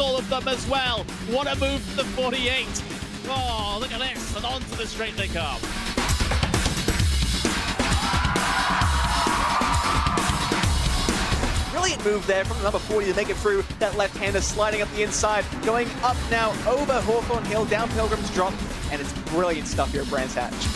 all of them as well. What a move for the 48. Oh, look at this, and onto the straight they come. Brilliant move there from the number 40 to make it through. That left-hander sliding up the inside, going up now over Hawthorne Hill, down Pilgrim's Drop, and it's brilliant stuff here at Brands Hatch.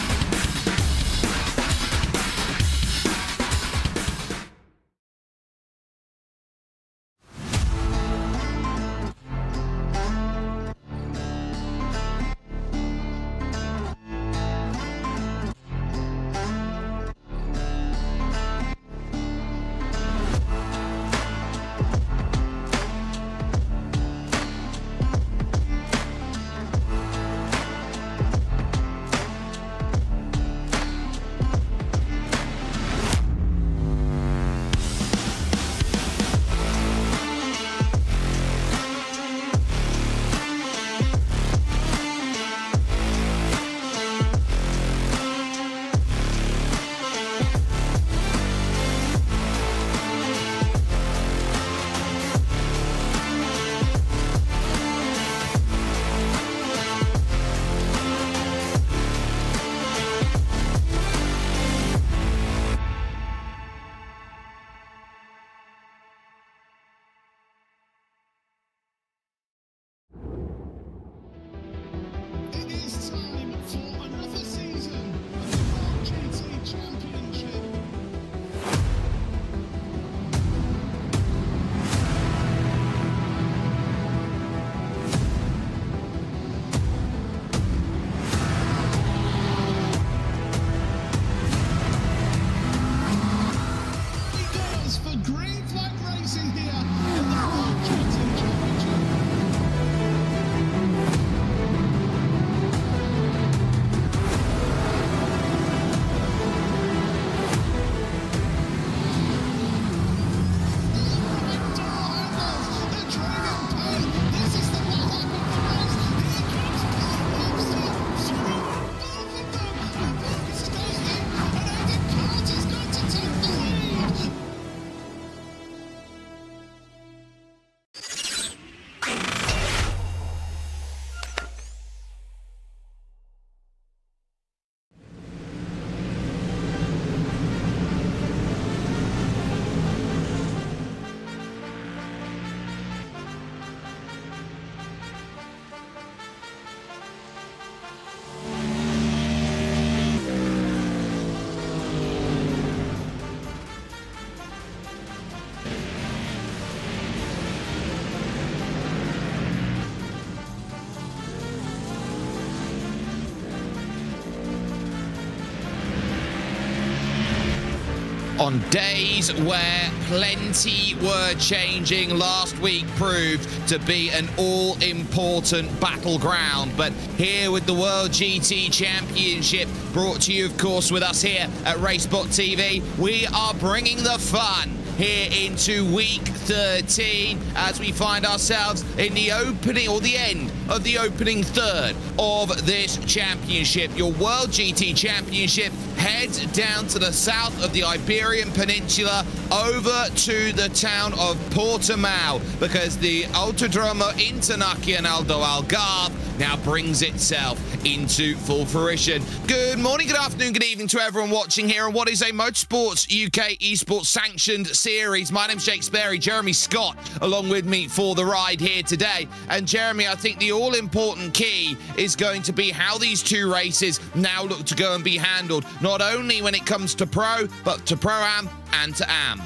On days where plenty were changing, last week proved to be an all-important battleground. But here with the World GT Championship, brought to you, of course, with us here at RaceSpotTV, we are bringing the fun here into week 13 as we find ourselves in the opening, or the end of the opening third of this championship. Your World GT Championship heads down to the south of the Iberian Peninsula, over to the town of Portimao, because the Autodromo Internacional do Algarve now brings itself into full fruition. Good morning, good afternoon, good evening to everyone watching here on what is a Motorsports UK esports sanctioned series. My name's Jake Sperry, Jeremy Scott along with me for the ride here today. And Jeremy, I think the all-important key is going to be how these two races now look to go and be handled, not only when it comes to Pro, but to Pro-Am and to Am.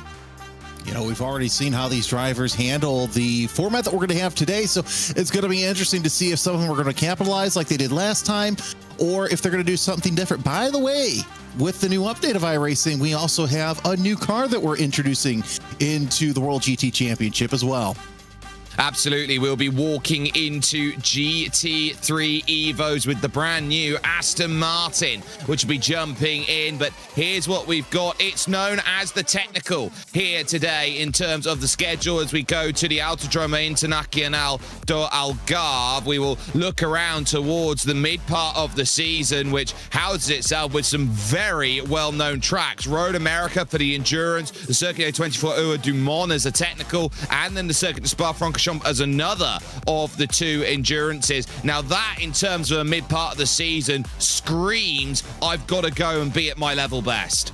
You know, we've already seen how these drivers handle the format that we're going to have today, so it's going to be interesting to see if some of them are going to capitalize like they did last time, or if they're going to do something different. By the way, with the new update of iRacing, we also have a new car that we're introducing into the World GT Championship as well. Absolutely, we'll be walking into GT3 Evos with the brand new Aston Martin, which will be jumping in. But here's what we've got. It's known as the technical here today in terms of the schedule. As we go to the Autodromo Internacional do Algarve, we will look around towards the mid part of the season, which houses itself with some very well-known tracks. Road America for the endurance, the Circuit 24 Heures du Mans as a technical, and then the Circuit de Spa-Francorchamps Machamp as another of the two endurances. Now that, in terms of a mid part of the season, screams, I've got to go and be at my level best.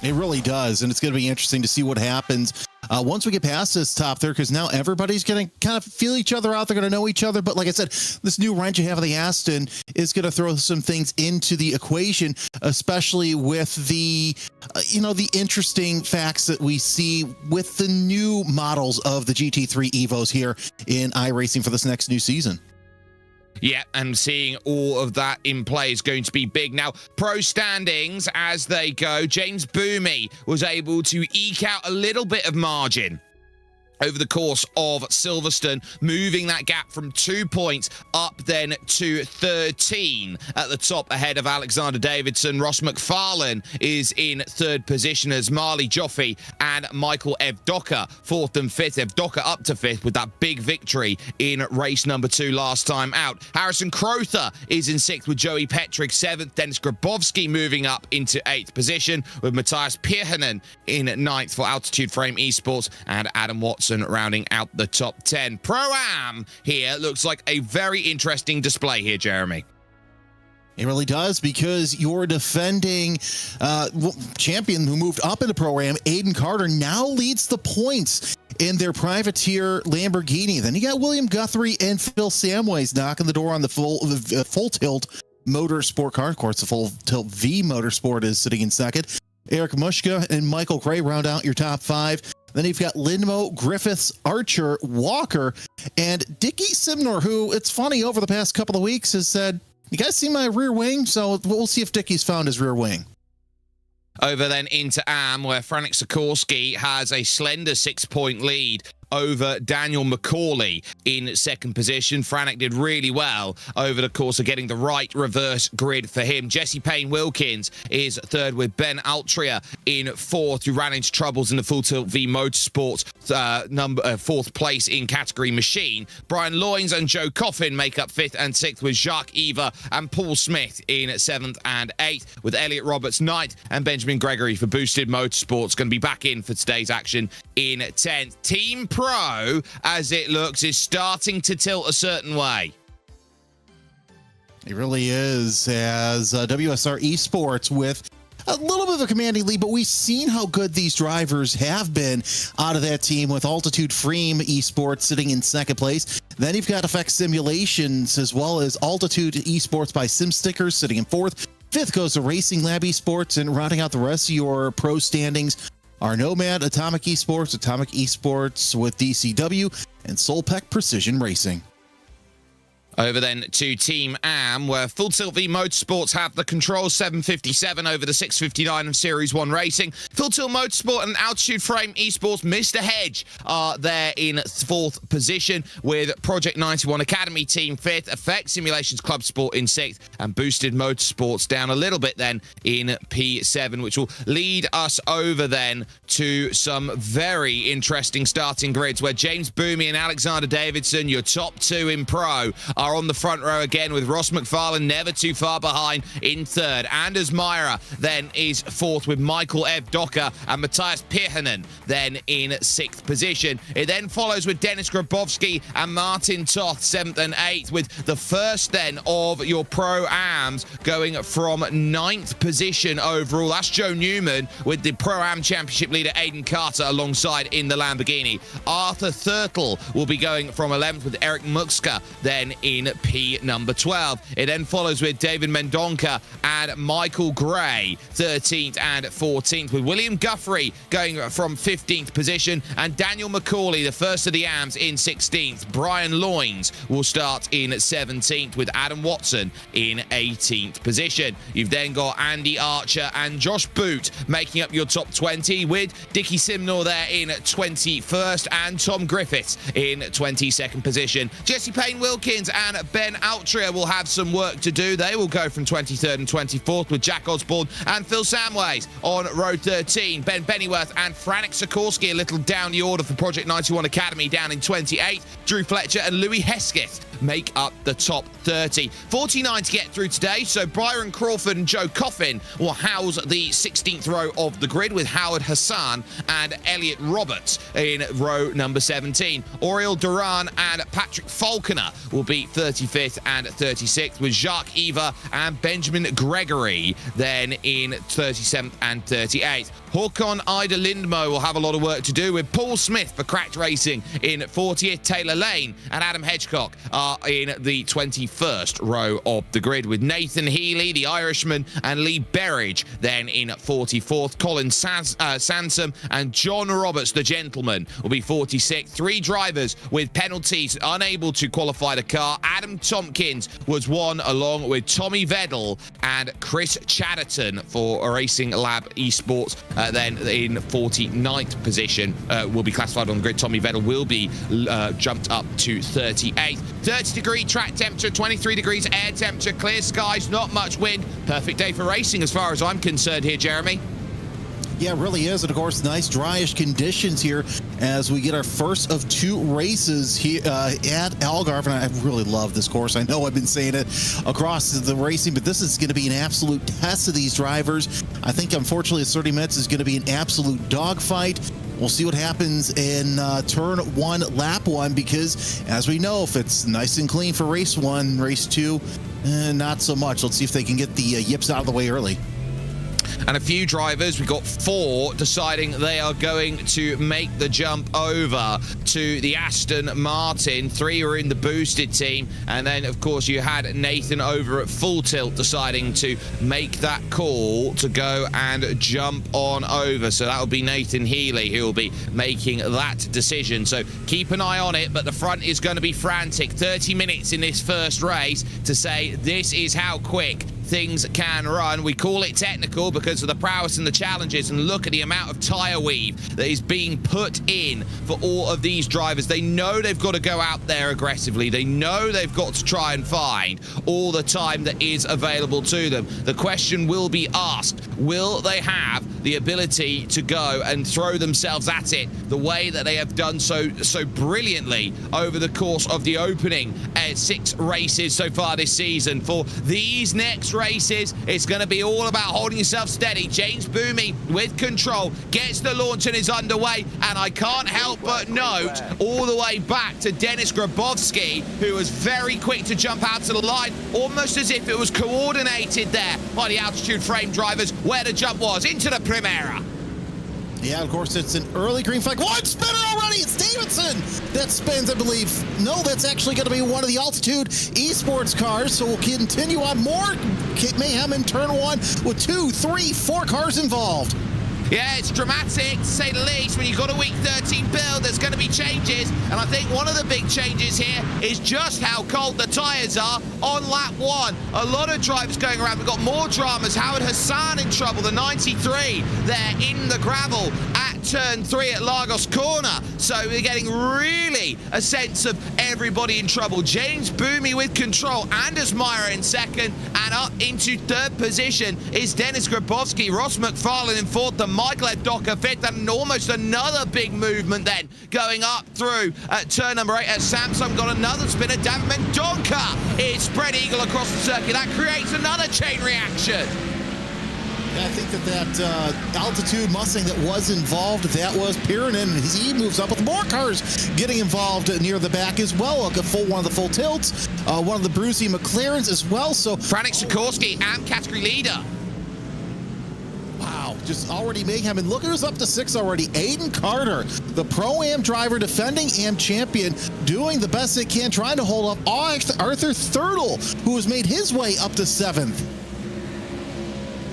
It really does, and it's going to be interesting to see what happens once we get past this top third, because now everybody's going to kind of feel each other out. They're going to know each other. But like I said, this new wrench you have in the Aston is going to throw some things into the equation, especially with the, the interesting facts that we see with the new models of the GT3 Evos here in iRacing for this next new season. Yeah, and seeing all of that in play is going to be big. Now, pro standings as they go, James Boomy was able to eke out a little bit of margin over the course of Silverstone, moving that gap from 2 points up then to 13 at the top ahead of Alexander Davidson. Ross McFarlane is in third position as Marley Joffe and Michael Evdoka fourth and fifth. Evdoka up to fifth with that big victory in race number 2 last time out. Harrison Crowther is in sixth with Joey Petrick seventh. Dennis Grabowski moving up into 8th position with Matthias Pirhanen in 9th for Altitude Frame Esports, and Adam Watson rounding out the top 10. Pro-Am here looks like a very interesting display here, Jeremy. It really does, because your defending champion who moved up into Pro-Am, Aiden Carter, now leads the points in their privateer Lamborghini. Then you got William Guthrie and Phil Samways knocking the door on the full tilt motorsport car. Of course, the full tilt V Motorsport is sitting in second. Eric Mushka and Michael Gray round out your top 5. Then you've got Lindmo, Griffiths, Archer, Walker, and Dickie Simnor, who, it's funny, over the past couple of weeks has said, you guys see my rear wing? So we'll see if Dickie's found his rear wing. Over then into AM, where Franek Sikorsky has a slender 6-point lead over Daniel McCauley in second position. Franek did really well over the course of getting the right reverse grid for him. Jesse Payne Wilkins is third with Ben Altria in fourth, who ran into troubles in the Full Tilt V Motorsports fourth place in category machine. Brian Loynes and Joe Coffin make up 5th and 6th with Jacques Eva and Paul Smith in 7th and 8th, with Elliot Roberts 9th and Benjamin Gregory for Boosted Motorsports going to be back in for today's action in 10th. Team Pro, as it looks, is starting to tilt a certain way. It really is, as WSR Esports with a little bit of a commanding lead, but we've seen how good these drivers have been out of that team, with Altitude Frame Esports sitting in second place. Then you've got Effect Simulations, as well as Altitude Esports by SimStickers sitting in fourth. Fifth goes to Racing Lab Esports, and rounding out the rest of your pro standings are Nomad, Atomic Esports with DCW, and Solpec Precision Racing. Over then to Team AM, where Full Tilt V Motorsports have the Control 757 over the 659 of Series 1 Racing. Full Tilt Motorsport and Altitude Frame Esports, Mr. Hedge, are there in 4th position, with Project 91 Academy Team 5th, Effect Simulations Club Sport in 6th, and Boosted Motorsports down a little bit then in P7, which will lead us over then to some very interesting starting grids, where James Boomy and Alexander Davidson, your top 2 in Pro, are on the front row again, with Ross McFarlane never too far behind in 3rd. Anders Meyer then is 4th with Michael Evdoka and Matthias Pirhanen then in 6th position. It then follows with Dennis Grabowski and Martin Toth 7th and 8th, with the first then of your Pro-Ams going from 9th position overall. That's Joe Newman with the Pro-Am Championship leader Aiden Carter alongside in the Lamborghini. Arthur Thurtle will be going from 11th with Eric Muxka then in P number 12. It then follows with David Mendonca and Michael Gray 13th and 14th, with William Guthrie going from 15th position and Daniel McCauley, the first of the AMs, in 16th. Brian Loynes will start in 17th, with Adam Watson in 18th position. You've then got Andy Archer and Josh Boot making up your top 20, with Dickie Simnor there in 21st and Tom Griffiths in 22nd position. Jesse Payne Wilkins and Ben Altria will have some work to do. They will go from 23rd and 24th, with Jack Osborne and Phil Samways on row 13. Ben Bennyworth and Franek Sikorsky a little down the order for Project 91 Academy down in 28th. Drew Fletcher and Louis Hesketh make up the top 30. 49 to get through today, so Byron Crawford and Joe Coffin will house the 16th row of the grid with Howard Hassan and Elliot Roberts in row number 17. Oriel Duran and Patrick Falconer will be 35th and 36th, with Jacques Eva and Benjamin Gregory then in 37th and 38th. Håkon Ida Lindmo will have a lot of work to do, with Paul Smith for Cracked Racing in 40th. Taylor Lane and Adam Hedgecock are in the 21st row of the grid, with Nathan Healy, the Irishman, and Lee Berridge then in 44th. Colin Sansom and John Roberts, the gentleman, will be 46th. 3 drivers with penalties unable to qualify the car. Adam Tompkins was one, along with Tommy Vedel and Chris Chatterton for Racing Lab Esports. Then in 49th position will be classified on the grid. Tommy Vedel will be jumped up to 38th. 30-degree track temperature, 23 degrees air temperature, clear skies, not much wind. Perfect day for racing as far as I'm concerned here, Jeremy. Yeah, it really is. And of course, nice dryish conditions here as we get our first of 2 races here at Algarve. And I really love this course. I know I've been saying it across the racing, but this is going to be an absolute test of these drivers. I think, unfortunately, 30 minutes is going to be an absolute dogfight. We'll see what happens in turn 1, lap 1, because as we know, if it's nice and clean for race 1, race 2, not so much. Let's see if they can get the yips out of the way early. And a few drivers, we've got 4 deciding they are going to make the jump over to the Aston Martin. 3 were in the boosted team, and then of course you had Nathan over at Full Tilt deciding to make that call to go and jump on over. So that will be Nathan Healy who will be making that decision. So keep an eye on it, but the front is going to be frantic. 30 minutes in this first race to say this is how quick things can run. We call it technical because of the prowess and the challenges, and look at the amount of tyre weave that is being put in for all of these drivers. They know they've got to go out there aggressively. They know they've got to try and find all the time that is available to them. The question will be asked, will they have the ability to go and throw themselves at it the way that they have done so brilliantly over the course of the opening 6 races so far this season? For these next races, it's going to be all about holding yourself steady. James Boomy with control gets the launch and is underway, and I can't help but note all the way back to Dennis Grabowski, who was very quick to jump out to the line, almost as if it was coordinated there by the altitude frame drivers where the jump was into the Primera. Yeah, of course, it's an early green flag. One spinner already! It's Davidson that spins, I believe. No, that's actually going to be one of the Altitude Esports cars, so we'll continue on more mayhem in turn 1 with 2, 3, 4 cars involved. Yeah, it's dramatic, to say the least. When you've got a week 13 build, there's going to be changes. And I think one of the big changes here is just how cold the tyres are on lap 1. A lot of drivers going around. We've got more dramas. Howard Hassan in trouble, the 93 there in the gravel at turn 3 at Lagos Corner. So we're getting really a sense of everybody in trouble. James Boomy with control. Anders Meyer in second. And up into 3rd position is Dennis Grabowski. Ross McFarlane in 4th. The Michael Docker 5th, and almost another big movement then going up through turn number 8 at Samsung. Got another spinner. David Mendonca is spread eagle across the circuit. That creates another chain reaction. I think that Altitude Mustang that was involved, that was Piran, and he moves up with more cars getting involved near the back as well. One of the Full Tilts, one of the Brucey McLarens as well. So Franek Sikorsky, AM category leader. Wow, just already mayhem. And look who's up to 6 already. Aiden Carter, the Pro-Am driver, defending Am champion, doing the best they can, trying to hold up Arthur Thurtle, who has made his way up to 7th.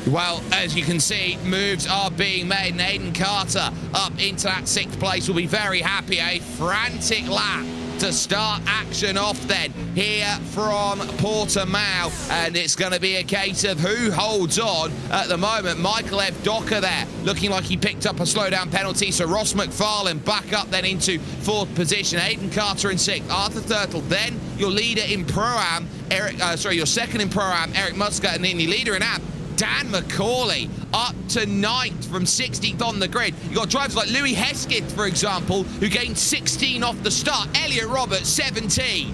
Well, as you can see, moves are being made, and Aiden Carter up into that 6th place will be very happy. A frantic lap to start action off then here from Portimao, and it's going to be a case of who holds on at the moment. Michael F. Docker there looking like he picked up a slowdown penalty, so Ross McFarlane back up then into 4th position. Aiden Carter in 6th, Arthur Thurtle, then your leader in Pro-Am, your second in Pro-Am, Eric Muscat, and then your leader in Am, Dan McCauley, up to 9th from 16th on the grid. You've got drivers like Louis Hesketh, for example, who gained 16 off the start. Elliot Roberts, 17.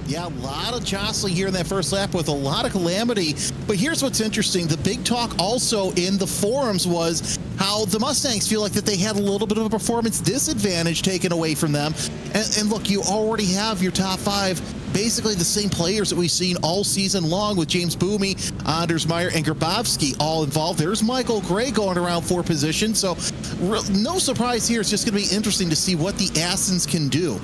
Yeah, a lot of jostling here in that first lap with a lot of Calamity. But here's what's interesting. The big talk also in the forums was how the Mustangs feel like that they had a little bit of a performance disadvantage taken away from them. And look, you already have your top 5, basically the same players that we've seen all season long with James Boomy, Anders Meyer, and Grabowski all involved. There's Michael Gray going around 4 positions. So no surprise here. It's just going to be interesting to see what the Astons can do.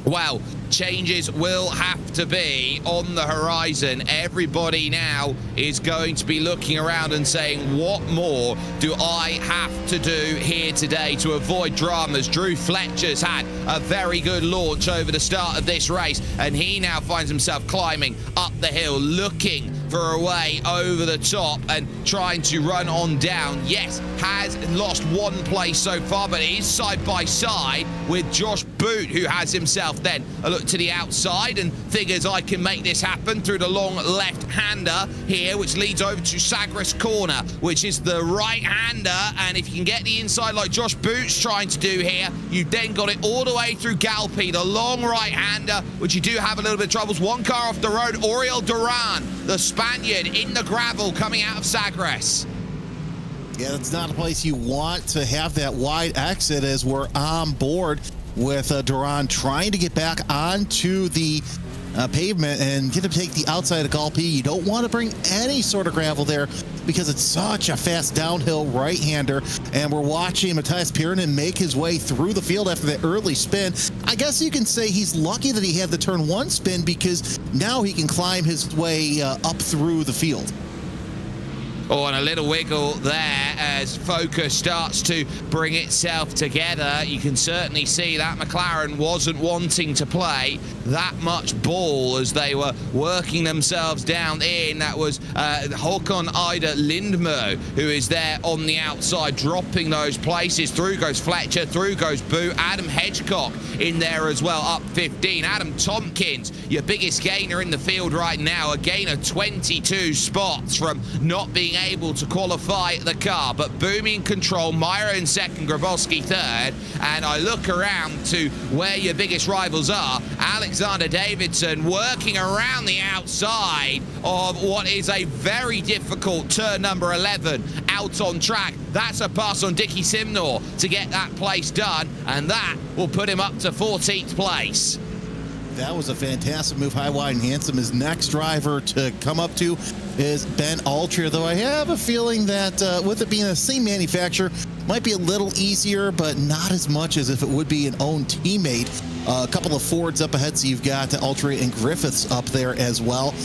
Well, changes will have to be on the horizon. Everybody now is going to be looking around and saying, what more do I have to do here today to avoid dramas? Drew Fletcher's had a very good launch over the start of this race, and he now finds himself climbing up the hill, looking for a way over the top and trying to run on down. Yes, has lost 1 place so far, but it is side by side with Josh Boot, who has himself then a look to the outside and figures I can make this happen through the long left-hander here, which leads over to Sagres corner, which is the right-hander. And if you can get the inside like Josh Boot's trying to do here, you've then got it all the way through Galpi, the long right-hander, which you do have a little bit of troubles. 1 car off the road, Oriol Duran, the Spaniard in the gravel coming out of Sagres. Yeah, that's not a place you want to have that wide exit, as we're on board with Duran trying to get back onto the pavement and get him to take the outside of Galpi. You don't want to bring any sort of gravel there because it's such a fast downhill right-hander, and we're watching Matthias Pirinen make his way through the field after that early spin. I guess you can say he's lucky that he had the turn 1 spin, because now he can climb his way up through the field. Oh, and a little wiggle there as focus starts to bring itself together. You can certainly see that McLaren wasn't wanting to play that much ball as they were working themselves down in. That was Håkon Ida Lindmo, who is there on the outside, dropping those places. Through goes Fletcher, through goes Boo. Adam Hedgecock in there as well, up 15. Adam Tompkins, your biggest gainer in the field right now, a gain of 22 spots from not being able to qualify the car. But Boomy in control, Meyer in second, Grabowski third. And I look around to where your biggest rivals are. Alexander Davidson working around the outside of what is a very difficult turn number 11 out on track. That's a pass on Dickie Simnor to get that place done, and that will put him up to 14th place. That was a fantastic move. High, wide, and handsome. His next driver to come up to is Ben Altria, though I have a feeling that with it being the same manufacturer, might be a little easier, but not as much as if it would be an own teammate. A couple of Fords up ahead, so you've got Altria and Griffiths up there as well.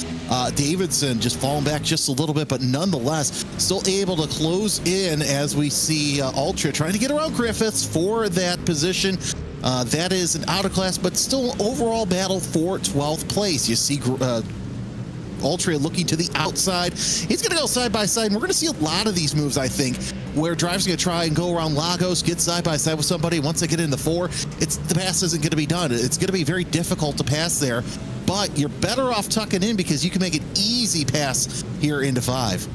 Davidson just falling back just a little bit, but nonetheless still able to close in as we see Altria trying to get around Griffiths for that position. That is an out of class, but still overall battle for 12th place. You see Altria looking to the outside. He's going to go side by side, and we're going to see a lot of these moves, I think, where drivers are going to try and go around Lagos, get side by side with somebody. Once they get into 4, the pass isn't going to be done. It's going to be very difficult to pass there, but you're better off tucking in because you can make an easy pass here into 5.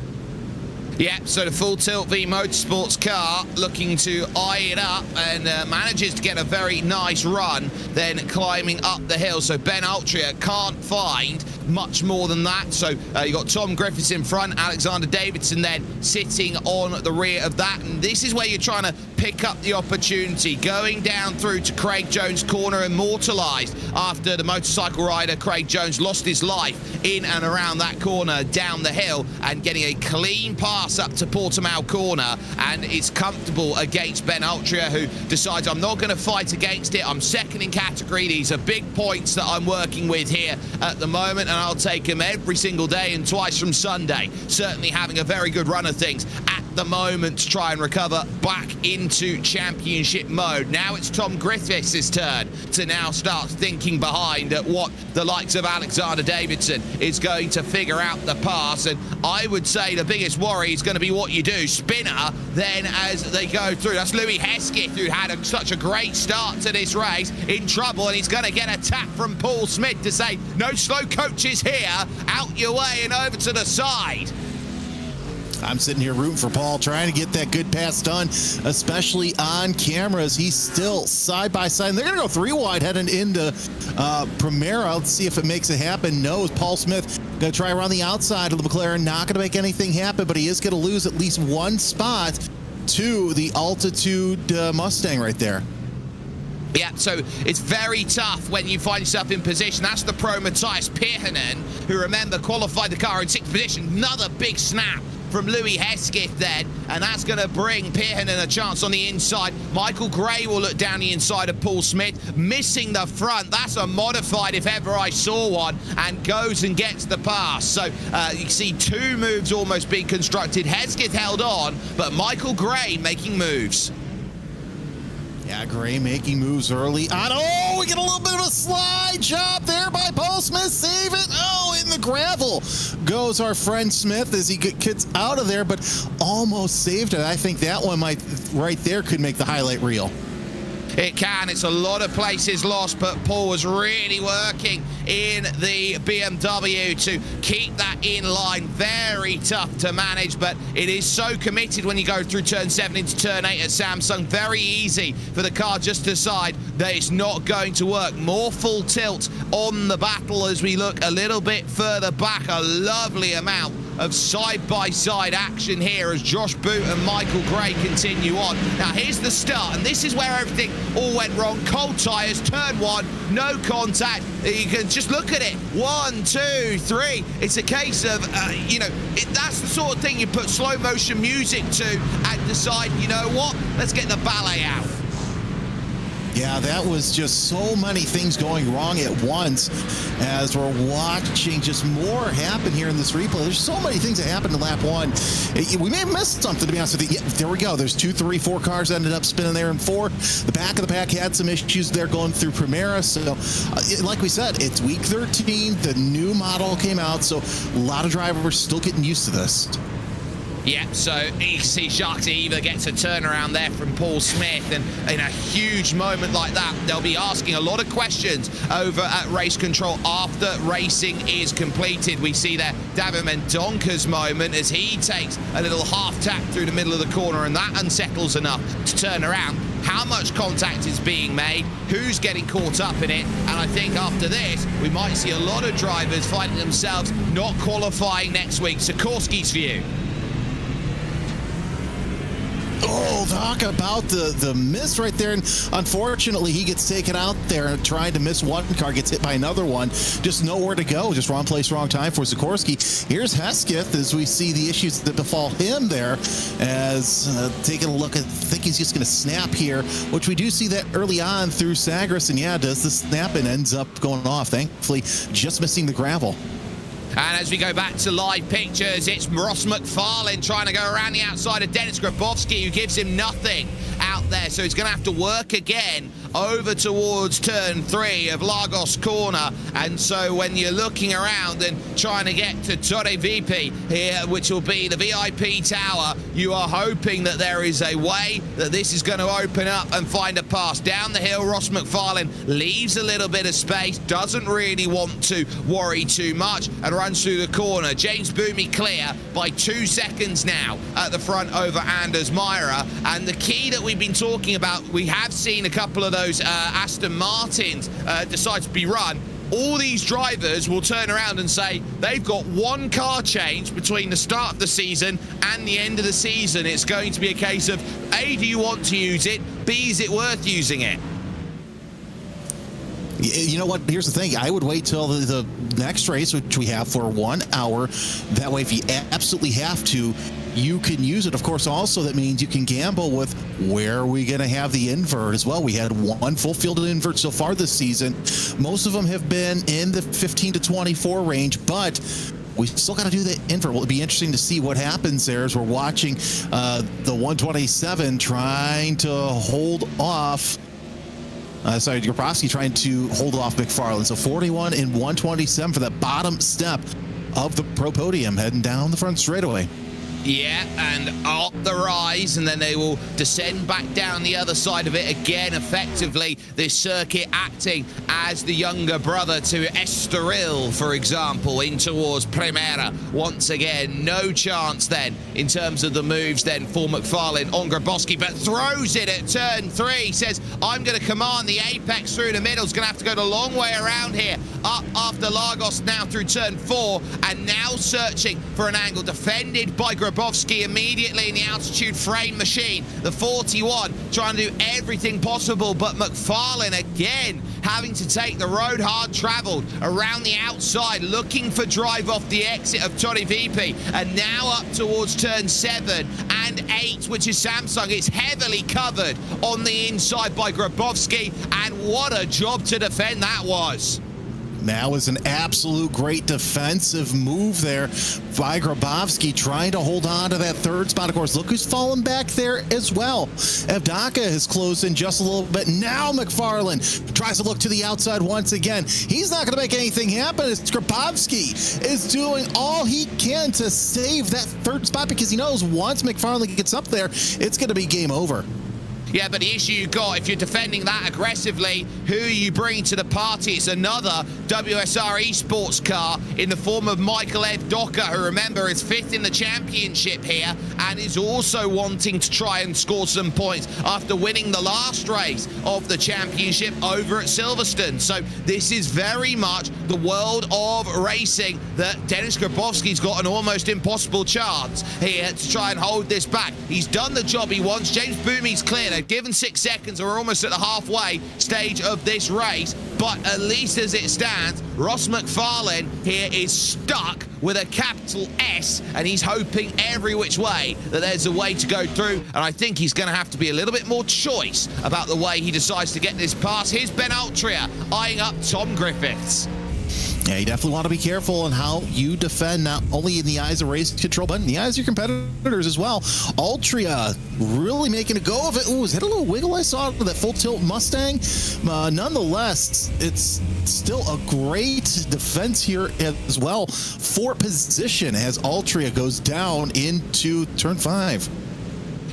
Yeah, so the Full Tilt V Motorsports car looking to eye it up and manages to get a very nice run, then climbing up the hill. So Ben Altria can't find much more than that. So you got Tom Griffiths in front, Alexander Davidson then sitting on the rear of that. And this is where you're trying to pick up the opportunity. Going down through to Craig Jones' corner, immortalised after the motorcycle rider Craig Jones lost his life in and around that corner down the hill, and getting a clean pass up to Portimao corner, and it's comfortable against Ben Altria, who decides I'm not going to fight against it. I'm second in category. These are big points that I'm working with here at the moment, and I'll take them every single day and twice from Sunday. Certainly having a very good run of things at the moment to try and recover back into championship mode. Now it's Tom Griffiths' turn to now start thinking behind at what the likes of Alexander Davidson is going to figure out the pass, and I would say the biggest worry is going to be what you do. Spinner then as they go through. That's Louis Hesketh, who had such a great start to this race, in trouble, and he's going to get a tap from Paul Smith to say, no slow coaches here, out your way and over to the side. I'm sitting here rooting for Paul, trying to get that good pass done, especially on cameras. He's still side by side. And they're going to go 3 wide heading into Primera. Let's see if it makes it happen. No, Paul Smith going to try around the outside of the McLaren. Not going to make anything happen, but he is going to lose at least 1 spot to the Altitude Mustang right there. Yeah, so it's very tough when you find yourself in position. That's the pro Matthias Pirhanen, who, remember, qualified the car in 6th position. Another big snap from Louis Hesketh then, and that's going to bring Pirhanen a chance on the inside. Michael Gray will look down the inside of Paul Smith, missing the front. That's a modified if ever I saw one, and goes and gets the pass. So you can see 2 moves almost being constructed. Hesketh held on, but Michael Gray making moves. Yeah, Gray making moves early on. Oh, we get a little bit of a slide job there by Paul Smith. Save it. Oh, in the gravel goes our friend Smith as he gets out of there, but almost saved it. I think that one might, right there, could make the highlight reel. It can. It's a lot of places lost, but Paul was really working in the BMW to keep that in line. Very tough to manage, but it is so committed when you go through turn 7 into turn 8 at Samsung. Very easy for the car just to decide that it's not going to work. More full tilt on the battle as we look a little bit further back. A lovely amount of side-by-side action here as Josh Boot and Michael Gray continue on. Now here's the start, and this is where everything all went wrong. Cold tyres, turn 1, no contact. You can just look at it. 1, 2, 3. It's a case of, that's the sort of thing you put slow motion music to and decide, you know what, let's get the ballet out. Yeah, that was just so many things going wrong at once as we're watching just more happen here in this replay. There's so many things that happened in lap 1. We may have missed something, to be honest with you. Yeah, there we go. There's 2, 3, 4 cars ended up spinning there in 4. The back of the pack had some issues there going through Primera. So, like we said, it's week 13. The new model came out, so a lot of drivers still getting used to this. Yep, so you can see Sharks either gets a turnaround there from Paul Smith, and in a huge moment like that, they'll be asking a lot of questions over at Race Control after racing is completed. We see there David Mendonca's moment as he takes a little half tap through the middle of the corner, and that unsettles enough to turn around. How much contact is being made, who's getting caught up in it, and I think after this, we might see a lot of drivers finding themselves not qualifying next week. Sikorsky's view. Oh, talk about the miss right there. And unfortunately, he gets taken out there trying to miss one car, gets hit by another one. Just nowhere to go. Just wrong place, wrong time for Sikorsky. Here's Hesketh as we see the issues that befall him there as taking a look at, I think he's just going to snap here, which we do see that early on through Sagres. And yeah, does the snap and ends up going off. Thankfully, just missing the gravel. And as we go back to live pictures, it's Ross McFarlane trying to go around the outside of Dennis Grabowski, who gives him nothing out there. So he's going to have to work again over towards turn 3 of Lagos corner. And so when you're looking around and trying to get to Torre VP here, which will be the VIP tower, you are hoping that there is a way that this is going to open up and find a pass. Down the hill, Ross McFarlane leaves a little bit of space, doesn't really want to worry too much, and runs through the corner. James Boomy clear by 2 seconds now at the front over Anders Myra. And the key that we've been talking about, we have seen a couple of those Aston Martins decide to be run. All these drivers will turn around and say they've got 1 car change between the start of the season and the end of the season. It's going to be a case of A, do you want to use it? B, is it worth using it? You know what? Here's the thing. I would wait till the next race, which we have for 1 hour. That way, if you absolutely have to, you can use it. Of course, also that means you can gamble with where are we going to have the invert as well. We had 1 full fielded invert so far this season. Most of them have been in the 15 to 24 range, but we still got to do the invert. Well, it'll be interesting to see what happens there as we're watching the 127 trying to hold off. Grabowski trying to hold off McFarlane. So 41 and 127 for that bottom step of the pro podium, heading down the front straightaway. Yeah, and up the rise, and then they will descend back down the other side of it again. Effectively, this circuit acting as the younger brother to Estoril, for example, in towards Primera. Once again, no chance then in terms of the moves then for McFarlane on Grabowski, but throws it at turn 3. Says, I'm going to command the apex through the middle. It's going to have to go the long way around here. Up after Lagos now through turn 4, and now searching for an angle, defended by Grabowski immediately in the altitude frame machine. The 41 trying to do everything possible, but McFarlane again having to take the road hard traveled around the outside, looking for drive off the exit of Tony VP, and now up towards turn 7 and 8, which is Samsung. It's heavily covered on the inside by Grabowski, and what a job to defend that was. That was an absolute great defensive move there by Grabowski, trying to hold on to that third spot. Of course, look who's fallen back there as well. Evdaka has closed in just a little bit. Now McFarlane tries to look to the outside once again. He's not going to make anything happen. It's Grabowski is doing all he can to save that third spot, because he knows once McFarlane gets up there, it's going to be game over. Yeah, but the issue you got, if you're defending that aggressively, who are you bringing to the party? It's another WSR esports car in the form of Michael Evdaka, who, remember, is 5th in the championship here and is also wanting to try and score some points after winning the last race of the championship over at Silverstone. So this is very much the world of racing that Dennis Grabowski's got an almost impossible chance here to try and hold this back. He's done the job he wants. James Boomey's clear. They've given 6 seconds, and we're almost at the halfway stage of this race. But at least as it stands, Ross McFarlane here is stuck with a capital S, and he's hoping every which way that there's a way to go through. And I think he's going to have to be a little bit more choice about the way he decides to get this past. Here's Ben Altria eyeing up Tom Griffiths. Yeah, you definitely want to be careful on how you defend, not only in the eyes of race control, but in the eyes of your competitors as well. Altria really making a go of it. Ooh, is that a little wiggle I saw with that full tilt Mustang? Nonetheless, it's still a great defense here as well for position as Altria goes down into turn 5.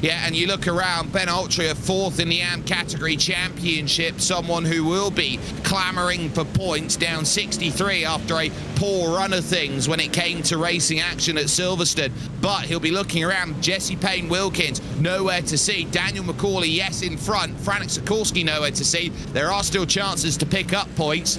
Yeah, and you look around, Ben Altria 4th in the AM category championship, someone who will be clamoring for points, down 63 after a poor run of things when it came to racing action at Silverstone. But he'll be looking around. Jesse Payne Wilkins, nowhere to see. Daniel McCauley, yes, in front. Franek Sikorsky, nowhere to see. There are still chances to pick up points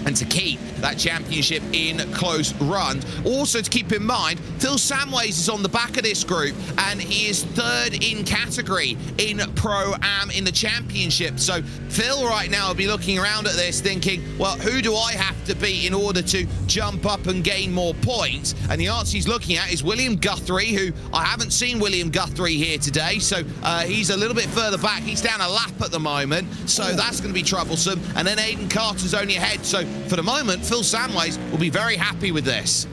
and to keep that championship in close runs. Also to keep in mind, Phil Samways is on the back of this group, and he is 3rd in category in Pro-Am in the championship. So Phil right now will be looking around at this thinking, well, who do I have to be in order to jump up and gain more points? And the answer he's looking at is William Guthrie, who I haven't seen William Guthrie here today, so he's a little bit further back. He's down a lap at the moment, so that's going to be troublesome. And then Aiden Carter's only ahead, so for the moment, Phil Samways will be very happy with this.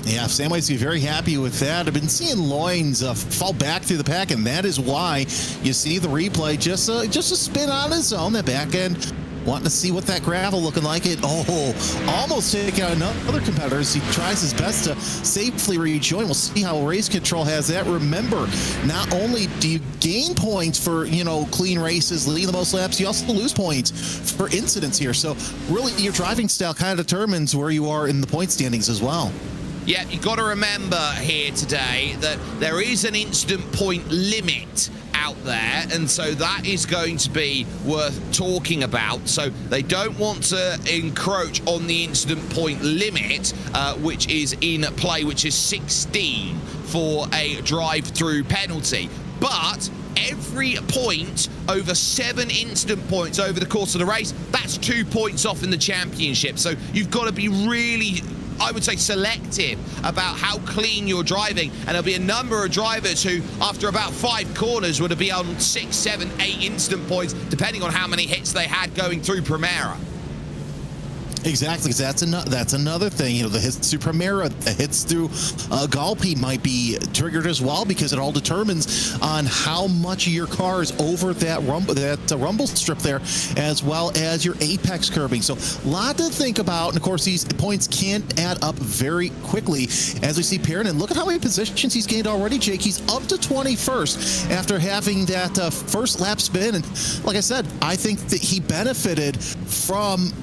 Yeah, Samways will be very happy with that. I've been seeing Loins fall back through the pack, and that is why you see the replay just a spin on his own, that back end. Wanting to see what that gravel looking like. It almost taking out another competitor as he tries his best to safely rejoin. We'll see how race control has that. Remember, not only do you gain points for, clean races, leading the most laps, you also lose points for incidents here. So really your driving style kind of determines where you are in the point standings as well. Yeah, you've got to remember here today that there is an instant point limit out there, and so that is going to be worth talking about. So they don't want to encroach on the instant point limit, which is in play, which is 16 for a drive-through penalty. But every point over 7 instant points over the course of the race, that's 2 points off in the championship. So you've got to be really, I would say, selective about how clean you're driving, and there'll be a number of drivers who, after about 5 corners, would have been on 6, 7, 8 instant points, depending on how many hits they had going through Primera. Exactly, because that's another thing. You know, the hits through Primera, the hits through Galpi might be triggered as well, because it all determines on how much of your car is over that rumble strip there, as well as your apex curbing. So a lot to think about, and of course these points can add up very quickly. As we see Perrin, and look at how many positions he's gained already, Jake. He's up to 21st after having that first lap spin, and like I said, I think that he benefited from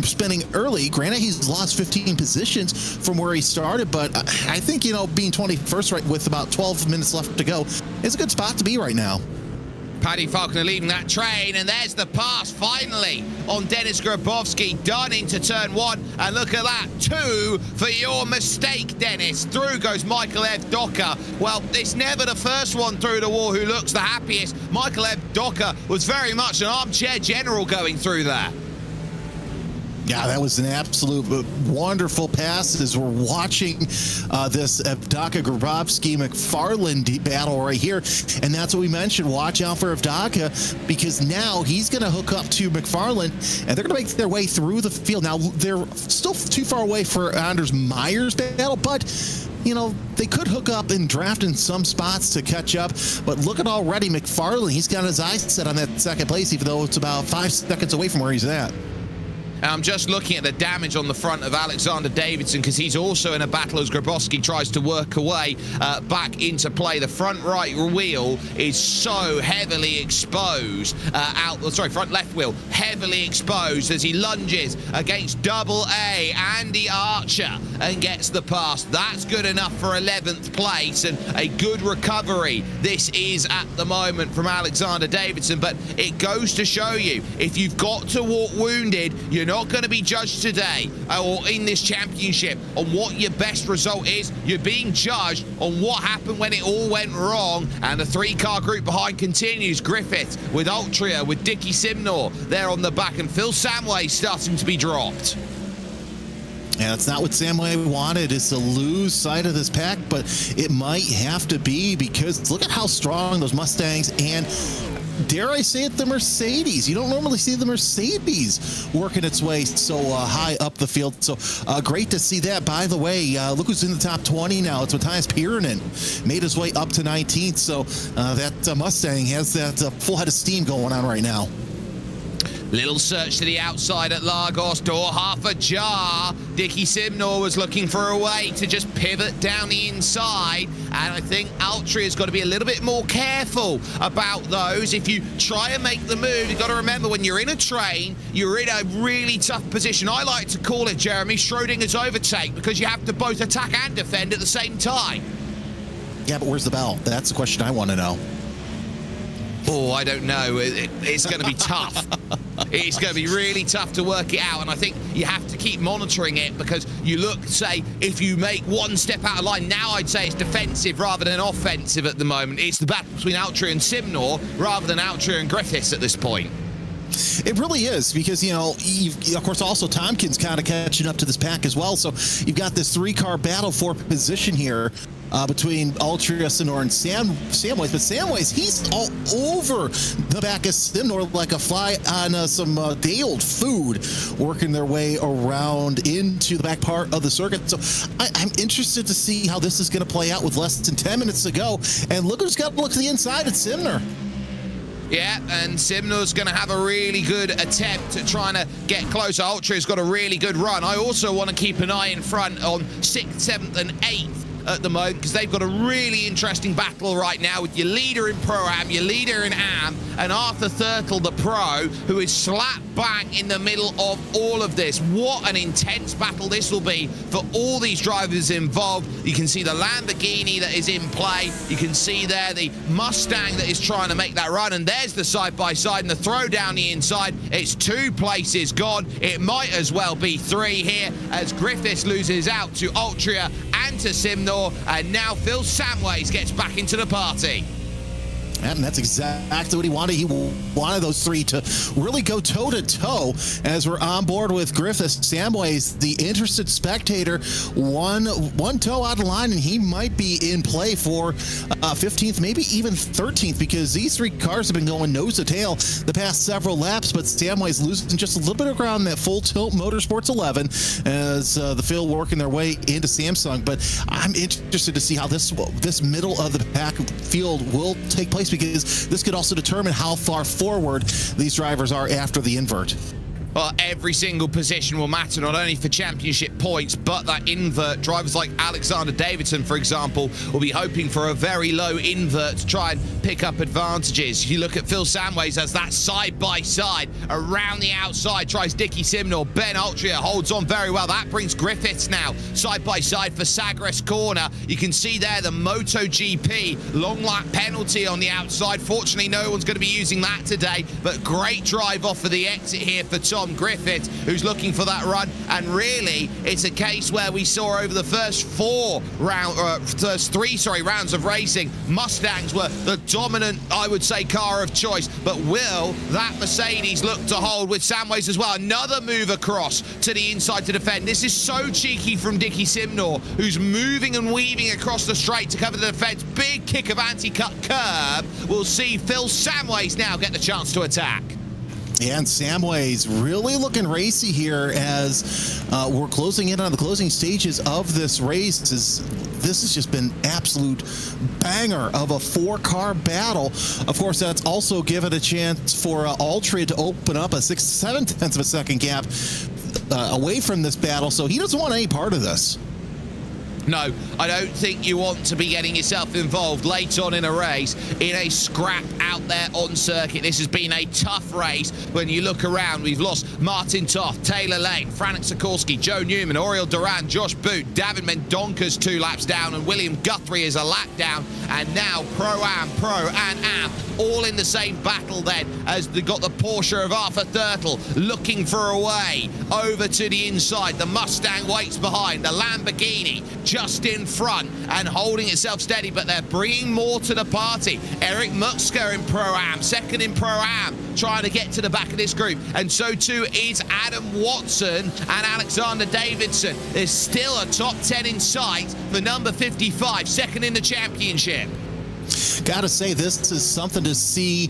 spinning early. Granted, he's lost 15 positions from where he started, but I think, you know, being 21st right with about 12 minutes left to go is a good spot to be right now. Paddy Falconer leading that train, and there's the pass finally on Denis Grabowski, done into turn 1, and look at that, 2 for your mistake, Dennis. Through goes Michael F. Docker. Well, it's never the first one through the wall who looks the happiest. Michael F. Docker was very much an armchair general going through there. Yeah, that was an absolute wonderful pass as we're watching this Evdaka Grabowski McFarland battle right here. And that's what we mentioned. Watch out for Evdaka, because now he's going to hook up to McFarland, and they're going to make their way through the field. Now, they're still too far away for Anders Meyer's battle, but you know, they could hook up and draft in some spots to catch up. But look at already McFarland. He's got his eyes set on that second place, even though it's about 5 seconds away from where he's at. I'm just looking at the damage on the front of Alexander Davidson, because he's also in a battle as Grabowski tries to work away back into play. The front right wheel is so heavily exposed. Front left wheel heavily exposed as he lunges against double A Andy Archer and gets the pass. That's good enough for 11th place and a good recovery. This is at the moment from Alexander Davidson, but it goes to show you, if you've got to walk wounded, you're not going to be judged today or in this championship on what your best result is. You're being judged on what happened when it all went wrong. And the 3-car group behind continues. Griffith with Altria, with Dickie Simnor there on the back, and Phil Samway starting to be dropped. Yeah, that's not what Samway wanted, is to lose sight of this pack, but it might have to be, because look at how strong those Mustangs and, dare I say it, the Mercedes. You don't normally see the Mercedes working its way so high up the field. So great to see that. By the way, look who's in the top 20 now. It's Matthias Pirinen. Made his way up to 19th. So that Mustang has that full head of steam going on right now. Little search to the outside at Lagos, door half ajar. Dickie Simnor was looking for a way to just pivot down the inside, and I think Altria's got to be a little bit more careful about those. If you try and make the move, you've got to remember, when you're in a train, you're in a really tough position. I like to call it, Jeremy, Schrodinger's overtake, because you have to both attack and defend at the same time. Yeah, but where's the bell? That's the question I want to know. Oh, I don't know. It's going to be tough. It's going to be really tough to work it out, and I think you have to keep monitoring it, because you look, say, if you make one step out of line, now I'd say it's defensive rather than offensive at the moment. It's the battle between Altria and Simnor rather than Altria and Griffiths at this point. It really is, because, you know, of course, also Tompkins kind of catching up to this pack as well. So you've got this 3-car battle for position here between Altria, Simnor, and Samways. But Samways, he's all over the back of Simnor like a fly on some day-old food, working their way around into the back part of the circuit. So I'm interested to see how this is going to play out with less than 10 minutes to go. And look who's got to look to the inside at Simnor. Yeah, and Simnor's going to have a really good attempt at trying to get closer. Altria's got a really good run. I also want to keep an eye in front on 6th, 7th, and 8th at the moment, because they've got a really interesting battle right now with your leader in Pro-Am, your leader in Am, and Arthur Thurtle, the Pro, who is slap bang in the middle of all of this. What an intense battle this will be for all these drivers involved. You can see the Lamborghini that is in play. You can see there the Mustang that is trying to make that run, and there's the side-by-side and the throw down the inside. It's 2 places gone. It might as well be 3 here, as Griffiths loses out to Altria and to Simnor, and now Phil Samways gets back into the party. And that's exactly what he wanted. He wanted those three to really go toe-to-toe. As we're on board with Griffiths, Samways, the interested spectator, one toe out of line, and he might be in play for 15th, maybe even 13th, because these three cars have been going nose to tail the past several laps, but Samways losing just a little bit of ground in that Full Tilt Motorsports 11 as the field working their way into Samsung. But I'm interested to see how this middle of the pack field will take place, because this could also determine how far forward these drivers are after the invert. Well, every single position will matter, not only for championship points, but that invert. Drivers like Alexander Davidson, for example, will be hoping for a very low invert to try and pick up advantages. You look at Phil Samways as that side-by-side around the outside, tries Dickie Simnor. Ben Altria holds on very well. That brings Griffiths now side-by-side for Sagres Corner. You can see there the MotoGP long lap penalty on the outside. Fortunately, no one's going to be using that today, but great drive off of the exit here for Tom Griffiths, who's looking for that run. And really, it's a case where we saw over the first three rounds of racing, Mustangs were the dominant, I would say, car of choice. But will that Mercedes look to hold with Samways as well? Another move across to the inside to defend. This is so cheeky from Dickie Simnor, who's moving and weaving across the straight to cover the defense. Big kick of anti-cut curb. We'll see Phil Samways now get the chance to attack. And Samways really looking racy here as we're closing in on the closing stages of this race. This has just been absolute banger of a four-car battle. Of course, that's also given a chance for Altria to open up a 6/7 of a second gap away from this battle, so he doesn't want any part of this. No, I don't think you want to be getting yourself involved late on in a race, in a scrap out there on circuit. This has been a tough race. When you look around, we've lost Martin Toth, Taylor Lane, Franek Sikorsky, Joe Newman, Oriol Duran, Josh Boot, David Mendonca's 2 laps down, and William Guthrie is a lap down. And now Pro-Am, Pro and Am, all in the same battle then, as they got the Porsche of Arthur Thurtle looking for a way over to the inside. The Mustang waits behind, the Lamborghini just in front and holding itself steady, but they're bringing more to the party. Eric Muxka in Pro-Am, second in Pro-Am, trying to get to the back of this group, and so too is Adam Watson and Alexander Davidson. There's still a top 10 in sight for number 55, second in the championship. Gotta say, this is something to see.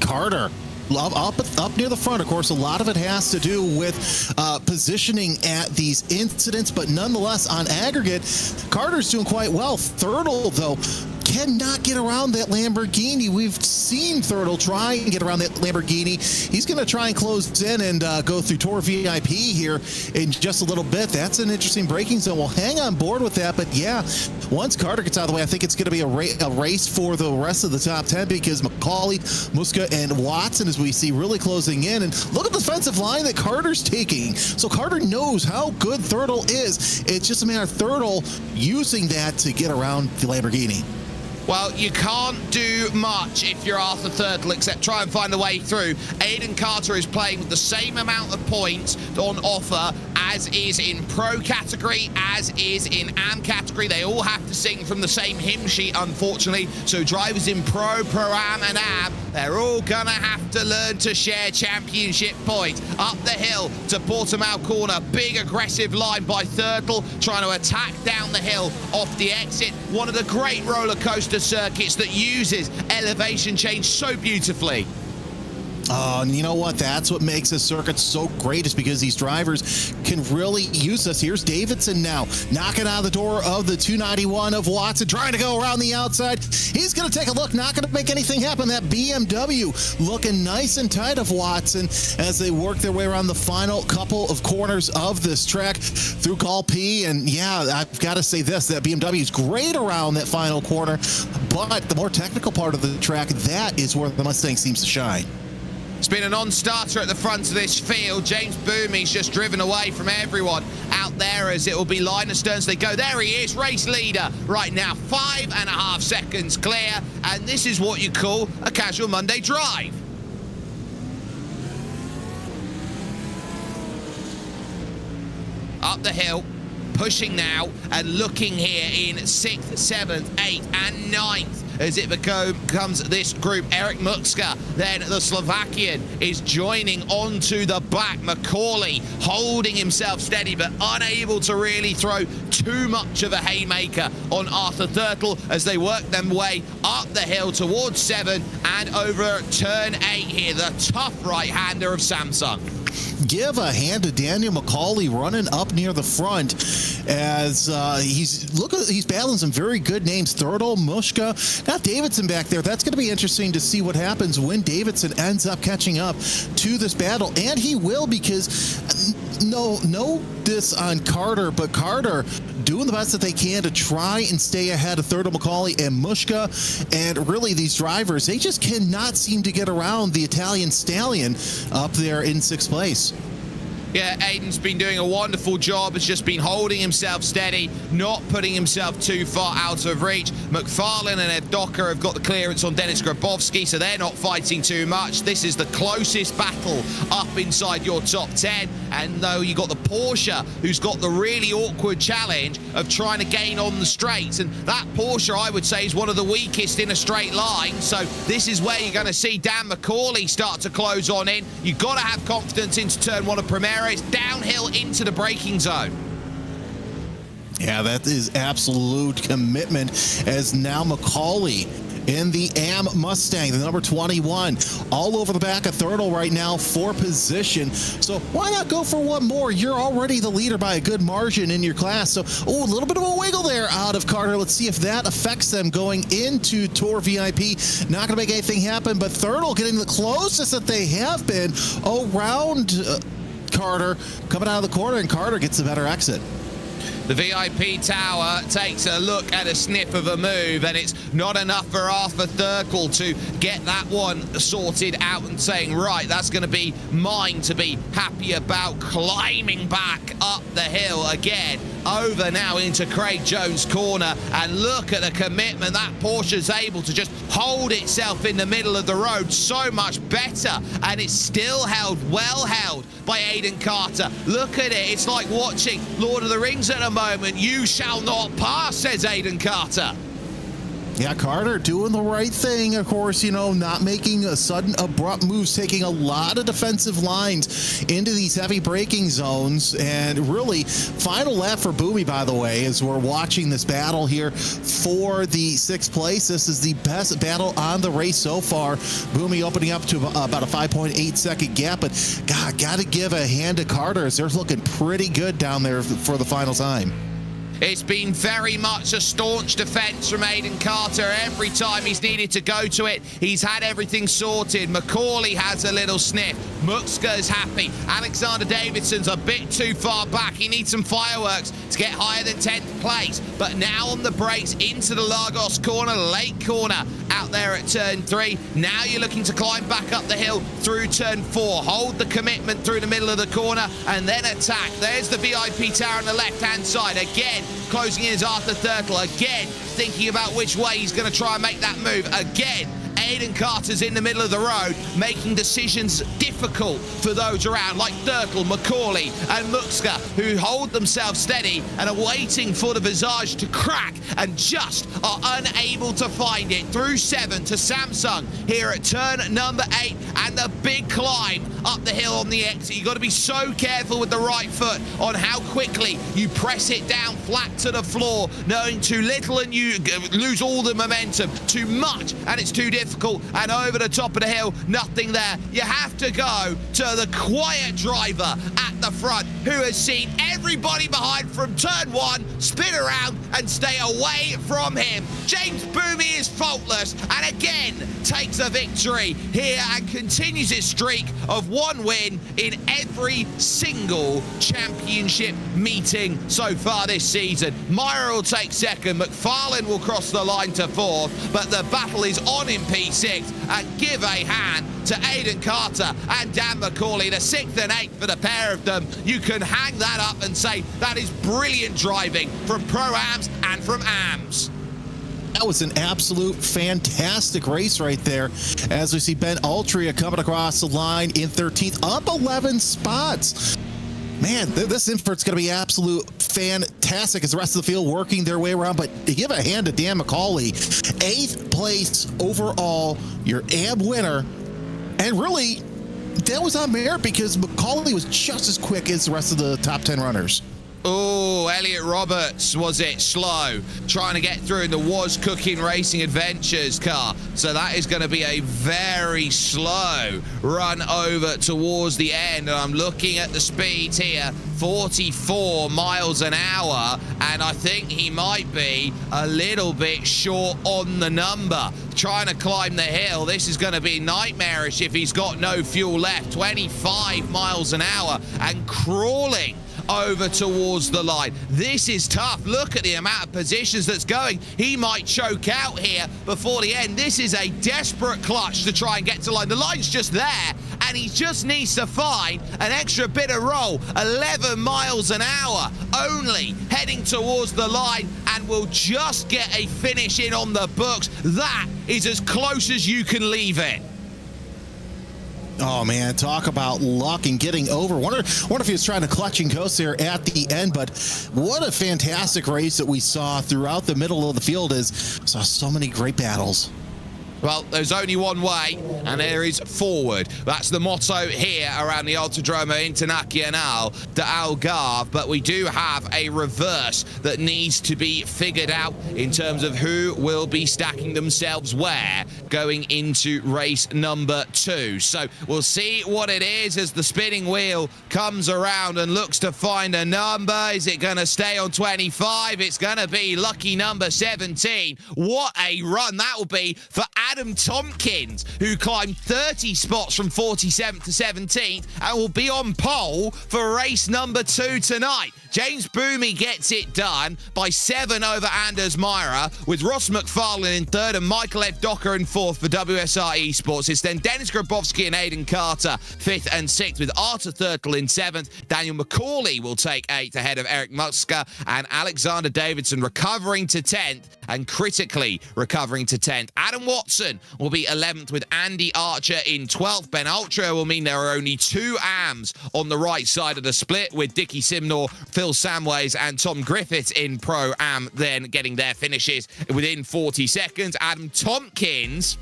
Carter up near the front. Of course, a lot of it has to do with positioning at these incidents, but nonetheless, on aggregate, Carter's doing quite well. Thurtle, though, cannot get around that Lamborghini. We've seen Thurtle try and get around that Lamborghini. He's going to try and close in and go through Tour VIP here in just a little bit. That's an interesting braking zone. We'll hang on board with that, but yeah, once Carter gets out of the way, I think it's going to be a race for the rest of the top 10, because McCauley, Muska, and Watson, as we see, really closing in. And look at the defensive line that Carter's taking. So Carter knows how good Thurtle is. It's just a matter of Thurtle using that to get around the Lamborghini. Well, you can't do much if you're Arthur Thurtle except try and find a way through. Aiden Carter is playing with the same amount of points on offer as is in Pro category, as is in Am category. They all have to sing from the same hymn sheet, unfortunately. So drivers in Pro, Pro-Am, and Am, they're all gonna have to learn to share championship points. Up the hill to Portimao Corner. Big aggressive line by Thurtle, trying to attack down the hill off the exit. One of the great roller coaster circuits that uses elevation change so beautifully. And you know what? That's what makes this circuit so great, is because these drivers can really use this. Here's Davidson now, knocking out the door of the 291 of Watson, trying to go around the outside. He's going to take a look, not going to make anything happen. That BMW looking nice and tight of Watson as they work their way around the final couple of corners of this track through Call P. And yeah, I've got to say this, that BMW is great around that final corner, but the more technical part of the track, that is where the Mustang seems to shine. It's been a non-starter at the front of this field. James Boomey's just driven away from everyone out there, as it will be Linus Stearns. They go, there he is, race leader right now, 5.5 seconds clear, and this is what you call a casual Monday drive. Up the hill, pushing now and looking here in 6th, 7th, 8th and 9th as it becomes this group. Eric Muxka, then the Slovakian, is joining onto the back. Macaulay holding himself steady, but unable to really throw too much of a haymaker on Arthur Thurtle as they work their way up the hill towards 7 and over turn 8 here. The tough right-hander of Samsung. Give a hand to Daniel Macaulay running up near the front as he's battling some very good names. Thurtle, Mushka, got Davidson back there. That's going to be interesting to see what happens when Davidson ends up catching up to this battle, and he will, because no diss on Carter, but Carter doing the best that they can to try and stay ahead of Thurtle, Macaulay, and Mushka. And really, these drivers, they just cannot seem to get around the Italian stallion up there in 6th place. Yeah, Aiden's been doing a wonderful job. Has just been holding himself steady, not putting himself too far out of reach. McFarlane and Ed Docker have got the clearance on Dennis Grabowski, so they're not fighting too much. This is the closest battle up inside your top 10. And though you got the Porsche, who's got the really awkward challenge of trying to gain on the straights. And that Porsche, I would say, is one of the weakest in a straight line. So this is where you're going to see Dan Macaulay start to close on in. You've got to have confidence into turn 1 of Primera. It's downhill into the braking zone. Yeah, that is absolute commitment, as now Macaulay in the AM Mustang, the number 21, all over the back of Thurtle right now for position. So why not go for one more? You're already the leader by a good margin in your class. So, a little bit of a wiggle there out of Carter. Let's see if that affects them going into Tour VIP. Not going to make anything happen, but Thurtle getting the closest that they have been around Carter, coming out of the corner, and Carter gets a better exit. The VIP tower takes a look at a sniff of a move, and it's not enough for Arthur Thurtle to get that one sorted out and saying, right, that's going to be mine to be happy about. Climbing back up the hill again, over now into Craig Jones' corner, and look at the commitment. That Porsche's able to just hold itself in the middle of the road so much better, and it's still held, well held by Aiden Carter. Look at it. It's like watching Lord of the Rings at a moment. You shall not pass, says Aiden Carter. Yeah, Carter doing the right thing, of course, not making a sudden abrupt moves, taking a lot of defensive lines into these heavy braking zones. And really, final lap for Boomy, by the way, as we're watching this battle here for the 6th place. This is the best battle on the race so far. Boomy opening up to about a 5.8 second gap, but God, got to give a hand to Carter, as they're looking pretty good down there for the final time. It's been very much a staunch defense from Aiden Carter. Every time he's needed to go to it, he's had everything sorted. Macaulay has a little sniff. Muxka is happy. Alexander Davidson's a bit too far back. He needs some fireworks to get higher than 10th place. But now on the brakes into the Lagos corner, late corner out there at turn 3. Now you're looking to climb back up the hill through turn 4. Hold the commitment through the middle of the corner and then attack. There's the VIP tower on the left-hand side. Again, closing in is Arthur Thurtle. Again, thinking about which way he's going to try and make that move. Again, Aiden Carter's in the middle of the road, making decisions difficult for those around, like Thurtle, Macaulay, and Muxka, who hold themselves steady and are waiting for the visage to crack and just are unable to find it. Through 7 to Samsung here at turn number 8, and the big climb up the hill on the exit. You've got to be so careful with the right foot on how quickly you press it down flat to the floor, knowing too little and you lose all the momentum. Too much and it's too difficult. And over the top of the hill, nothing there. You have to go to the quiet driver at the front, who has seen everybody behind from turn 1 spin around and stay away from him. James Boomy is faultless and again takes a victory here and continues his streak of 1 win in every single championship meeting so far this season. Meyer will take 2nd, McFarlane will cross the line to 4th, but the battle is on in P6, and give a hand to Aiden Carter and Dan Macaulay, the 6th and 8th for the pair of them. You can hang that up and say that is brilliant driving from Pro-Ams and from AMS. That was an absolute fantastic race right there, as we see Ben Altria coming across the line in 13th, up 11 spots. Man, this invert's going to be absolute fantastic as the rest of the field working their way around. But to give a hand to Dan McCauley, 8th place overall, your AB winner. And really, that was on merit because McCauley was just as quick as the rest of the top 10 runners. Oh, Elliot Roberts, was it slow? Trying to get through in the Was Cooking Racing Adventures car. So that is going to be a very slow run over towards the end. And I'm looking at the speeds here, 44 miles an hour. And I think he might be a little bit short on the number. Trying to climb the hill. This is going to be nightmarish if he's got no fuel left. 25 miles an hour and crawling over towards the line. This is tough. Look at the amount of positions that's going. He might choke out here before the end. This is a desperate clutch to try and get to line. The line's just there, and he just needs to find an extra bit of roll. 11 miles an hour only heading towards the line, and will just get a finish in on the books. That is as close as you can leave it. Oh, man, talk about luck and getting over. Wonder if he was trying to clutch and coast there at the end, but what a fantastic race that we saw throughout the middle of the field. Saw so many great battles. Well, there's only one way, and there is forward. That's the motto here around the Autodromo Internacional de Algarve, but we do have a reverse that needs to be figured out in terms of who will be stacking themselves where going into race number 2. So we'll see what it is as the spinning wheel comes around and looks to find a number. Is it going to stay on 25? It's going to be lucky number 17. What a run that will be for Adam Tompkins, who climbed 30 spots from 47th to 17th and will be on pole for race number 2 tonight. James Boomey gets it done by 7 over Anders Meyer, with Ross McFarlane in 3rd and Michael F. Docker in 4th for WSR Esports. It's then Dennis Grabowski and Aidan Carter 5th and 6th, with Arthur Thurtle in 7th. Daniel McCauley will take 8th ahead of Eric Muska, and Alexander Davidson recovering to 10th and critically recovering to 10th. Adam Watson will be 11th with Andy Archer in 12th. Ben Ultra will mean there are only 2 AMs on the right side of the split, with Dickie Simnor, Phil Samways and Tom Griffiths in Pro-Am then getting their finishes within 40 seconds. Adam Tompkins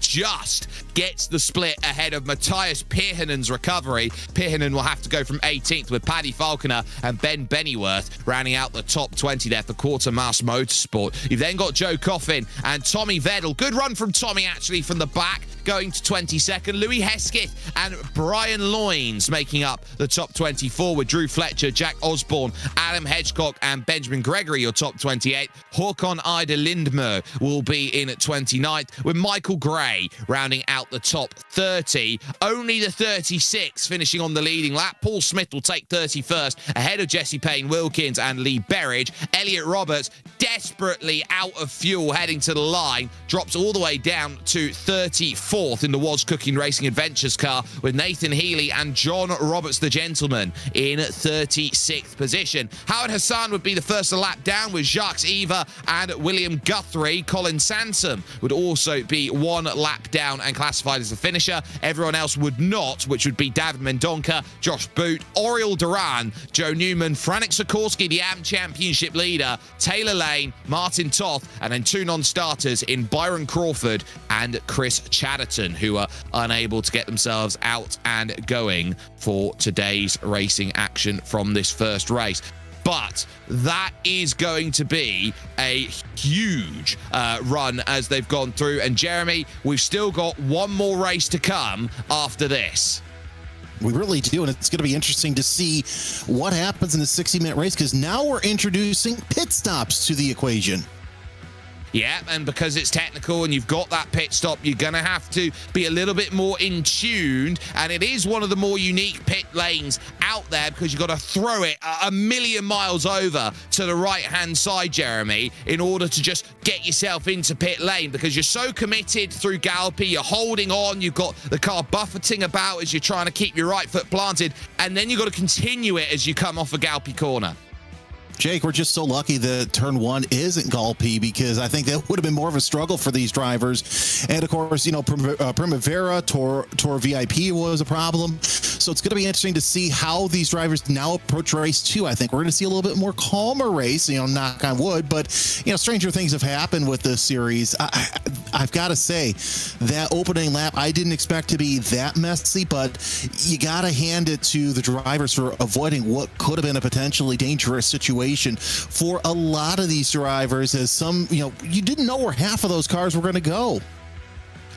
just gets the split ahead of Matthias Pirhanen's recovery. Pirhanen will have to go from 18th, with Paddy Falconer and Ben Bennyworth rounding out the top 20 there for Quartermass Motorsport. You've then got Joe Coffin and Tommy Vedel. Good run from Tommy, actually, from the back, going to 22nd. Louis Hesketh and Brian Loynes making up the top 24, with Drew Fletcher, Jack Osborne, Adam Hedgecock and Benjamin Gregory your top 28. Håkon Ida Lindmer will be in at 29th, with Michael Gray rounding out the top 30. Only the 36 finishing on the leading lap. Paul Smith will take 31st ahead of Jesse Payne Wilkins and Lee Berridge. Elliot Roberts, desperately out of fuel heading to the line, drops all the way down to 34th in the Was Cooking Racing Adventures car, with Nathan Healy and John Roberts the gentleman in 36th position. Howard Hassan would be the first lap down, with Jacques Eva and William Guthrie. Colin Sansom would also be 1 lap down and classified as a finisher. Everyone else would not, which would be David Mendonca, Josh Boot, Oriel Duran, Joe Newman, Franek Sikorsky, the AM Championship leader, Taylor Lane, Martin Toth, and then 2 non-starters in Byron Crawford and Chris Chatterton, who are unable to get themselves out and going for today's racing action from this first race. But that is going to be a huge run as they've gone through. And Jeremy, we've still got one more race to come after this. We really do, and it's going to be interesting to see what happens in the 60-minute race, because now we're introducing pit stops to the equation. Yeah, and because it's technical and you've got that pit stop, you're going to have to be a little bit more in tune. And it is one of the more unique pit lanes out there, because you've got to throw it a million miles over to the right-hand side, Jeremy, in order to just get yourself into pit lane, because you're so committed through Galpy. You're holding on. You've got the car buffeting about as you're trying to keep your right foot planted. And then you've got to continue it as you come off a Galpy corner. Jake, we're just so lucky that turn 1 isn't Galpy, because I think that would have been more of a struggle for these drivers. And of course, you know, Primavera, Tour VIP was a problem. So it's going to be interesting to see how these drivers now approach race 2. I think we're going to see a little bit more calmer race, knock on wood, but stranger things have happened with this series. I've got to say that opening lap, I didn't expect to be that messy, but you got to hand it to the drivers for avoiding what could have been a potentially dangerous situation for a lot of these drivers, as some, you didn't know where half of those cars were going to go.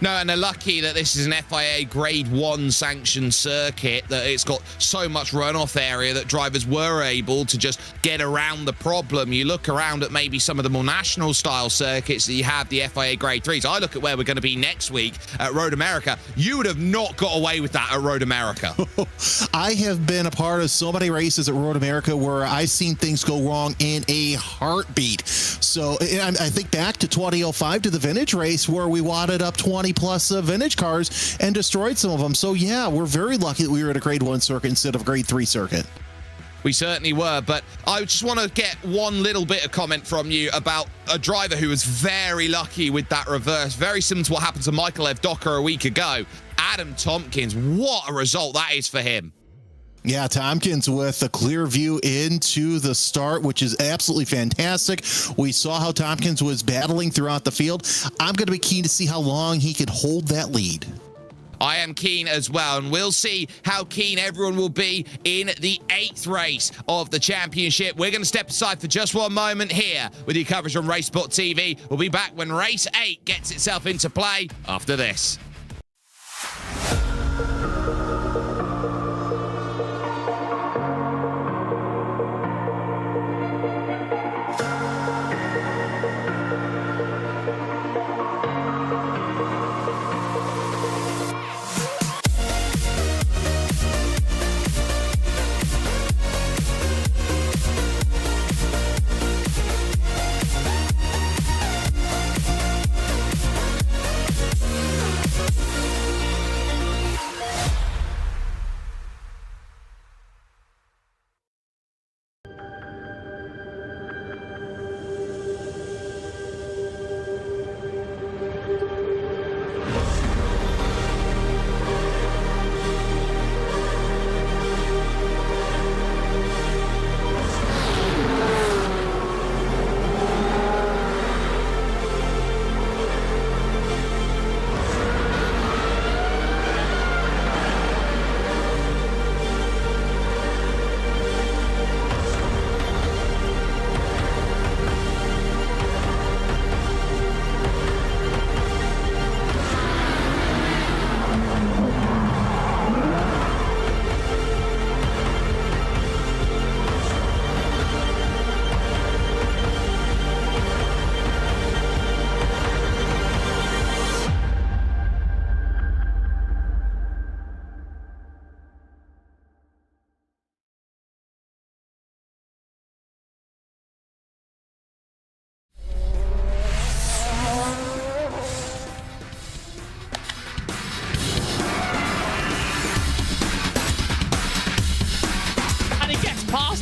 No, and they're lucky that this is an FIA Grade 1 sanctioned circuit, that it's got so much runoff area that drivers were able to just get around the problem. You look around at maybe some of the more national style circuits that you have the FIA Grade 3s. I look at where we're going to be next week at Road America. You would have not got away with that at Road America. I have been a part of so many races at Road America where I've seen things go wrong in a heartbeat. So I think back to 2005 to the vintage race where we wadded up 20 plus vintage cars and destroyed some of them. So yeah, we're very lucky that we were at a Grade 1 circuit instead of a Grade 3 circuit. We certainly were, but I just want to get one little bit of comment from you about a driver who was very lucky with that reverse. Very similar to what happened to Michael Evdoka a week ago. Adam Tompkins, what a result that is for him. Yeah, Tompkins with a clear view into the start, which is absolutely fantastic. We saw how Tompkins was battling throughout the field. I'm going to be keen to see how long he can hold that lead. I am keen as well, and we'll see how keen everyone will be in the 8th race of the championship. We're going to step aside for just one moment here with your coverage on RaceSpotTV. We'll be back when race 8 gets itself into play after this.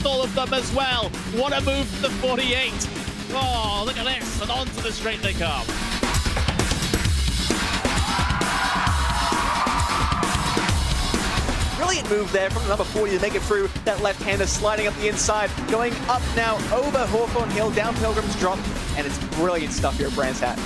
All of them as well. What a move for the 48. Oh, look at this. And onto the straight they come. Brilliant move there from the number 40 to make it through. That left-hander sliding up the inside, going up now over Hawthorne Hill, down Pilgrim's Drop, and it's brilliant stuff here at Brands Hatch.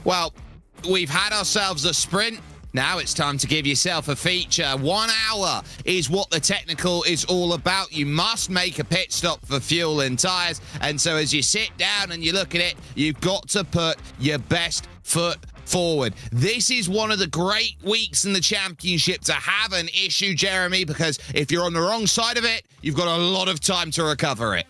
Well, we've had ourselves a sprint. Now it's time to give yourself a feature. 1 hour is what the technical is all about. You must make a pit stop for fuel and tires. And so as you sit down and you look at it, you've got to put your best foot forward. This is one of the great weeks in the championship to have an issue, Jeremy, because if you're on the wrong side of it, you've got a lot of time to recover it.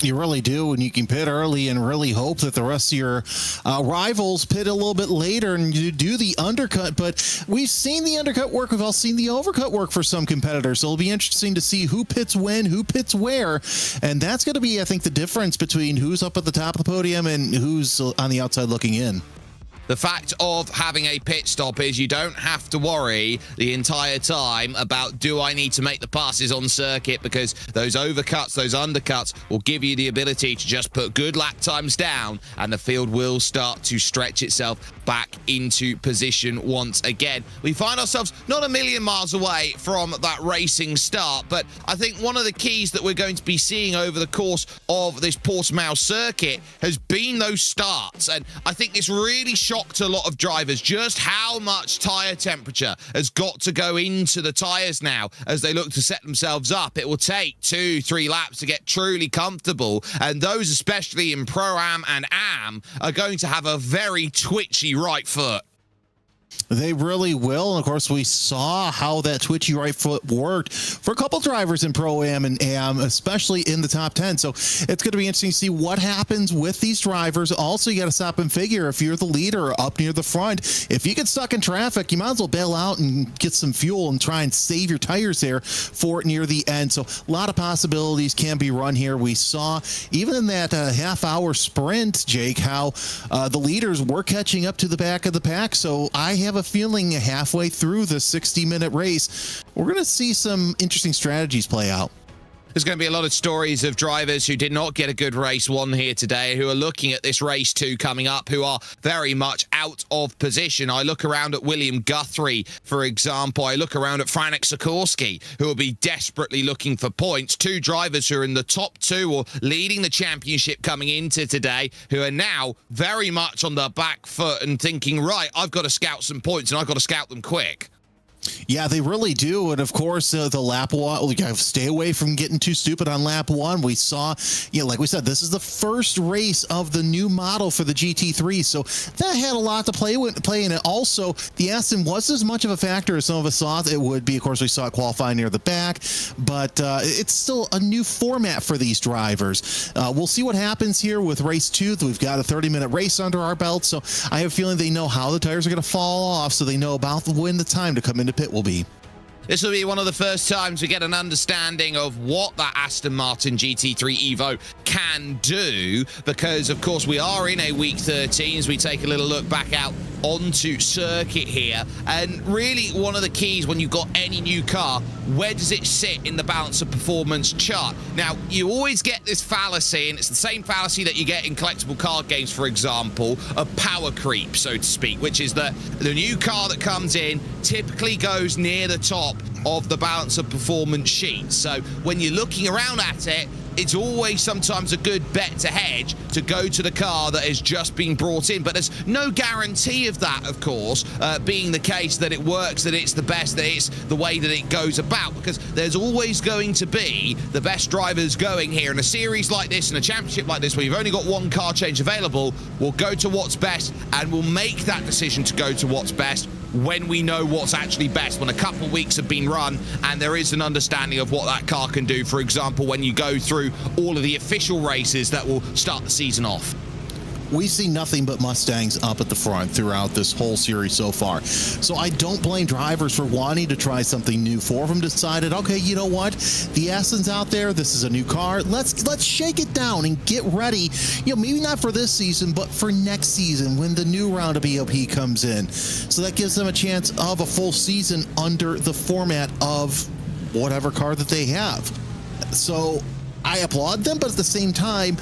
You really do, and you can pit early and really hope that the rest of your rivals pit a little bit later and you do the undercut. But we've seen the undercut work. We've all seen the overcut work for some competitors. So it'll be interesting to see who pits when, who pits where. And that's going to be, I think, the difference between who's up at the top of the podium and who's on the outside looking in. The fact of having a pit stop is you don't have to worry the entire time about, do I need to make the passes on circuit, because those overcuts, those undercuts will give you the ability to just put good lap times down and the field will start to stretch itself back into position once again. We find ourselves not a million miles away from that racing start, but I think one of the keys that we're going to be seeing over the course of this Portimao circuit has been those starts. And I think this really shocked a lot of drivers just how much tire temperature has got to go into the tires now as they look to set themselves up. It will take 2-3 laps to get truly comfortable, and those especially in Pro-Am and Am are going to have a very twitchy right foot. They really will. And of course, we saw how that twitchy right foot worked for a couple drivers in Pro-Am and Am, especially in the top 10. So it's going to be interesting to see what happens with these drivers. Also, you got to stop and figure, if you're the leader up near the front, if you get stuck in traffic, you might as well bail out and get some fuel and try and save your tires there for near the end. So a lot of possibilities can be run here. We saw even in that half-hour sprint, Jake, how the leaders were catching up to the back of the pack. So I have a feeling halfway through the 60-minute race, we're going to see some interesting strategies play out. There's going to be a lot of stories of drivers who did not get a good race one here today, who are looking at this race two coming up, who are very much out of position. I look around at William Guthrie, for example. I look around at Franek Sikorsky, who will be desperately looking for points. Two drivers who are in the top two or leading the championship coming into today, who are now very much on the back foot and thinking, right, I've got to scout some points and I've got to scout them quick. Yeah, they really do. And of course, the lap one, we got to stay away from getting too stupid on lap one. We saw, like we said, this is the first race of the new model for the GT3. So that had a lot to play in it. Also, the Aston wasn't as much of a factor as some of us thought it would be. Of course, we saw it qualify near the back, but it's still a new format for these drivers. We'll see what happens here with race two. We've got a 30-minute race under our belt. So I have a feeling they know how the tires are going to fall off. So they know about when the time to come into pit will be. This will be one of the first times we get an understanding of what that Aston Martin GT3 Evo can do, because, of course, we are in a week 13 as we take a little look back out onto circuit here. And really, one of the keys when you've got any new car, where does it sit in the balance of performance chart? Now, you always get this fallacy, and it's the same fallacy that you get in collectible card games, for example, of power creep, so to speak, which is that the new car that comes in typically goes near the top of the balance of performance sheet. So when you're looking around at it, it's always sometimes a good bet to hedge to go to the car that has just been brought in. But there's no guarantee of that, of course, being the case that it works, that it's the best, that it's the way that it goes about, because there's always going to be the best drivers going here. In a series like this, in a championship like this, where you've only got one car change available, we'll go to what's best, and we'll make that decision to go to what's best when we know what's actually best, when a couple of weeks have been run and there is an understanding of what that car can do. For example, when you go through all of the official races that will start the season off. We see nothing but Mustangs up at the front throughout this whole series so far. So I don't blame drivers for wanting to try something new. Four of them decided, okay, you know what? The Aston's out there. This is a new car. Let's shake it down and get ready. Maybe not for this season, but for next season when the new round of EOP comes in. So that gives them a chance of a full season under the format of whatever car that they have. So I applaud them, but at the same time,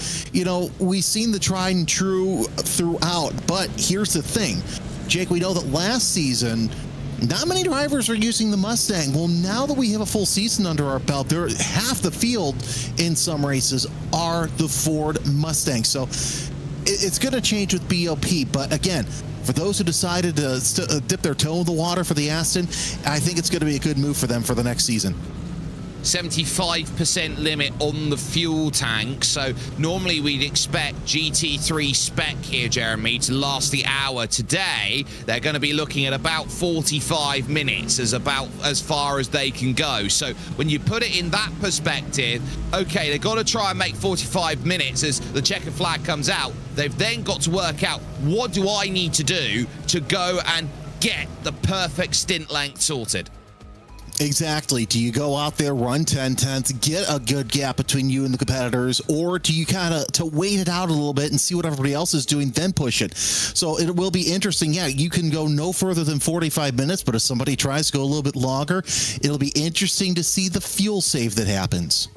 we've seen the tried and true throughout. But here's the thing, Jake, we know that last season, not many drivers are using the Mustang. Well, now that we have a full season under our belt, half the field in some races are the Ford Mustang. So it's going to change with BOP, but again, for those who decided to dip their toe in the water for the Aston, I think it's going to be a good move for them for the next season. 75% limit on the fuel tank, so normally we'd expect GT3 spec here, Jeremy, to last the hour. Today they're going to be looking at about 45 minutes as far as they can go. So when you put it in that perspective, okay, they've got to try and make 45 minutes as the checkered flag comes out. They've then got to work out, what do I need to do to go and get the perfect stint length sorted? Exactly. Do you go out there, run 10 tenths, get a good gap between you and the competitors, or do you kind of to wait it out a little bit and see what everybody else is doing, then push it? So it will be interesting. Yeah, you can go no further than 45 minutes, but if somebody tries to go a little bit longer, it'll be interesting to see the fuel save that happens.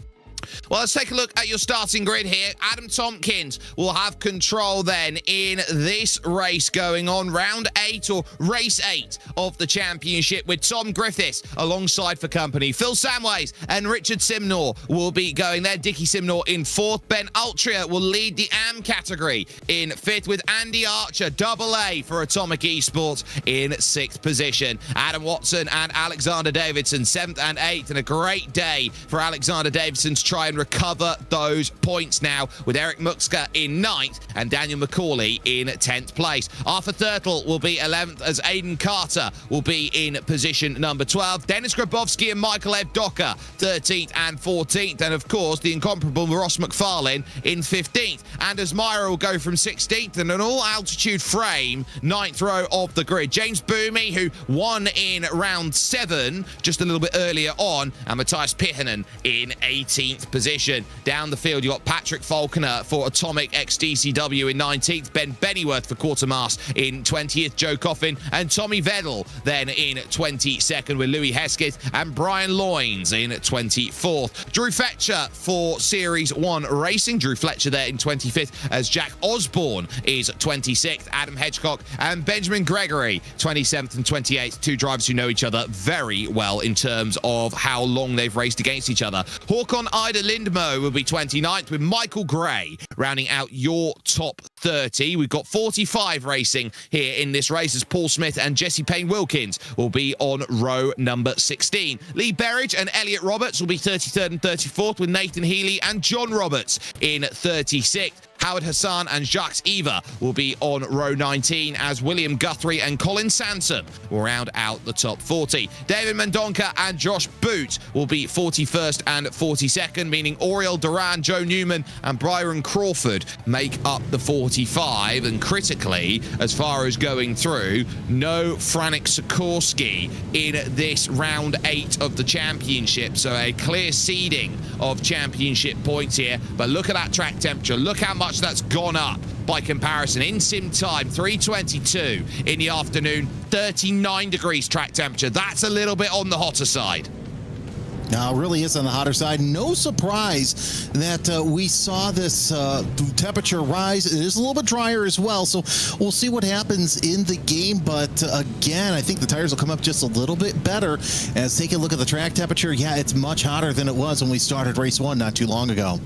Well, let's take a look at your starting grid here. Adam Tompkins will have control then in this race going on. Round 8 or race 8 of the championship with Tom Griffiths alongside for company. Phil Samways and Richard Simnor will be going there. Dickie Simnor in 4th. Ben Altria will lead the AM category in 5th with Andy Archer, AA for Atomic Esports in 6th position. Adam Watson and Alexander Davidson 7th and 8th, and a great day for Alexander Davidson to try and recover those points now with Eric Muxka in 9th and Daniel McCauley in 10th place. Arthur Thurtle will be 11th as Aiden Carter will be in position number 12. Dennis Grabowski and Michael Evdoka 13th and 14th, and of course the incomparable Ross McFarlane in 15th. Anders Meyer will go from 16th in an all-altitude frame 9th row of the grid. James Boomy, who won in round 7 just a little bit earlier on, and Matthias Pihanen in 18th position. Down the field, you got Patrick Falconer for Atomic XDCW in 19th, Ben Bennyworth for Quartermass in 20th, Joe Coffin and Tommy Vedel then in 22nd with Louis Hesketh and Brian Loynes in 24th. Drew Fletcher for Series 1 Racing. Drew Fletcher there in 25th as Jack Osborne is 26th. Adam Hedgecock and Benjamin Gregory 27th and 28th. Two drivers who know each other very well in terms of how long they've raced against each other. Håkon Ida Lindmo will be 29th with Michael Gray rounding out your top 30. We've got 45 racing here in this race as Paul Smith and Jesse Payne Wilkins will be on row number 16. Lee Berridge and Elliot Roberts will be 33rd and 34th with Nathan Healy and John Roberts in 36th. Howard Hassan and Jacques Eva will be on row 19 as William Guthrie and Colin Sansom will round out the top 40. David Mendonca and Josh Boot will be 41st and 42nd, meaning Oriel Duran, Joe Newman and Byron Crawford make up the 45. And critically, as far as going through, no Franek Sikorsky in this round 8 of the championship. So a clear seeding of championship points here. But look at that track temperature. Look how much that's gone up by comparison. In sim time, 3:22 in the afternoon, 39 degrees track temperature. That's a little bit on the hotter side. Now, it really is on the hotter side. No surprise that we saw this temperature rise. It is a little bit drier as well, so we'll see what happens in the game. But again, I think the tires will come up just a little bit better. As take a look at the track temperature, yeah, it's much hotter than it was when we started race 1 not too long ago.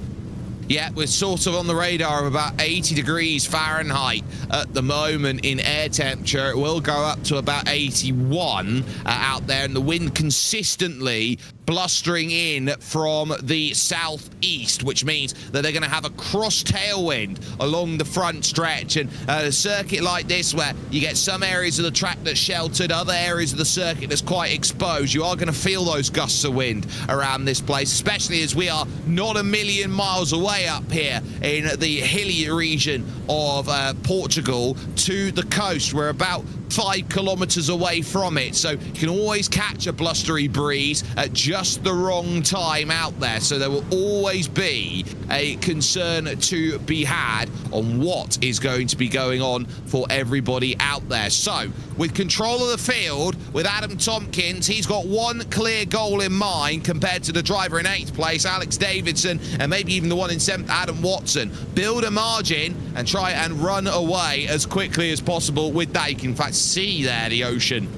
Yeah, we're sort of on the radar of about 80 degrees Fahrenheit at the moment in air temperature. It will go up to about 81 out there, and the wind consistently blustering in from the southeast, which means that they're going to have a cross tailwind along the front stretch. And a circuit like this, where you get some areas of the track that's sheltered, other areas of the circuit that's quite exposed, you are going to feel those gusts of wind around this place, especially as we are not a million miles away up here in the hilly region of Portugal to the coast. We're about 5 kilometers away from it, so you can always catch a blustery breeze at just the wrong time out there. So there will always be a concern to be had on what is going to be going on for everybody out there. So with control of the field with Adam Tompkins, he's got one clear goal in mind compared to the driver in 8th place, Alex Davidson, and maybe even the one in 7th, Adam Watson. Build a margin and try and run away as quickly as possible with that. You can in fact see there the ocean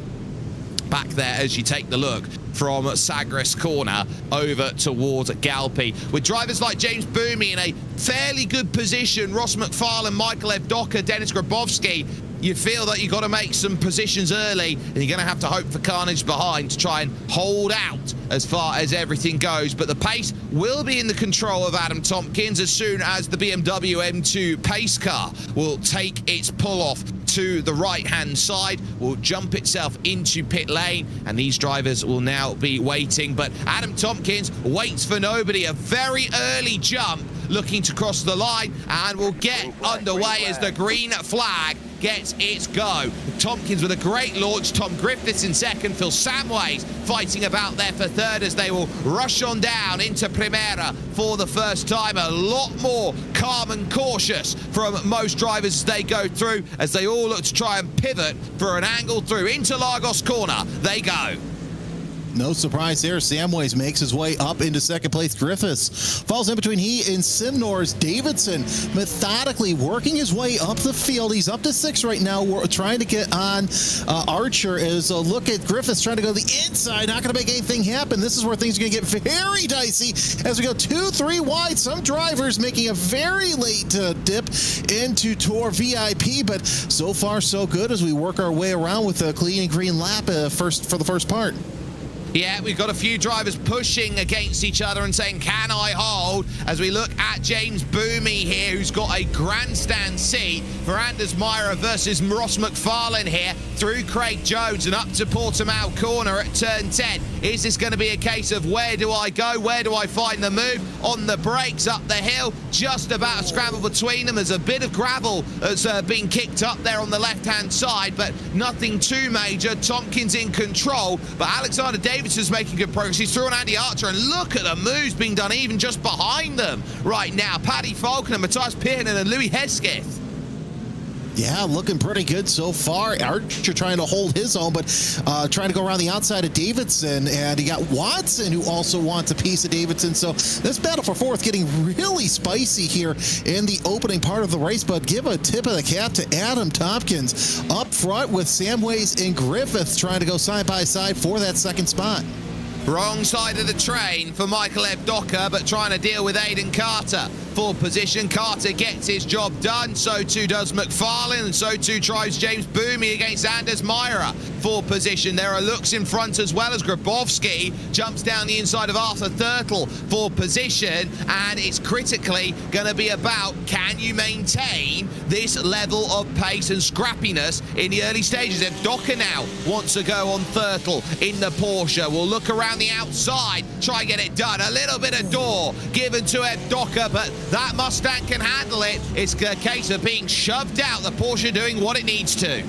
back there as you take the look from Sagres corner over towards Galpi. With drivers like James Boomy in a fairly good position, Ross McFarlane, Michael Evdoka, Dennis Grabowski, you feel that you've got to make some positions early, and you're going to have to hope for carnage behind to try and hold out as far as everything goes. But the pace will be in the control of Adam Tompkins as soon as the BMW M2 pace car will take its pull off to the right-hand side, will jump itself into pit lane, and these drivers will now be waiting. But Adam Tompkins waits for nobody. A very early jump looking to cross the line, and will get underway as the green flag gets its go. Tompkins with a great launch, Tom Griffiths in second, Phil Samways fighting about there for third as they will rush on down into Primera for the first time. A lot more calm and cautious from most drivers as they go through, as they all look to try and pivot for an angle through. Into Lagos corner they go. No surprise there. Samways makes his way up into second place. Griffiths falls in between he and Simnor's. Davidson methodically working his way up the field. He's up to 6 right now. We're trying to get on Archer. As a look at Griffiths trying to go to the inside. Not going to make anything happen. This is where things are going to get very dicey as we go 2-3 wide. Some drivers making a very late dip into Tour VIP, but so far so good as we work our way around with a clean and green lap for the first part. Yeah, we've got a few drivers pushing against each other and saying, can I hold? As we look at James Boomy here, who's got a grandstand seat for Anders Meyer versus Ross McFarlane here, through Craig Jones and up to Portimao corner at turn 10. Is this going to be a case of where do I go? Where do I find the move? On the brakes up the hill, just about a scramble between them as a bit of gravel has been kicked up there on the left-hand side, but nothing too major. Tompkins in control, but Alexander Davidson's making good progress. He's through on Andy Archer, and look at the moves being done even just behind them right now. Paddy Falconer, Matthias Pirinen and Louis Hesketh. Yeah, looking pretty good so far. Archer trying to hold his own, but trying to go around the outside of Davidson. And you got Watson, who also wants a piece of Davidson. So this battle for fourth getting really spicy here in the opening part of the race. But give a tip of the cap to Adam Tompkins up front with Samways and Griffiths trying to go side by side for that second spot. Wrong side of the train for Michael Evdoka, but trying to deal with Aidan Carter. Full position, Carter gets his job done, so too does McFarlane, and so too tries James Boomy against Anders Meyer. Full position, there are looks in front as well as Grabowski jumps down the inside of Arthur Thurtle. Full position, and it's critically going to be about, can you maintain this level of pace and scrappiness in the early stages? Evdoka now wants to go on Thurtle in the Porsche. We'll look around the outside, try and get it done. A little bit of door given to Evdoka, but that Mustang can handle it. It's a case of being shoved out, the Porsche doing what it needs to.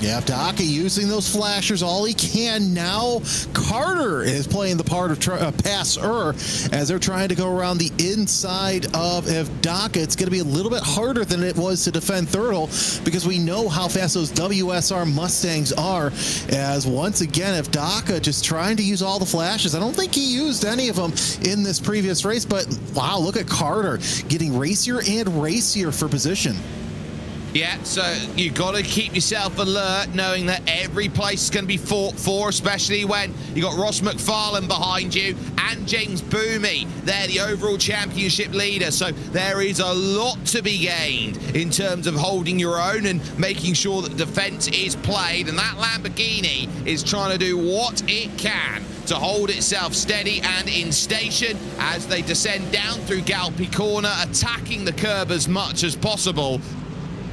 Yeah, Evdoka using those flashers all he can. Now Carter is playing the part of passer as they're trying to go around the inside of Evdoka. It's going to be a little bit harder than it was to defend Thurtle because we know how fast those WSR Mustangs are, as once again Evdoka just trying to use all the flashes. I don't think he used any of them in this previous race, but wow, look at Carter getting racier and racier for position. Yeah, so you've got to keep yourself alert, knowing that every place is going to be fought for, especially when you got Ross McFarlane behind you and James Boomy. They're the overall championship leader, so there is a lot to be gained in terms of holding your own and making sure that defense is played, and that Lamborghini is trying to do what it can to hold itself steady and in station as they descend down through Galpi corner, attacking the curb as much as possible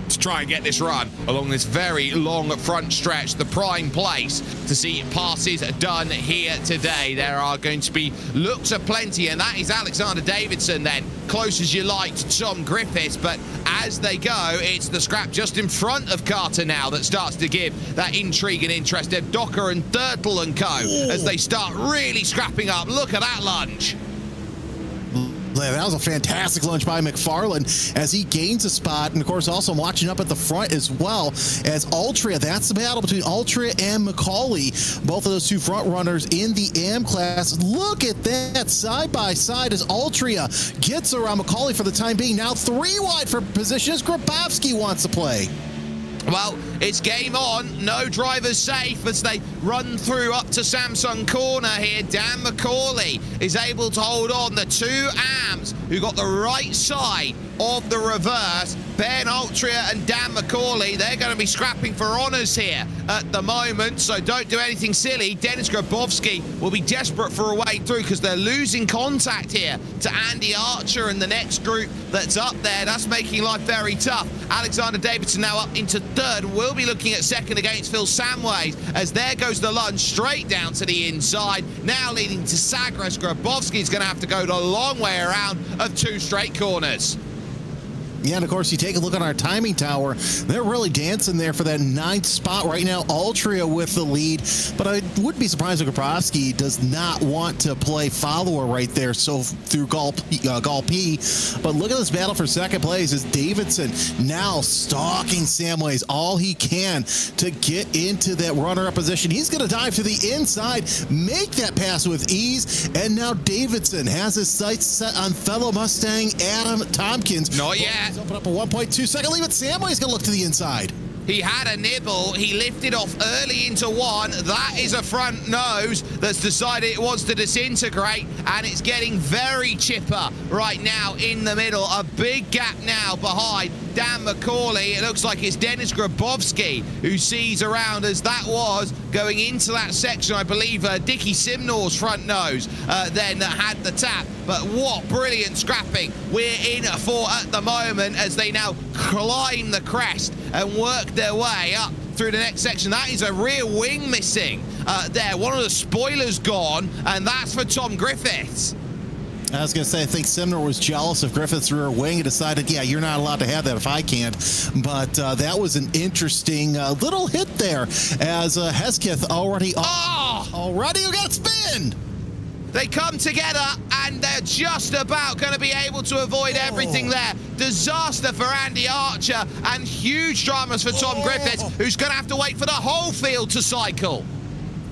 to try and get this run along this very long front stretch, the prime place to see passes done here today. There are going to be looks aplenty, and that is Alexander Davidson then, close as you like to Tom Griffiths, but as they go, it's the scrap just in front of Carter now that starts to give that intrigue and interest. Evdoka and Thurtle and co as they start really scrapping up. Look at that lunge. That was a fantastic lunge by McFarlane as he gains a spot. And of course, also watching up at the front as well as Altria. That's the battle between Altria and McCauley. Both of those two front runners in the AM class. Look at that side by side as Altria gets around McCauley for the time being. Now 3 wide for position as Grabowski wants to play. Well, it's game on. No drivers safe as they run through up to Samsung corner here. Dan McCauley is able to hold on. The two AMs who got the right side of the reverse. Ben Altria and Dan McCauley, they're going to be scrapping for honours here at the moment, so don't do anything silly. Dennis Grabowski will be desperate for a way through because they're losing contact here to Andy Archer and the next group that's up there. That's making life very tough. Alexander Davidson now up into third. We'll be looking at second against Phil Samways as there goes the lunge straight down to the inside, now leading to Sagres. Grabowski is going to have to go the long way around of two straight corners. Yeah, and of course, you take a look on our timing tower. They're really dancing there for that 9th spot right now. Altria with the lead, but I wouldn't be surprised if Grabowski does not want to play follower right there. So through Gall P. But look at this battle for second place as Davidson now stalking Samways all he can to get into that runner-up position. He's going to dive to the inside, make that pass with ease, and now Davidson has his sights set on fellow Mustang Adam Tompkins. Not yet. Open up a 1.2 second lead, but Samway's going to look to the inside. He had a nibble. He lifted off early into one. That is a front nose that's decided it wants to disintegrate, and it's getting very chipper right now in the middle. A big gap now behind Dan McCauley. It looks like it's Dennis Grabowski who sees around as that was going into that section. I believe Dickie Simnor's front nose then had the tap. But what brilliant scrapping we're in for at the moment as they now climb the crest and work their way up through the next section. That is a rear wing missing there. One of the spoilers gone, and that's for Tom Griffiths. I was going to say, I think Simnor was jealous of Griffith's rear wing and decided, yeah, you're not allowed to have that if I can't. But that was an interesting little hit there as Hesketh already got spin. They come together and they're just about going to be able to avoid everything there. Disaster for Andy Archer and huge dramas for Tom Griffiths, who's going to have to wait for the whole field to cycle.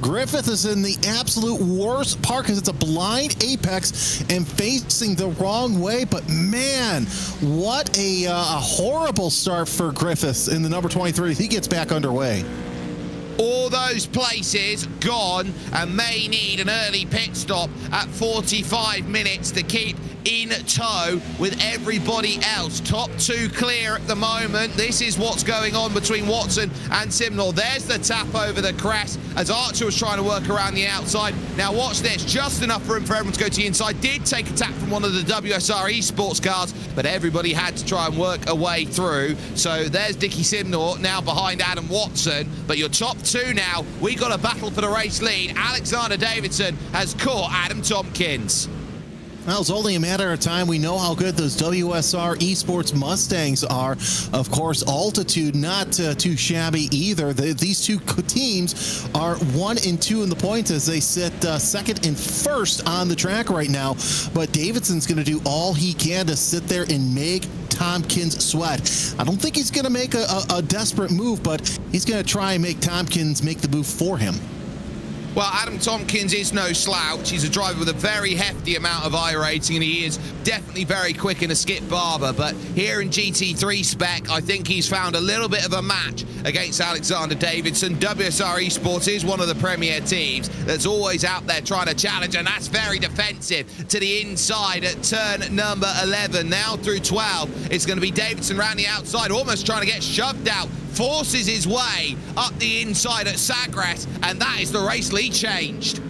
Griffith is in the absolute worst part because it's a blind apex and facing the wrong way. But man, what a horrible start for Griffith in the number 23. He gets back underway. All those places gone and may need an early pit stop at 45 minutes to keep in tow with everybody else. Top two clear at the moment. This is what's going on between Watson and Simnor. There's the tap over the crest as Archer was trying to work around the outside. Now watch this, just enough room for everyone to go to the inside. Did take a tap from one of the WSR esports cars, but everybody had to try and work a way through. So there's Dickie Simnor now behind Adam Watson, but your top two now, we got a battle for the race lead. Alexander Davidson has caught Adam Tompkins. Well, it's only a matter of time. We know how good those WSR esports Mustangs are. Of course, Altitude not too shabby either. These two teams are 1 and 2 in the points as they sit second and first on the track right now. But Davidson's going to do all he can to sit there and make Tompkins sweat. I don't think he's going to make a desperate move, but he's going to try and make Tompkins make the move for him. Well, Adam Tompkins is no slouch. He's a driver with a very hefty amount of iRating, and he is definitely very quick in a skip barber. But here in GT3 spec, I think he's found a little bit of a match against Alexander Davidson. WSR Esports is one of the premier teams that's always out there trying to challenge, and that's very defensive to the inside at turn number 11. Now through 12, it's going to be Davidson around the outside, almost trying to get shoved out. Forces his way up the inside at Sagres, and that is the race lead changed.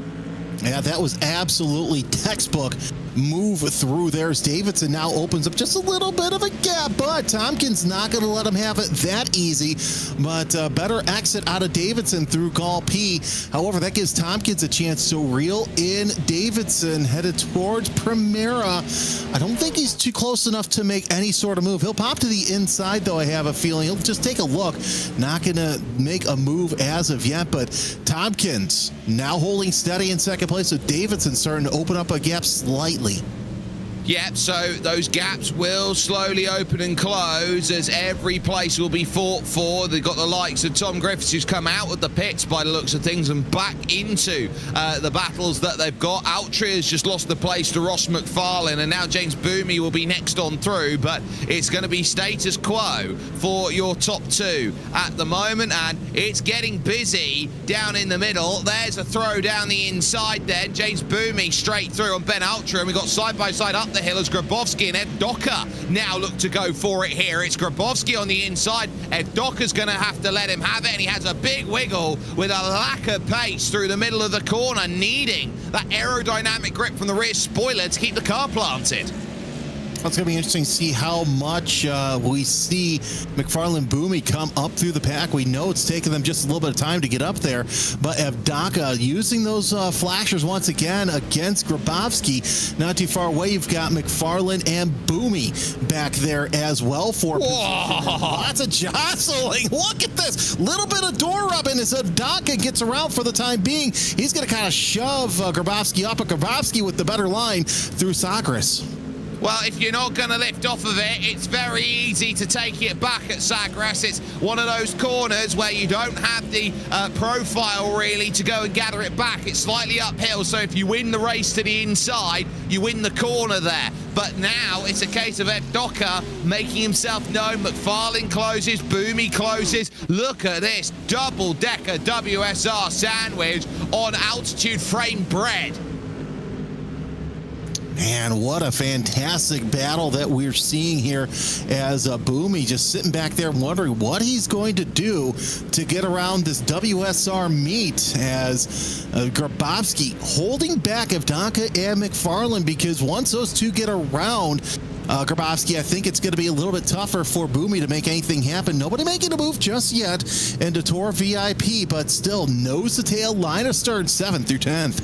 Yeah, that was absolutely textbook move through there as Davidson now opens up just a little bit of a gap, but Tompkins not going to let him have it that easy. But better exit out of Davidson through Gall P. However, that gives Tompkins a chance to reel in Davidson headed towards Primera. I don't think he's too close enough to make any sort of move. He'll pop to the inside, though, I have a feeling. He'll just take a look. Not going to make a move as of yet, but Tompkins now holding steady in second place, so Davidson starting to open up a gap slightly. Yep, so those gaps will slowly open and close as every place will be fought for. They've got the likes of Tom Griffiths, who's come out of the pits by the looks of things and back into the battles that they've got. Altria has just lost the place to Ross McFarlane, and now James Boomy will be next on through, but it's going to be status quo for your top two at the moment, and it's getting busy down in the middle. There's a throw down the inside then. James Boomy straight through on Ben Altria, and we've got side by side up the hill as Grabowski and Ed Docker now look to go for it here. It's Grabowski on the inside. Ed Docker's going to have to let him have it, and he has a big wiggle with a lack of pace through the middle of the corner, needing that aerodynamic grip from the rear spoiler to keep the car planted. It's going to be interesting to see how much we see McFarlane Boomy come up through the pack. We know it's taken them just a little bit of time to get up there, but Evdaka using those flashers once again against Grabowski. Not too far away, you've got McFarlane and Boomy back there as well for lots of jostling. Look at this. Little bit of door rubbing as Evdaka gets around for the time being. He's going to kind of shove Grabowski up, but Grabowski with the better line through Sagres. Well, if you're not going to lift off of it, it's very easy to take it back at Sagres. It's one of those corners where you don't have the profile, really, to go and gather it back. It's slightly uphill, so if you win the race to the inside, you win the corner there. But now it's a case of Ed Docker making himself known. McFarlane closes, Boomy closes. Look at this double-decker WSR sandwich on altitude frame bread. Man, what a fantastic battle that we're seeing here as Boomy just sitting back there wondering what he's going to do to get around this WSR meet, as Grabowski holding back Evdaka and McFarlane, because once those two get around Grabowski, I think it's going to be a little bit tougher for Boomy to make anything happen. Nobody making a move just yet into Tour VIP, but still nose to tail, line of start 7th through 10th.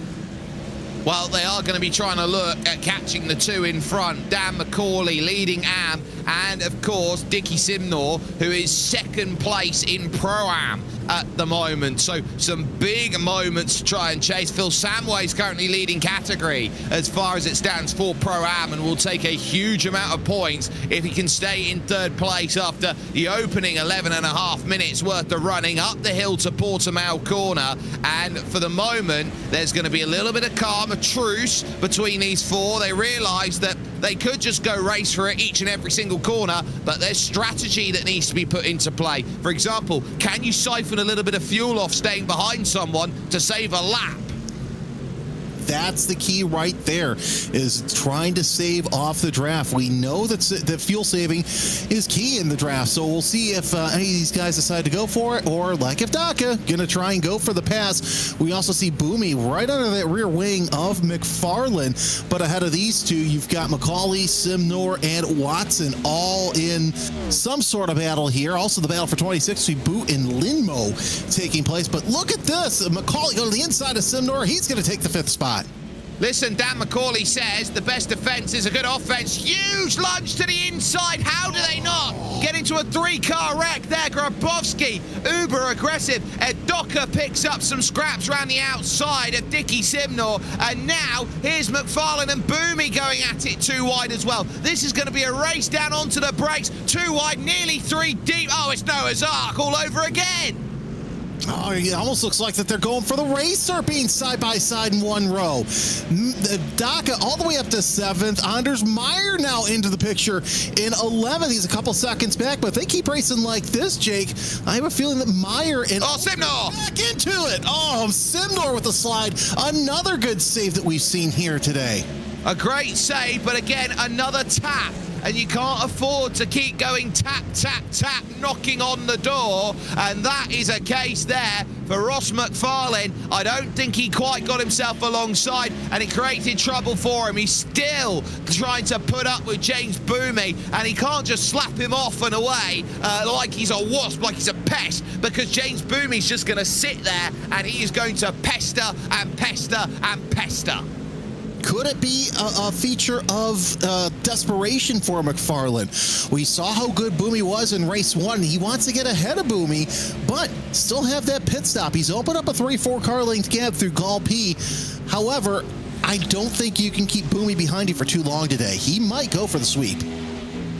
Well, they are going to be trying to look at catching the two in front. Dan McCauley leading Am, and of course Dickie Simnor, who is second place in Pro-Am at the moment. So some big moments to try and chase. Phil Samway's currently leading category as far as it stands for Pro-Am, and will take a huge amount of points if he can stay in third place after the opening 11.5 minutes worth of running up the hill to Portimao corner. And for the moment, there's going to be a little bit of calm, a truce between these four. They realise that they could just go race for it each and every single corner, but there's strategy that needs to be put into play. For example, can you siphon a little bit of fuel off staying behind someone to save a lap? That's the key right there, is trying to save off the draft. We know that fuel saving is key in the draft, so we'll see if any of these guys decide to go for it, or like Evdaka, gonna try and go for the pass. We also see Boomy right under that rear wing of McFarlane, but ahead of these two, you've got McCauley, Simnor, and Watson all in some sort of battle here. Also the battle for 26 between Boot and Linmo taking place, but look at this. McCauley going to the inside of Simnor. He's going to take the 5th spot. Listen, Dan McCauley says the best defense is a good offense. Huge lunge to the inside. How do they not get into a 3-car wreck there? Grabowski, uber aggressive. Ed Docker picks up some scraps around the outside of Dickie Simnor. And now here's McFarlane and Boomy going at it too wide as well. This is going to be a race down onto the brakes. Too wide, nearly 3 deep. Oh, it's Noah's Ark all over again. Oh, it almost looks like that they're going for the racer, being side by side in one row. Daka all the way up to 7th. Anders Meyer now into the picture in 11th. He's a couple seconds back, but if they keep racing like this, Jake, I have a feeling that Meyer and Simnor back into it. Oh, Simnor with the slide. Another good save that we've seen here today. A great save, but again, another tap. And you can't afford to keep going tap, tap, tap, knocking on the door. And that is a case there for Ross McFarlane. I don't think he quite got himself alongside, and it created trouble for him. He's still trying to put up with James Boomy, and he can't just slap him off and away like he's a wasp, like he's a pest, because James Boomy's just going to sit there, and he is going to pester and pester and pester. Could it be a feature of desperation for McFarlane? We saw how good Boomy was in race 1. He wants to get ahead of Boomy, but still have that pit stop. He's opened up a 3-4 car length gap through Gall P. However, I don't think you can keep Boomy behind you for too long today. He might go for the sweep.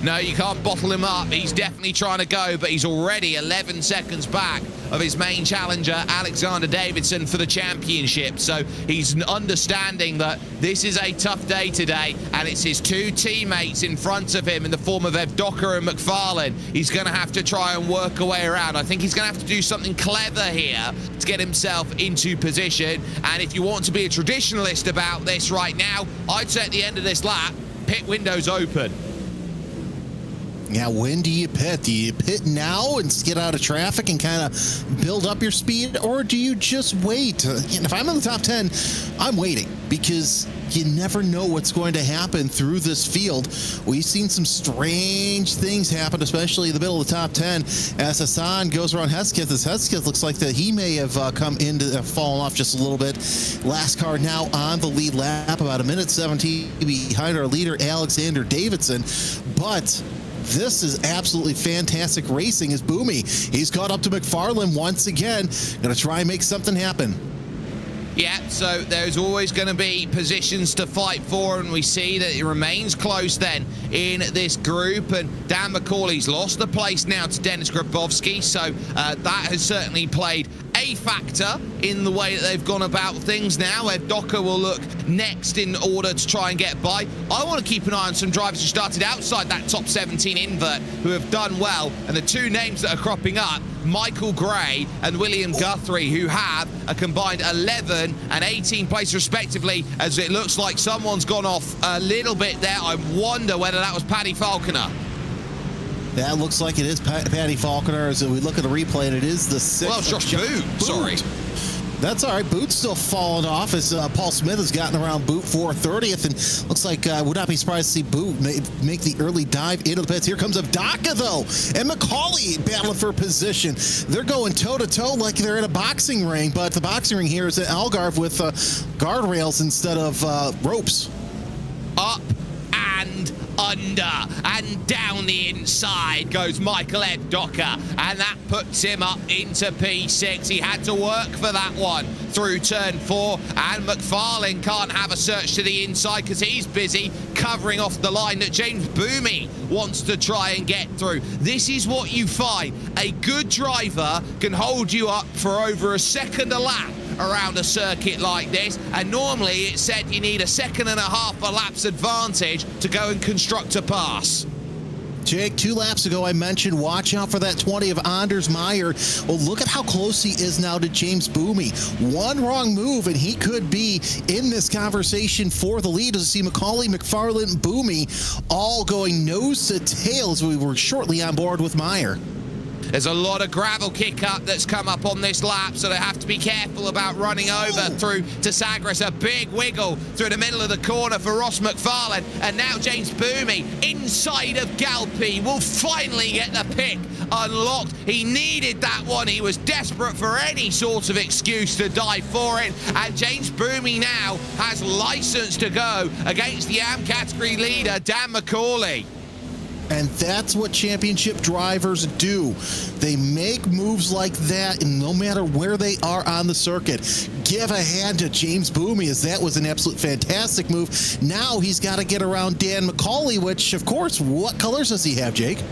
No, you can't bottle him up. He's definitely trying to go, but he's already 11 seconds back of his main challenger, Alexander Davidson, for the championship. So he's understanding that this is a tough day today, and it's his two teammates in front of him in the form of Evdoka and McFarlane. He's going to have to try and work a way around. I think he's going to have to do something clever here to get himself into position. And if you want to be a traditionalist about this right now, I'd say at the end of this lap, pit window's open. Yeah, when do you pit? Do you pit now and get out of traffic and kind of build up your speed, or do you just wait? If I'm in the top 10, I'm waiting, because you never know what's going to happen through this field. We've seen some strange things happen, especially in the middle of the top 10, as Hassan goes around Hesketh. As Hesketh looks like that he may have come into fallen off just a little bit. Last car now on the lead lap, about 1:17 behind our leader, Alexander Davidson. But this is absolutely fantastic racing as Boomy. He's caught up to McFarlane once again. Going to try and make something happen. Yeah, so there's always going to be positions to fight for, and we see that it remains close then in this group. And Dan McCauley's lost the place now to Dennis Grabowski, so that has certainly played a factor in the way that they've gone about things now. Evdoka will look next in order to try and get by. I want to keep an eye on some drivers who started outside that top 17 invert who have done well, and the two names that are cropping up, Michael Gray and William Guthrie, who have a combined 11 and 18 place respectively, as it looks like someone's gone off a little bit there. I wonder whether that was Paddy Falconer. That looks like it is Paddy Falconer as we look at the replay, and it is the sixth. Well, Josh Boot, sorry. That's all right. Boot's still falling off as Paul Smith has gotten around Boot for 30th, and looks like would not be surprised to see Boot make the early dive into the pits. Here comes Evdoka, though, and McCauley battling for position. They're going toe-to-toe like they're in a boxing ring, but the boxing ring here is at Algarve with guardrails instead of ropes. Up and under and down the inside goes Michael Evdoka, and that puts him up into P6. He had to work for that one through turn 4, and McFarlane can't have a search to the inside because he's busy covering off the line that James Boomy wants to try and get through. This is what you find. A good driver can hold you up for over a second a lap around a circuit like this, and normally it's said you need 1.5 seconds a lap's advantage to go and construct a pass. Jake, 2 laps ago I mentioned watch out for that 20 of Anders Meyer. Well, look at how close he is now to James Boomy. One wrong move and he could be in this conversation for the lead. As you see McCauley, McFarlane, Boomy all going nose to tail as we were shortly on board with Meyer. There's a lot of gravel kick up that's come up on this lap, so they have to be careful about running over through to Sagres. A big wiggle through the middle of the corner for Ross McFarlane, and now James Boomy inside of Galpy will finally get the pick unlocked. He needed that one. He was desperate for any sort of excuse to die for it, and James Boomy now has license to go against the AM category leader, Dan McCauley. And that's what championship drivers do. They make moves like that, and no matter where they are on the circuit, give a hand to James Boomy, as that was an absolute fantastic move. Now he's got to get around Dan McCauley, which, of course, what colors does he have, Jake?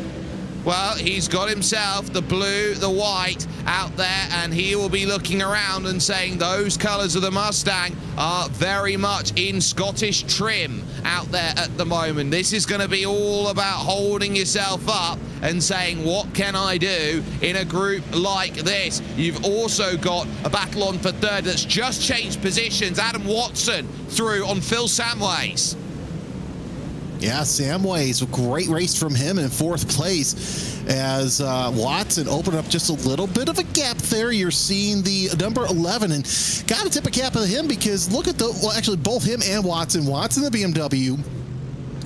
Well, he's got himself the blue, the white out there, and he will be looking around and saying those colours of the Mustang are very much in Scottish trim out there at the moment. This is going to be all about holding yourself up and saying, what can I do in a group like this? You've also got a battle on for third that's just changed positions. Adam Watson through on Phil Samways. Yeah, Samways, a great race from him in 4th place as Watson opened up just a little bit of a gap there. You're seeing the number 11, and got to tip a cap of him because look at well, actually both him and Watson. Watson, the BMW,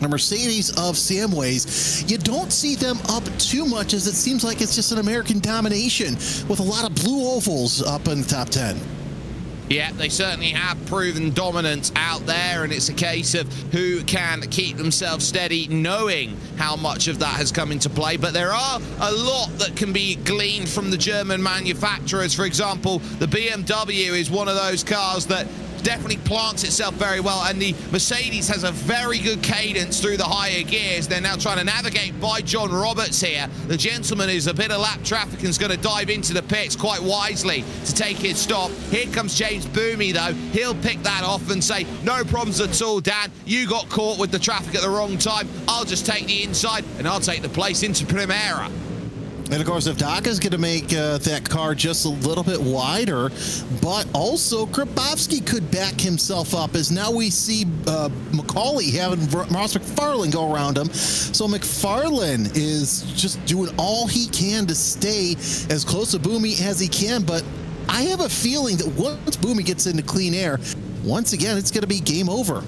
a Mercedes of Samways. You don't see them up too much as it seems like it's just an American domination with a lot of blue ovals up in the top 10. Yeah, they certainly have proven dominance out there, and it's a case of who can keep themselves steady, knowing how much of that has come into play. But there are a lot that can be gleaned from the German manufacturers. For example, the BMW is one of those cars that definitely plants itself very well, and the Mercedes has a very good cadence through the higher gears. They're now trying to navigate by John Roberts here. The gentleman is a bit of lap traffic and is going to dive into the pits quite wisely to take his stop. Here comes James Boomy, though. He'll pick that off and say, no problems at all, Dan. You got caught with the traffic at the wrong time. I'll just take the inside, and I'll take the place into Primera. And of course, if Daka's going to make that car just a little bit wider, but also Grabowski could back himself up, as now we see McCauley having Ross McFarlane go around him. So McFarlane is just doing all he can to stay as close to Boomy as he can, but I have a feeling that once Boomy gets into clean air, once again, it's going to be game over.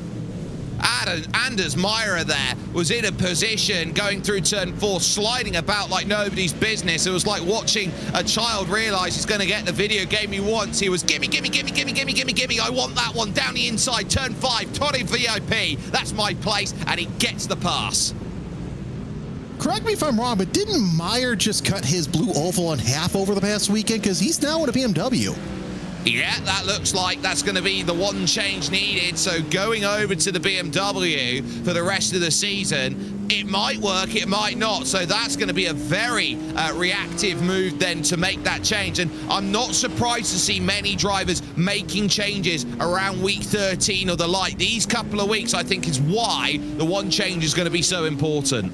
Anders Meyer there was in a position going through turn 4, sliding about like nobody's business. It was like watching a child realize he's going to get the video game he wants. He was gimme, I want that one down the inside, turn 5, Toddy VIP, that's my place, and he gets the pass. Correct me if I'm wrong, but didn't Meyer just cut his blue oval in half over the past weekend, because he's now in a BMW? Yeah, that looks like that's going to be the one change needed. So going over to the BMW for the rest of the season, it might work, it might not. So that's going to be a very reactive move then to make that change. And I'm not surprised to see many drivers making changes around week 13 or the like. These couple of weeks, I think, is why the one change is going to be so important.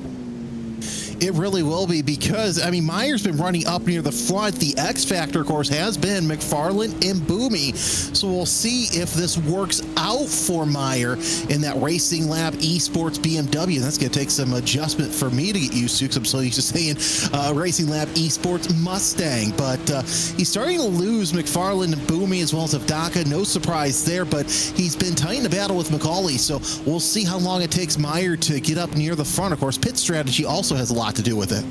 It really will be, because, I mean, Meyer's been running up near the front. The X factor, of course, has been McFarlane and Boomy. So we'll see if this works out for Meyer in that Racing Lab Esports BMW. That's going to take some adjustment for me to get used to, because I'm so used to saying Racing Lab Esports Mustang. But he's starting to lose McFarlane and Boomy, as well as Avdaka. No surprise there, but he's been tight in the battle with McCauley. So we'll see how long it takes Meyer to get up near the front. Of course, pit strategy also has a lot to do with it.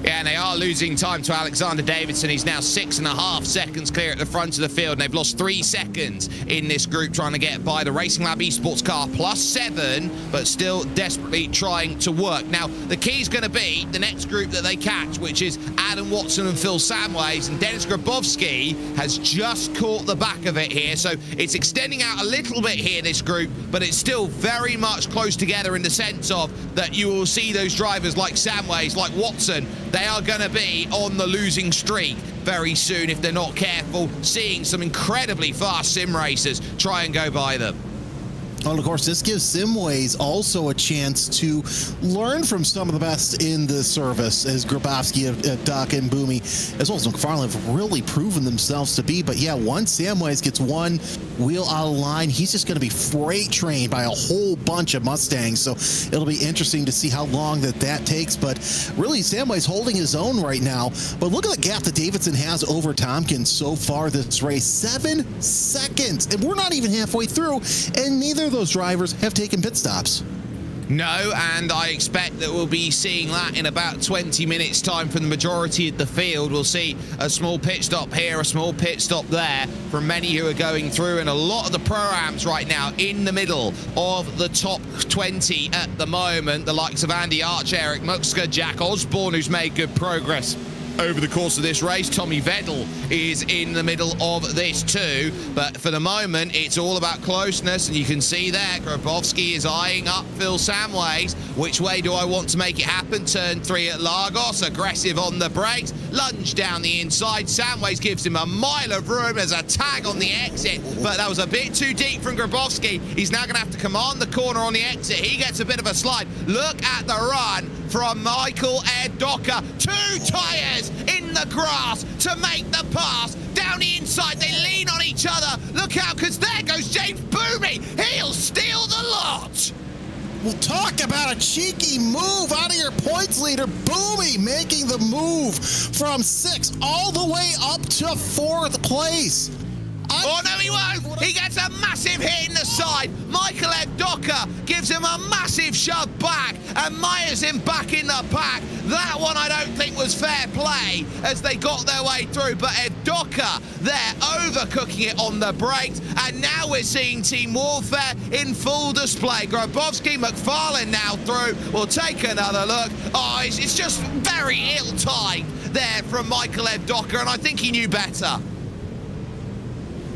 Yeah, and they are losing time to Alexander Davidson. He's now 6.5 seconds clear at the front of the field, and they've lost 3 seconds in this group trying to get by the Racing Lab Esports car, +7, but still desperately trying to work. Now, the key is going to be the next group that they catch, which is Adam Watson and Phil Samways, and Dennis Grabowski has just caught the back of it here, so it's extending out a little bit here, this group, but it's still very much close together in the sense of that you will see those drivers like Samways, like Watson. They are going to be on the losing streak very soon if they're not careful, seeing some incredibly fast sim racers try and go by them. Well, of course, this gives Simways also a chance to learn from some of the best in the service, as Grabowski, Doc, and Boomy, as well as McFarlane, have really proven themselves to be. But yeah, once Samways gets one wheel out of line, he's just going to be freight trained by a whole bunch of Mustangs. So it'll be interesting to see how long that takes. But really, Samways holding his own right now. But look at the gap that Davidson has over Tompkins so far this race. 7 seconds. And we're not even halfway through, and neither those drivers have taken pit stops. No, and I expect that we'll be seeing that in about 20 minutes time from the majority of the field. We'll see a small pit stop here, a small pit stop there from many who are going through, and a lot of the pro-ams right now in the middle of the top 20 at the moment. The likes of Andy Arch, Eric Muxka, Jack Osborne, who's made good progress over the course of this race. Tommy Vettel is in the middle of this too, but for the moment it's all about closeness, and you can see there Grabowski is eyeing up Phil Samways. Which way do I want to make it happen? Turn 3 at Lagos, aggressive on the brakes, lunge down the inside. Samways gives him a mile of room. There's a tag on the exit, but that was a bit too deep from Grabowski. He's now going to have to command the corner on the exit. He gets a bit of a slide. Look at the run from Michael Erdoka. 2 tyres in the grass to make the pass. Down the inside, they lean on each other. Look out, because there goes James Boomy. He'll steal the lot. We'll talk about a cheeky move out of your points leader. Boomy making the move from 6 all the way up to 4th place. Oh, no, he won't. He gets a massive hit in the side. Michael Erdoka gives him a massive shove back, and Meyer's him back in the pack. That one I don't think was fair play as they got their way through, but Erdoka there overcooking it on the brakes, and now we're seeing Team Warfare in full display. Grabowski, McFarlane now through. We'll take another look. Oh, it's just very ill-timed there from Michael Erdoka, and I think he knew better.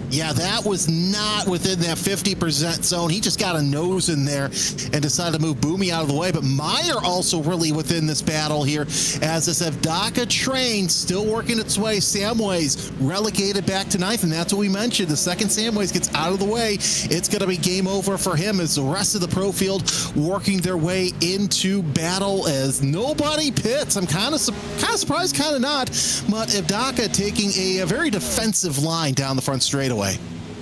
Yeah, that was not within that 50% zone. He just got a nose in there and decided to move Boomy out of the way. But Meyer also really within this battle here, as this Evdaka train still working its way. Samways relegated back to 9th, and that's what we mentioned. The second Samways gets out of the way, it's going to be game over for him as the rest of the pro field working their way into battle as nobody pits. I'm kind of surprised, kind of not. But Evdaka taking a very defensive line down the front straightaway.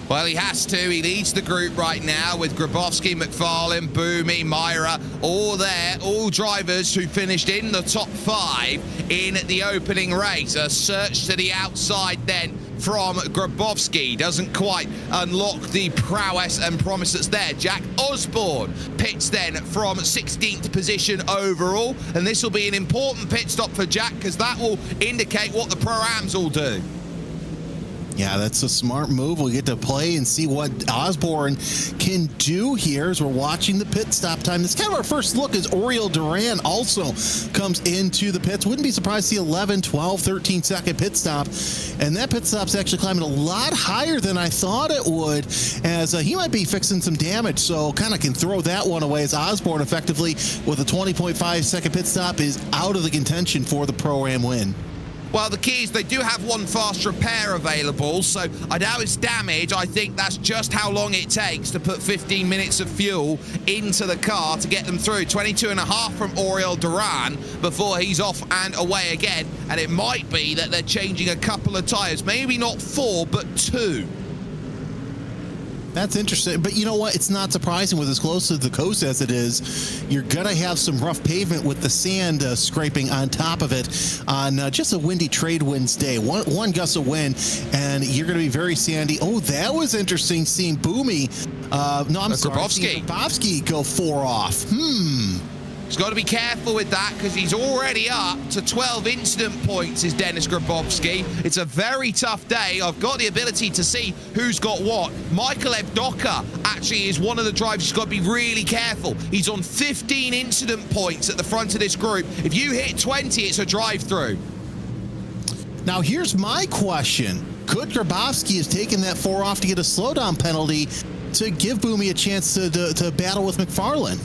Well, he has to. He leads the group right now with Grabowski, McFarlane, Boomy, Myra, all there, all drivers who finished in the top 5 in the opening race. A search to the outside then from Grabowski doesn't quite unlock the prowess and promise that's there. Jack Osborne pits then from 16th position overall, and this will be an important pit stop for Jack because that will indicate what the Pro-Ams will do. Yeah, that's a smart move. We'll get to play and see what Osborne can do here as we're watching the pit stop time. This is kind of our first look as Oriel Duran also comes into the pits. Wouldn't be surprised to see 11, 12, 13 second pit stop. And that pit stop's actually climbing a lot higher than I thought it would, as he might be fixing some damage. So kind of can throw that one away as Osborne effectively with a 20.5 second pit stop is out of the contention for the Pro-Am win. Well, the key is they do have one fast repair available, so I doubt it's damage. I think that's just how long it takes to put 15 minutes of fuel into the car to get them through. 22.5 from Oriel Duran before he's off and away again. And it might be that they're changing a couple of tyres. Maybe not 4, but 2. That's interesting, but you know what? It's not surprising with as close to the coast as it is. You're going to have some rough pavement with the sand scraping on top of it on just a windy trade winds day. One gust of wind, and you're going to be very sandy. Oh, that was interesting seeing Boomy. Grabowski go 4 off. He's got to be careful with that because he's already up to 12 incident points, is Dennis Grabowski. It's a very tough day. I've got the ability to see who's got what. Michael Evdaka actually is one of the drivers who's got to be really careful. He's on 15 incident points at the front of this group. If you hit 20, it's a drive-through. Now, here's my question. Could Grabowski have taken that 4 off to get a slowdown penalty to give Boomy a chance to battle with McFarlane?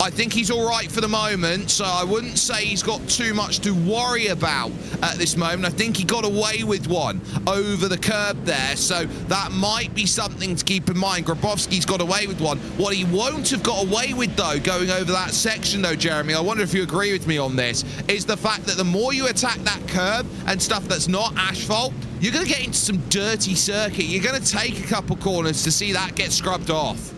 I think he's all right for the moment, so I wouldn't say he's got too much to worry about at this moment. I think he got away with one over the curb there, so that might be something to keep in mind. Grabowski's got away with one. What he won't have got away with, though, going over that section, though, Jeremy, I wonder if you agree with me on this, is the fact that the more you attack that curb and stuff that's not asphalt, you're going to get into some dirty circuit. You're going to take a couple corners to see that get scrubbed off.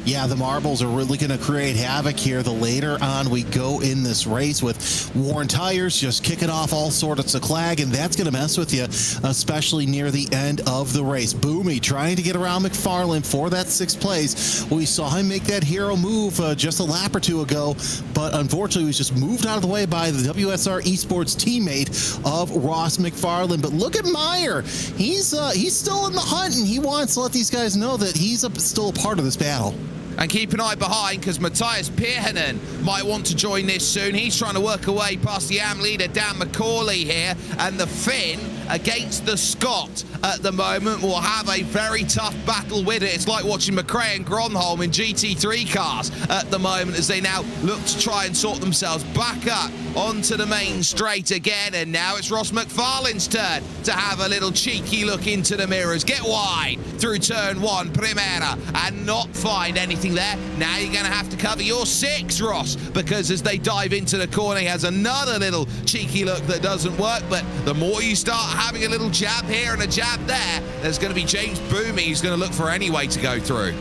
Yeah, the marbles are really going to create havoc here the later on we go in this race with worn tires, just kicking off all sorts of clag, and that's going to mess with you, especially near the end of the race. Boomy trying to get around McFarlane for that 6th place. We saw him make that hero move just a lap or 2 ago, but unfortunately he was just moved out of the way by the WSR Esports teammate of Ross McFarlane. But look at Meyer. He's still in the hunt, and he wants to let these guys know that he's still a part of this battle. And keep an eye behind because Matthias Pirhanen might want to join this soon. He's trying to work away past the AM leader, Dan McCauley here. And the Finn against the Scot at the moment will have a very tough battle with it. It's like watching McRae and Gronholm in GT3 cars at the moment as they now look to try and sort themselves back up onto the main straight again. And now it's Ross McFarlane's turn to have a little cheeky look into the mirrors. Get wide through turn 1, Primera, and not find anything there. Now you're going to have to cover your 6, Ross, because as they dive into the corner, he has another little cheeky look that doesn't work. But the more you start having a little jab here and a jab there, there's going to be James Boomy who's going to look for any way to go through.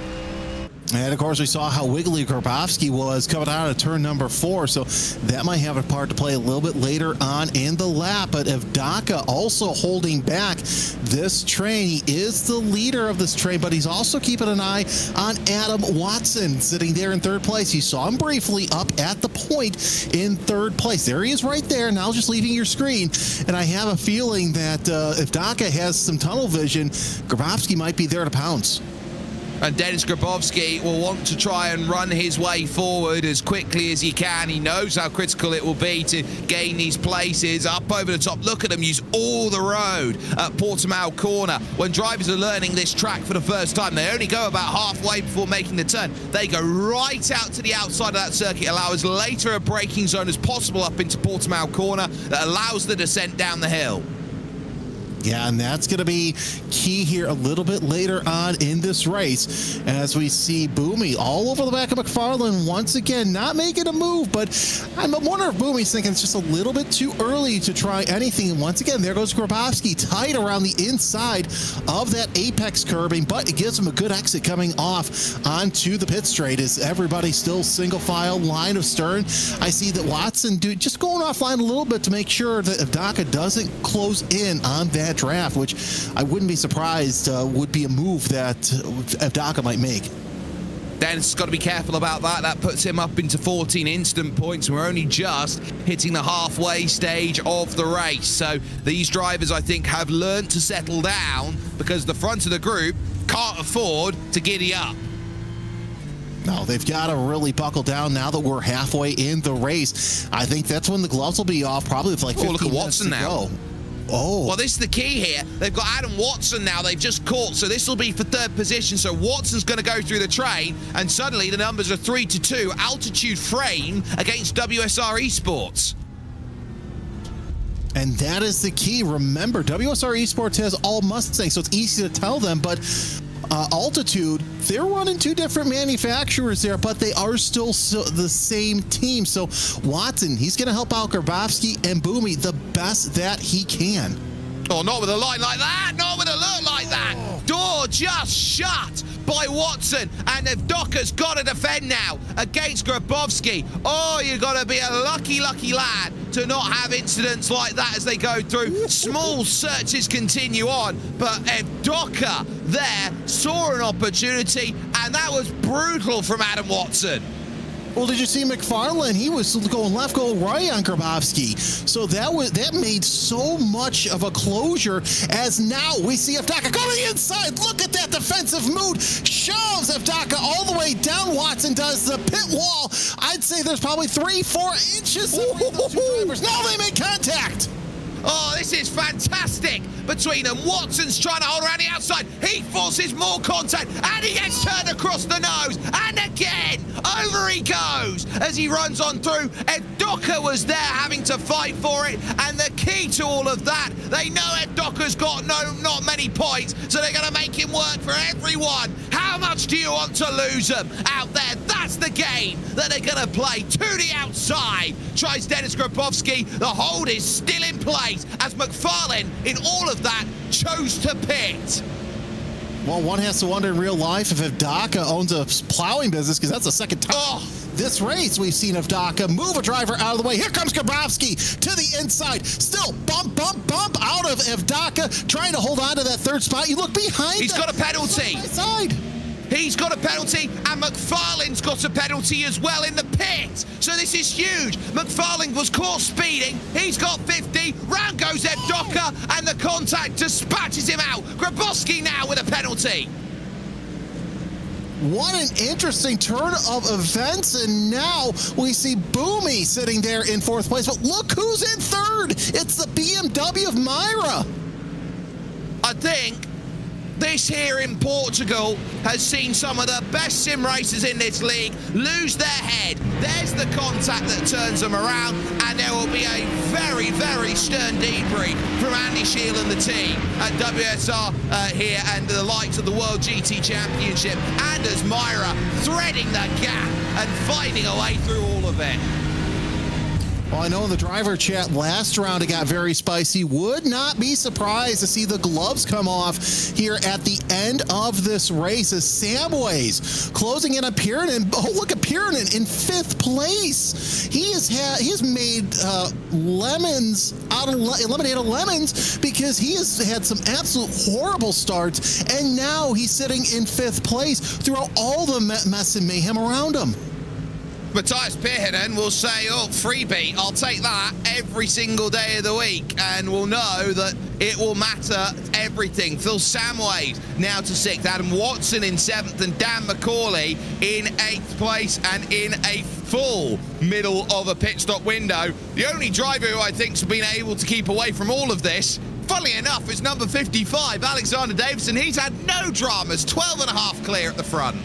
And of course, we saw how wiggly Grabowski was coming out of turn number 4, so that might have a part to play a little bit later on in the lap. But Evdaka also holding back this train. He is the leader of this train, but he's also keeping an eye on Adam Watson sitting there in 3rd place. You saw him briefly up at the point in 3rd place. There he is right there, now just leaving your screen. And I have a feeling that if Evdaka has some tunnel vision, Grabowski might be there to pounce. And Dennis Grabowski will want to try and run his way forward as quickly as he can. He knows how critical it will be to gain these places up over the top. Look at them use all the road at Portimao corner. When drivers are learning this track for the first time, they only go about halfway before making the turn. They go right out to the outside of that circuit, allow as later a braking zone as possible up into Portimao corner that allows the descent down the hill. Yeah, and that's going to be key here a little bit later on in this race as we see Boomy all over the back of McFarlane once again, not making a move, but I'm wondering if Boomy's thinking it's just a little bit too early to try anything. And once again, there goes Grabowski tight around the inside of that apex curbing, but it gives him a good exit coming off onto the pit straight as everybody still single file line of stern. I see that Watson just going offline a little bit to make sure that Evdaka doesn't close in on that draft, which I wouldn't be surprised would be a move that Evdaka might make. Dennis has got to be careful about that. That puts him up into 14 instant points. We're only just hitting the halfway stage of the race. So these drivers, I think, have learned to settle down because the front of the group can't afford to giddy up. No, they've got to really buckle down now that we're halfway in the race. I think that's when the gloves will be off, probably with like 15 look at minutes Watson to now. go. Oh. Well, this is the key here. They've got Adam Watson now. They've just caught, so this will be for third position. So Watson's going to go through the train, and suddenly the numbers are 3-2. Altitude frame against WSR Esports. And that is the key. Remember, WSR Esports has all Mustangs, so it's easy to tell them, but Altitude, they're running two different manufacturers there, but they are still the same team. So Watson, he's going to help out Grabowski and Boomy the best that he can. Oh, not with a line like that. Not with a look like that. Door just shut by Watson. And Evdaka's got to defend now against Grabowski. Oh, you've got to be a lucky, lucky lad to not have incidents like that as they go through. Small searches continue on, but Evdaka there saw an opportunity, and that was brutal from Adam Watson. Well, did you see McFarlane? He was going left, going right on Grabowski. So that made so much of a closure as now we see Evdaka go to the inside. Look at that defensive mood. Shoves Evdaka all the way down. Watson does the pit wall. I'd say there's probably 3-4 inches between those two drivers. Now they make contact. Oh, this is fantastic between them. Watson's trying to hold around the outside. He forces more contact, and he gets turned across the nose. And again, over he goes as he runs on through. Evdaka was there having to fight for it. And the key to all of that, they know Evdaka's got not many points, so they're going to make him work for everyone. How much do you want to lose them out there? That's the game that they're going to play. To the outside, tries Dennis Grabowski. The hold is still in place as McFarlane, in all of that, chose to pit. Well, one has to wonder in real life if Evdaka owns a plowing business, because that's the second time this race we've seen Evdaka move a driver out of the way. Here comes Grabowski to the inside. Still bump out of Evdaka, trying to hold on to that third spot. You look behind. He's got a penalty. Side. He's got a penalty, and McFarlane's got a penalty as well in the pit. So this is huge. McFarlane was caught speeding. He's got 50. Round goes Evdaka, and the contact dispatches him out. Grabowski now with a penalty. What an interesting turn of events, and now we see Boomy sitting there in fourth place. But look who's in third. It's the BMW of Myra. I think this here in Portugal has seen some of the best sim racers in this league lose their head. There's the contact that turns them around, and there will be a very, very stern debrief from Andy Shield and the team at WSR here, and the likes of the World GT Championship, and as Myra threading the gap and finding a way through all of it. Well, I know in the driver chat last round it got very spicy. Would not be surprised to see the gloves come off here at the end of this race as Samways closing in on Piernan. Oh, look at Piernan in fifth place. He has made lemons out of lemonade of lemons, because he has had some absolute horrible starts, and now he's sitting in fifth place throughout all the mess and mayhem around him. Matthias Pirhinen will say, oh, freebie, I'll take that every single day of the week, and we'll know that it will matter everything. Phil Samways now to 6th, Adam Watson in 7th, and Dan McCauley in 8th place and in a full middle of a pit stop window. The only driver who I think's been able to keep away from all of this, funnily enough, is number 55, Alexander Davison. He's had no dramas, 12.5 clear at the front.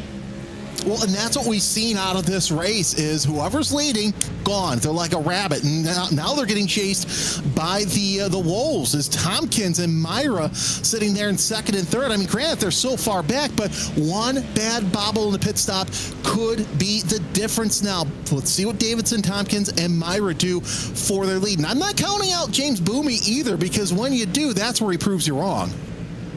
Well, and that's what we've seen out of this race is whoever's leading, gone. They're like a rabbit, and now they're getting chased by the Wolves as Tompkins and Myra sitting there in 2nd and 3rd. I mean, granted, they're so far back, but one bad bobble in the pit stop could be the difference now. Let's see what Davidson, Tompkins, and Myra do for their lead. And I'm not counting out James Boomey either, because when you do, that's where he proves you wrong.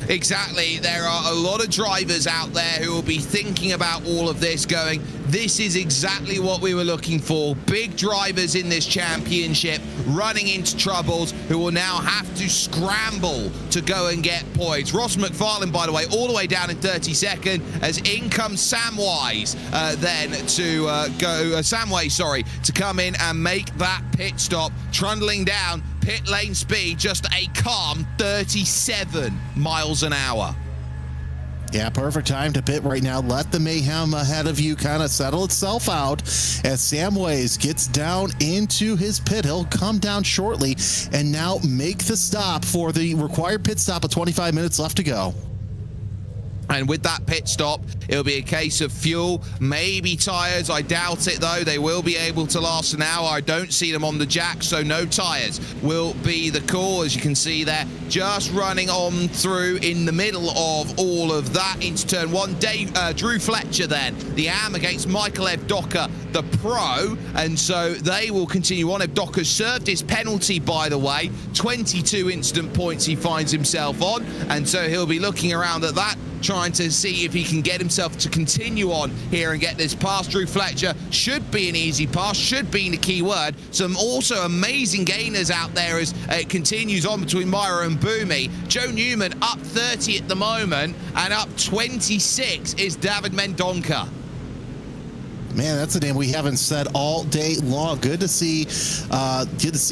Exactly. There are a lot of drivers out there who will be thinking about all of this going, this is exactly what we were looking for. Big drivers in this championship running into troubles who will now have to scramble to go and get points. Ross McFarlane, by the way, all the way down in 32nd as in comes Samways to come in and make that pit stop, trundling down pit lane speed, just a calm 37 miles an hour. Yeah, perfect time to pit right now. Let the mayhem ahead of you kind of settle itself out. As Samways gets down into his pit, he'll come down shortly and now make the stop for the required pit stop with 25 minutes left to go. And with that pit stop, it'll be a case of fuel, maybe tires. I doubt it, though. They will be able to last an hour. I don't see them on the jack, so no tires will be the call. As you can see there, just running on through in the middle of all of that into turn 1. Drew Fletcher then, the AM against Michael Evdoka, the pro, and so they will continue on. Evdoka's served his penalty, by the way. 22 instant points he finds himself on, and so he'll be looking around at that, trying to see if he can get himself to continue on here and get this pass. Drew Fletcher should be an easy pass, should be the key word. Some also amazing gainers out there as it continues on between Myra and Boomey. Joe Newman up 30 at the moment, and up 26 is David Mendonca. Man, that's a name we haven't said all day long. Good to see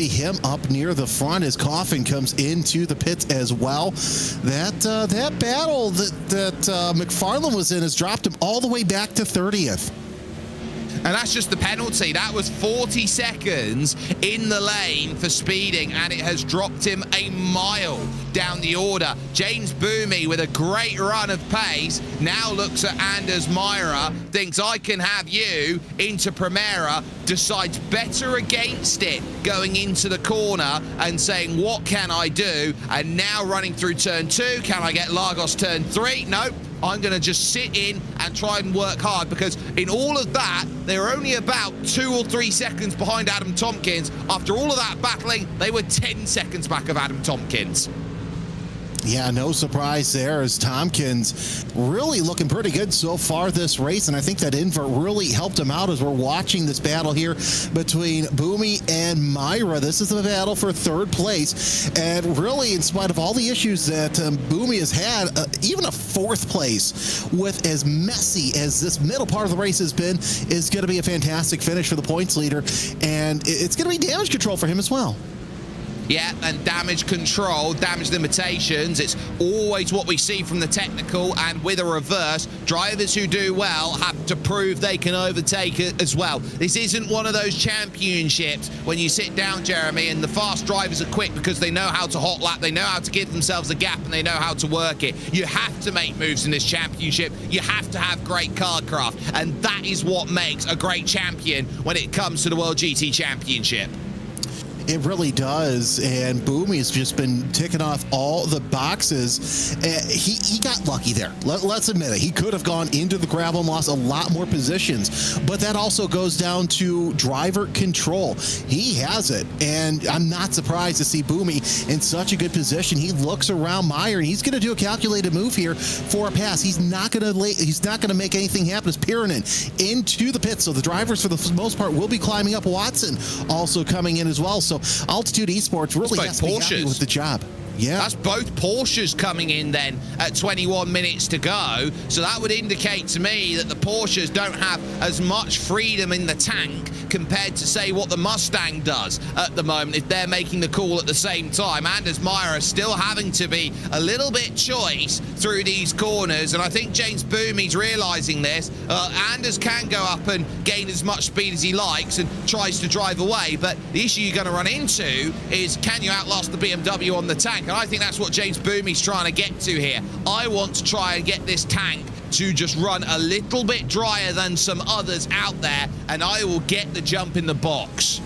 him up near the front as Coffin comes into the pits as well. That battle that McFarlane was in has dropped him all the way back to 30th. And that's just the penalty. That was 40 seconds in the lane for speeding, and it has dropped him a mile down the order. James Boomey with a great run of pace now looks at Anders Myra, thinks I can have you into Primera, decides better against it going into the corner and saying, what can I do? And now running through turn 2, can I get Lagos turn 3? Nope. I'm going to just sit in and try and work hard, because in all of that, they're only about 2 or 3 seconds behind Adam Tompkins. After all of that battling, they were 10 seconds back of Adam Tompkins. Yeah, no surprise there as Tompkins really looking pretty good so far this race, and I think that invert really helped him out as we're watching this battle here between Boomey and Myra. This is the battle for 3rd place, and really, in spite of all the issues that Boomey has had, even a 4th place with as messy as this middle part of the race has been is going to be a fantastic finish for the points leader, and it's going to be damage control for him as well. Yeah, and damage control, damage limitations, it's always what we see from the technical, and with a reverse, drivers who do well have to prove they can overtake it as well. This isn't one of those championships when you sit down, Jeremy, and the fast drivers are quick because they know how to hot lap, they know how to give themselves a gap, and they know how to work it. You have to make moves in this championship. You have to have great card craft, and that is what makes a great champion when it comes to the World GT Championship. It really does, and Boomey has just been ticking off all the boxes. He got lucky there. Let's admit it. He could have gone into the gravel and lost a lot more positions, but that also goes down to driver control. He has it, and I'm not surprised to see Boomey in such a good position. He looks around Meyer, and he's going to do a calculated move here for a pass. He's not going to make anything happen as Pirhinen into the pit. So the drivers, for the most part, will be climbing up. Watson also coming in as well. So Altitude Esports really has to be happy with the job. Yeah. That's both Porsches coming in then at 21 minutes to go. So that would indicate to me that the Porsches don't have as much freedom in the tank compared to, say, what the Mustang does at the moment if they're making the call at the same time. Anders Meyer still having to be a little bit choice through these corners, and I think James Boomy's realizing this. Anders can go up and gain as much speed as he likes and tries to drive away, but the issue you're going to run into is, can you outlast the BMW on the tank? And I think that's what James Boomy's trying to get to here. I want to try and get this tank to just run a little bit drier than some others out there, and I will get the jump in the box.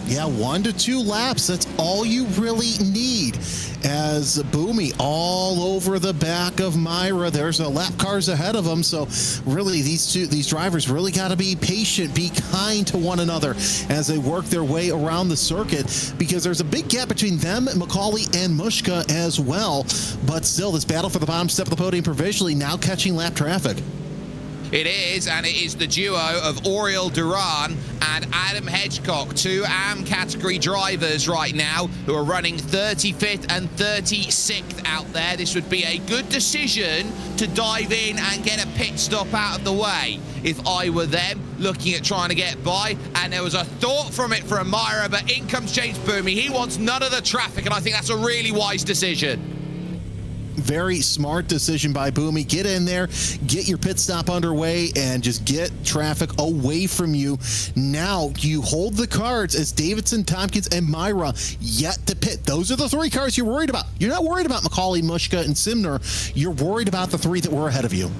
Yeah, 1 to 2 laps. That's all you really need. As Boomy all over the back of Myra. There's a lap cars ahead of them. So really, these drivers really got to be patient, be kind to one another as they work their way around the circuit, because there's a big gap between them, Macaulay, and Mushka as well. But still, this battle for the bottom step of the podium provisionally now catching lap traffic. It is, and it is the duo of Oriel Duran and Adam Hedgecock, 2 AM category drivers right now who are running 35th and 36th out there. This would be a good decision to dive in and get a pit stop out of the way if I were them, looking at trying to get by. And there was a thought from it for Amira, but in comes James Boomy. He wants none of the traffic, and I think that's a really wise decision. Very smart decision by Boomy. Get in there, get your pit stop underway, and just get traffic away from you. Now you hold the cards as Davidson, Tompkins, and Myra yet to pit. Those are the 3 cars you're worried about. You're not worried about Macaulay, Mushka, and Simner. You're worried about the 3 that were ahead of you.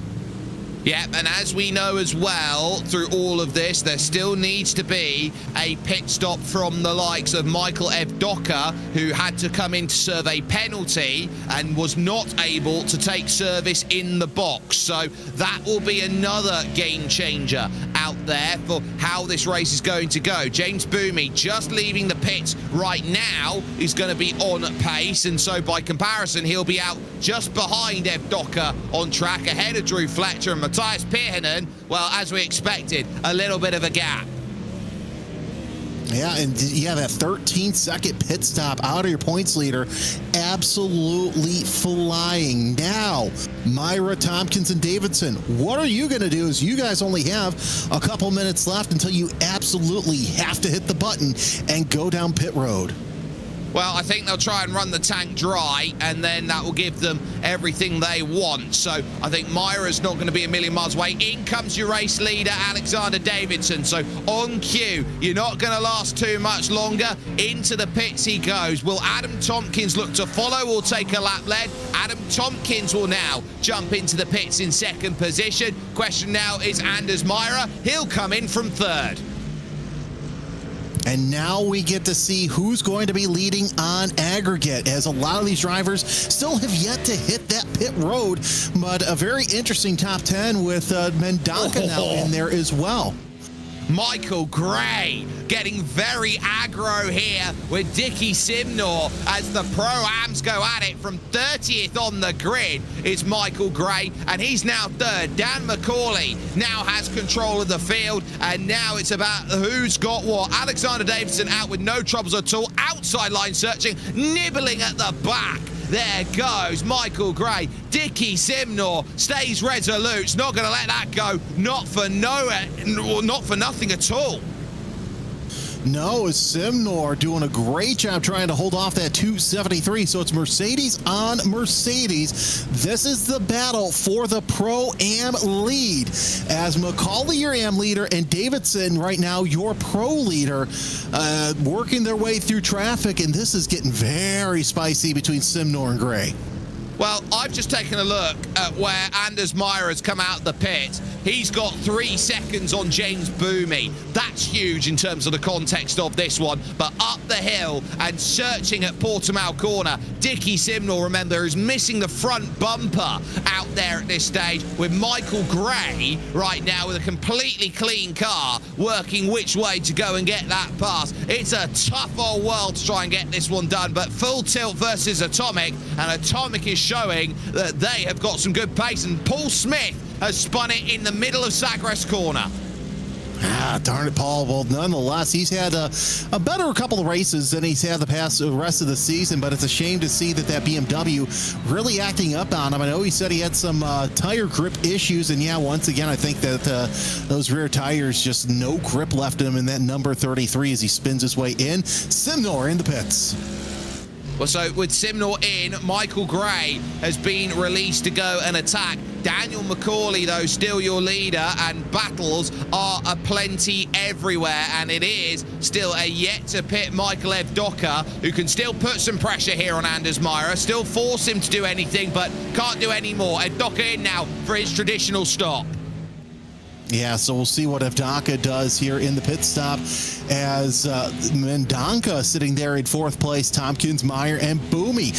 Yeah, and as we know as well, through all of this, there still needs to be a pit stop from the likes of Michael Evdoka, who had to come in to serve a penalty and was not able to take service in the box. So that will be another game changer out there for how this race is going to go. James Boomy just leaving the pits right now is going to be on pace, and so by comparison, he'll be out just behind Evdoka on track, ahead of Drew Fletcher and Matthias Pirhanen. Well, as we expected, a little bit of a gap. Yeah, and yeah, that 13-second pit stop out of your points leader, absolutely flying. Now, Myra, Tompkins, and Davidson, what are you going to do? As you guys only have a couple minutes left until you absolutely have to hit the button and go down pit road. Well, I think they'll try and run the tank dry, and then that will give them everything they want. So I think Myra's not going to be a million miles away. In comes your race leader, Alexander Davidson. So on cue, you're not going to last too much longer. Into the pits he goes. Will Adam Tompkins look to follow or take a lap lead? Adam Tompkins will now jump into the pits in second position. Question now is Anders Myra. He'll come in from third. And now we get to see who's going to be leading on aggregate, as a lot of these drivers still have yet to hit that pit road. But a very interesting top 10 with Mendonca now in there as well. Michael Gray getting very aggro here with Dickie Simnor as the Pro-Ams go at it. From 30th on the grid is Michael Gray, and he's now third. Dan McCauley now has control of the field, and now it's about who's got what. Alexander Davidson out with no troubles at all. Outside line searching, nibbling at the back. There goes Michael Gray. Dickie Simnor stays resolute. Not going to let that go. Not for nothing at all. No, Simnor doing a great job trying to hold off that 273. So it's Mercedes on Mercedes. This is the battle for the Pro-Am lead, as Macaulay, your Am leader, and Davidson right now, your Pro leader, working their way through traffic. And this is getting very spicy between Simnor and Gray. Well, I've just taken a look at where Anders Meyer has come out the pit. He's got 3 seconds on James Boomy. That's huge in terms of the context of this one. But up the hill and searching at Portimao corner, Dickie Simnor, remember, is missing the front bumper out there at this stage, with Michael Gray right now with a completely clean car working which way to go and get that pass. It's a tough old world to try and get this one done, but full tilt versus Atomic, and Atomic is showing that they have got some good pace, and Paul Smith has spun it in the middle of Sagres corner. Ah, darn it, Paul. Well, nonetheless, he's had a better couple of races than he's had the rest of the season, but it's a shame to see that BMW really acting up on him. I know he said he had some tire grip issues, and yeah, once again, I think that those rear tires, just no grip left him in that number 33 as he spins his way in. Simnor in the pits. Well, so with Simnor in, Michael Gray has been released to go and attack. Daniel McCauley, though, still your leader, and battles are aplenty everywhere, and it is still a yet-to-pit Michael Evdoka, who can still put some pressure here on Anders Meyer, still force him to do anything, but can't do any more. Evdoka in now for his traditional stop. Yeah, so we'll see what Evdoka does here in the pit stop as Mendonca sitting there in fourth place, Tompkins, Meyer, and Boomy.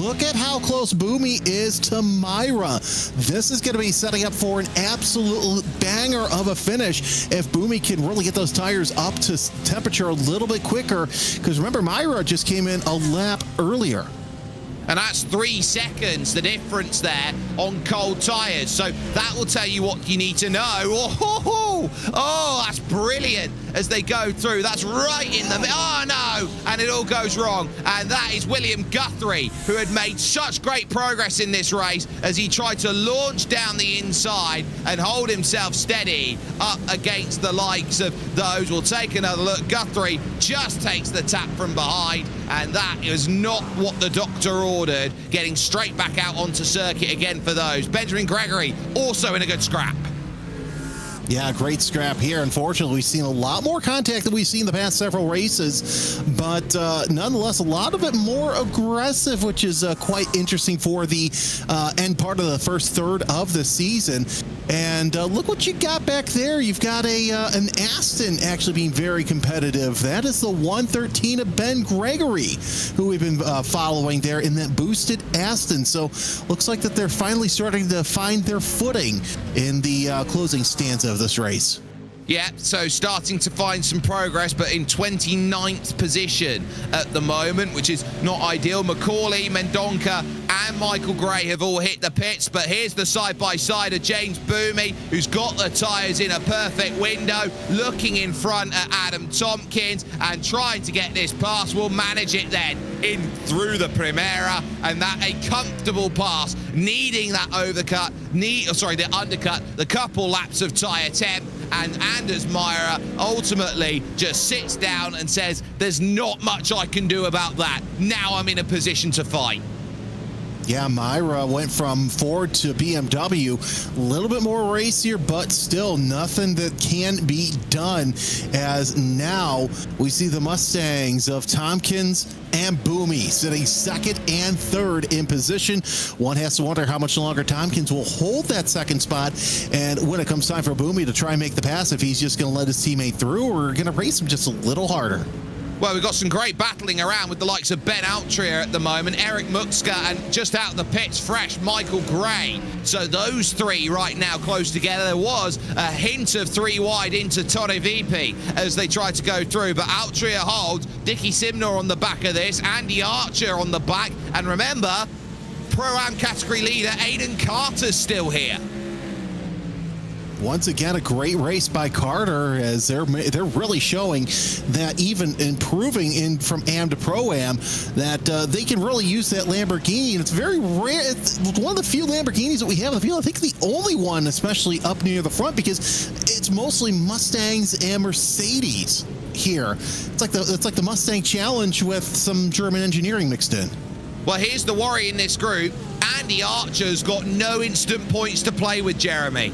Look at how close Boomy is to Myra. This is going to be setting up for an absolute banger of a finish if Boomy can really get those tires up to temperature a little bit quicker, because remember, Myra just came in a lap earlier. And that's 3 seconds, the difference there on cold tires. So that will tell you what you need to know. Oh, that's brilliant as they go through. That's right in the middle. Oh, no. And it all goes wrong. And that is William Guthrie, who had made such great progress in this race as he tried to launch down the inside and hold himself steady up against the likes of those. We'll take another look. Guthrie just takes the tap from behind, and that is not what the doctor ordered, getting straight back out onto circuit again for those. Benjamin Gregory also in a good scrap. Yeah, great scrap here. Unfortunately, we've seen a lot more contact than we've seen the past several races, but nonetheless, a lot of it more aggressive, which is quite interesting for the end part of the first third of the season. And look what you got back there. You've got an Aston actually being very competitive. That is the 113 of Ben Gregory, who we've been following there in that boosted Aston. So looks like that they're finally starting to find their footing in the closing stanza of this race. Yeah, so starting to find some progress, but in 29th position at the moment, which is not ideal. McCauley, Mendonca, and Michael Gray have all hit the pits, but here's the side-by-side of James Boomy, who's got the tyres in a perfect window, looking in front at Adam Tompkins and trying to get this pass. Will manage it then in through the Primera, and that a comfortable pass, needing that the undercut, the couple laps of tyre temp, and Anders Meyer ultimately just sits down and says, there's not much I can do about that. Now I'm in a position to fight. Yeah, Myra went from Ford to BMW, a little bit more racier, but still nothing that can be done, as now we see the Mustangs of Tompkins and Boomy sitting second and third in position. One has to wonder how much longer Tompkins will hold that second spot, and when it comes time for Boomy to try and make the pass, if he's just going to let his teammate through or going to race him just a little harder. Well, we've got some great battling around with the likes of Ben Altria at the moment, Eric Muxka, and just out of the pits, fresh, Michael Gray. So those three right now close together. There was a hint of 3 wide into Torre VP as they tried to go through, but Altria holds. Dickie Simnor on the back of this, Andy Archer on the back, and remember, Pro-Am category leader Aiden Carter's still here. Once again, a great race by Carter, as they're really showing that even improving in from Am to Pro-Am, that they can really use that Lamborghini. And it's very rare. It's one of the few Lamborghinis that we have in the field. I think the only one, especially up near the front, because it's mostly Mustangs and Mercedes here. It's like the Mustang Challenge with some German engineering mixed in. Well, here's the worry in this group. Andy Archer's got no instant points to play with, Jeremy.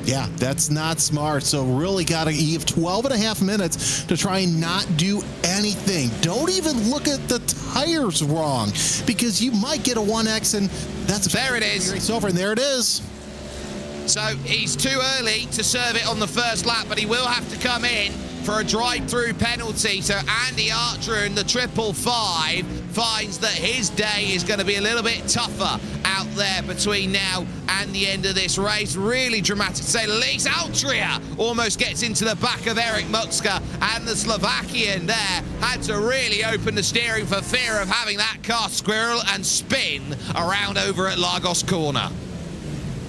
Yeah, that's not smart. So really got to give 12 and a half minutes to try and not do anything. Don't even look at the tires wrong, because you might get a 1X, and that's there it is. It's over, and there it is. So he's too early to serve it on the first lap, but he will have to come in for a drive-through penalty. So Andy Archer in the 555 finds that his day is going to be a little bit tougher out there between now and the end of this race. Really dramatic to say the least. Altria almost gets into the back of Eric Muxka, and the Slovakian there had to really open the steering for fear of having that car squirrel and spin around over at Lagos corner.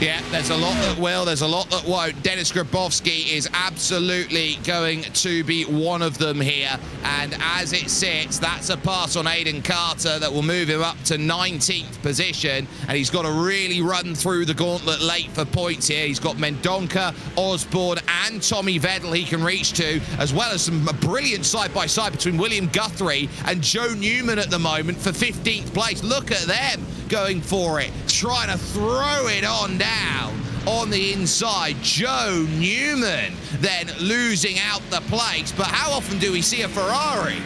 Yeah, there's a lot that will, there's a lot that won't. Dennis Grabowski is absolutely going to be one of them here. And as it sits, that's a pass on Aiden Carter that will move him up to 19th position. And he's got to really run through the gauntlet late for points here. He's got Mendonca, Osborne, and Tommy Vettel he can reach to, as well as some brilliant side-by-side between William Guthrie and Joe Newman at the moment for 15th place. Look at them going for it, trying to throw it on down on the inside. Joe Newman then losing out the place. But how often do we see a Ferrari?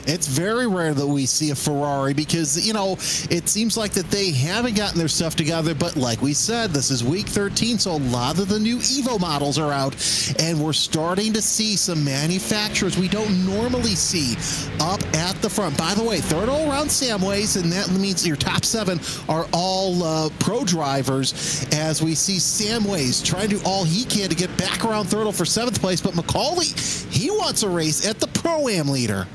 It's very rare that we see a Ferrari because, you know, it seems like that they haven't gotten their stuff together. But like we said, this is week 13, so a lot of the new Evo models are out, and we're starting to see some manufacturers we don't normally see up at the front. By the way, third all around Samways, and that means your top 7 are all pro drivers, as we see Samways trying to do all he can to get back around third for 7th place. But Macaulay, he wants a race at the Pro-Am leader.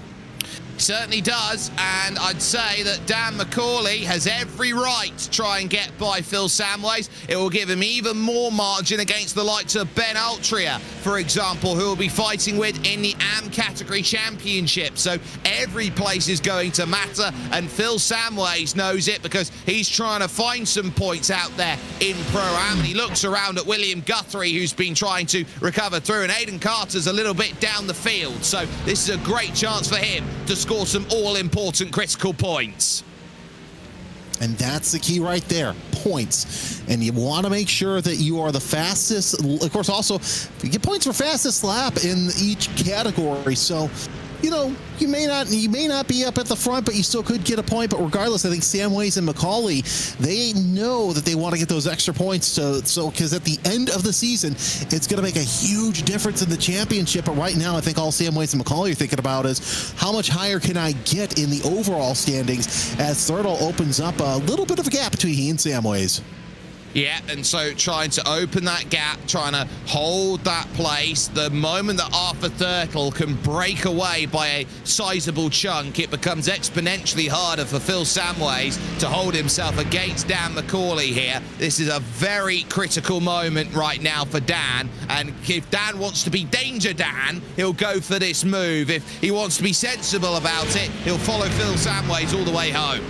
Certainly does, and I'd say that Dan McCauley has every right to try and get by Phil Samways. It will give him even more margin against the likes of Ben Altria, for example, who will be fighting with in the AM category championship. So every place is going to matter, and Phil Samways knows it because he's trying to find some points out there in Pro-Am. And he looks around at William Guthrie, who's been trying to recover through, and Aiden Carter's a little bit down the field. So this is a great chance for him to score some all-important critical points. And that's the key right there, points. And you want to make sure that you are the fastest. Of course, also, you get points for fastest lap in each category. So, you know, you may not be up at the front, but you still could get a point. But regardless, I think Samways and Macaulay, they know that they want to get those extra points. So because at the end of the season, it's going to make a huge difference in the championship. But right now, I think all Samways and Macaulay are thinking about is how much higher can I get in the overall standings, as Thurtle opens up a little bit of a gap between he and Samways. Yeah, and so trying to open that gap, trying to hold that place. The moment that Arthur Thurtle can break away by a sizable chunk, it becomes exponentially harder for Phil Samways to hold himself against Dan McCauley here. This is a very critical moment right now for Dan, and if Dan wants to be Danger Dan, he'll go for this move. If he wants to be sensible about it, he'll follow Phil Samways all the way home.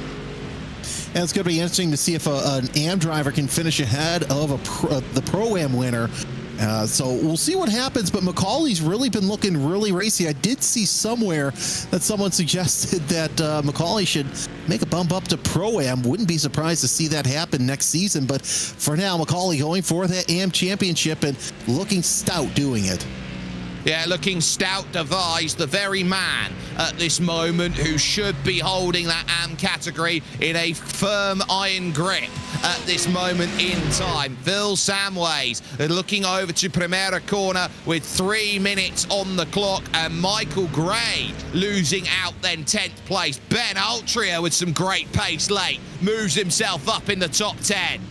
And it's going to be interesting to see if an AM driver can finish ahead of the Pro-Am winner. So we'll see what happens, but Macaulay's really been looking really racy. I did see somewhere that someone suggested that Macaulay should make a bump up to Pro-Am. Wouldn't be surprised to see that happen next season, but for now, Macaulay going for that AM championship and looking stout doing it. Yeah, looking stout devised, the very man at this moment who should be holding that AM category in a firm iron grip at this moment in time. Phil Samways looking over to Primera corner with 3 minutes on the clock, and Michael Gray losing out then 10th place. Ben Altria with some great pace late moves himself up in the top 10.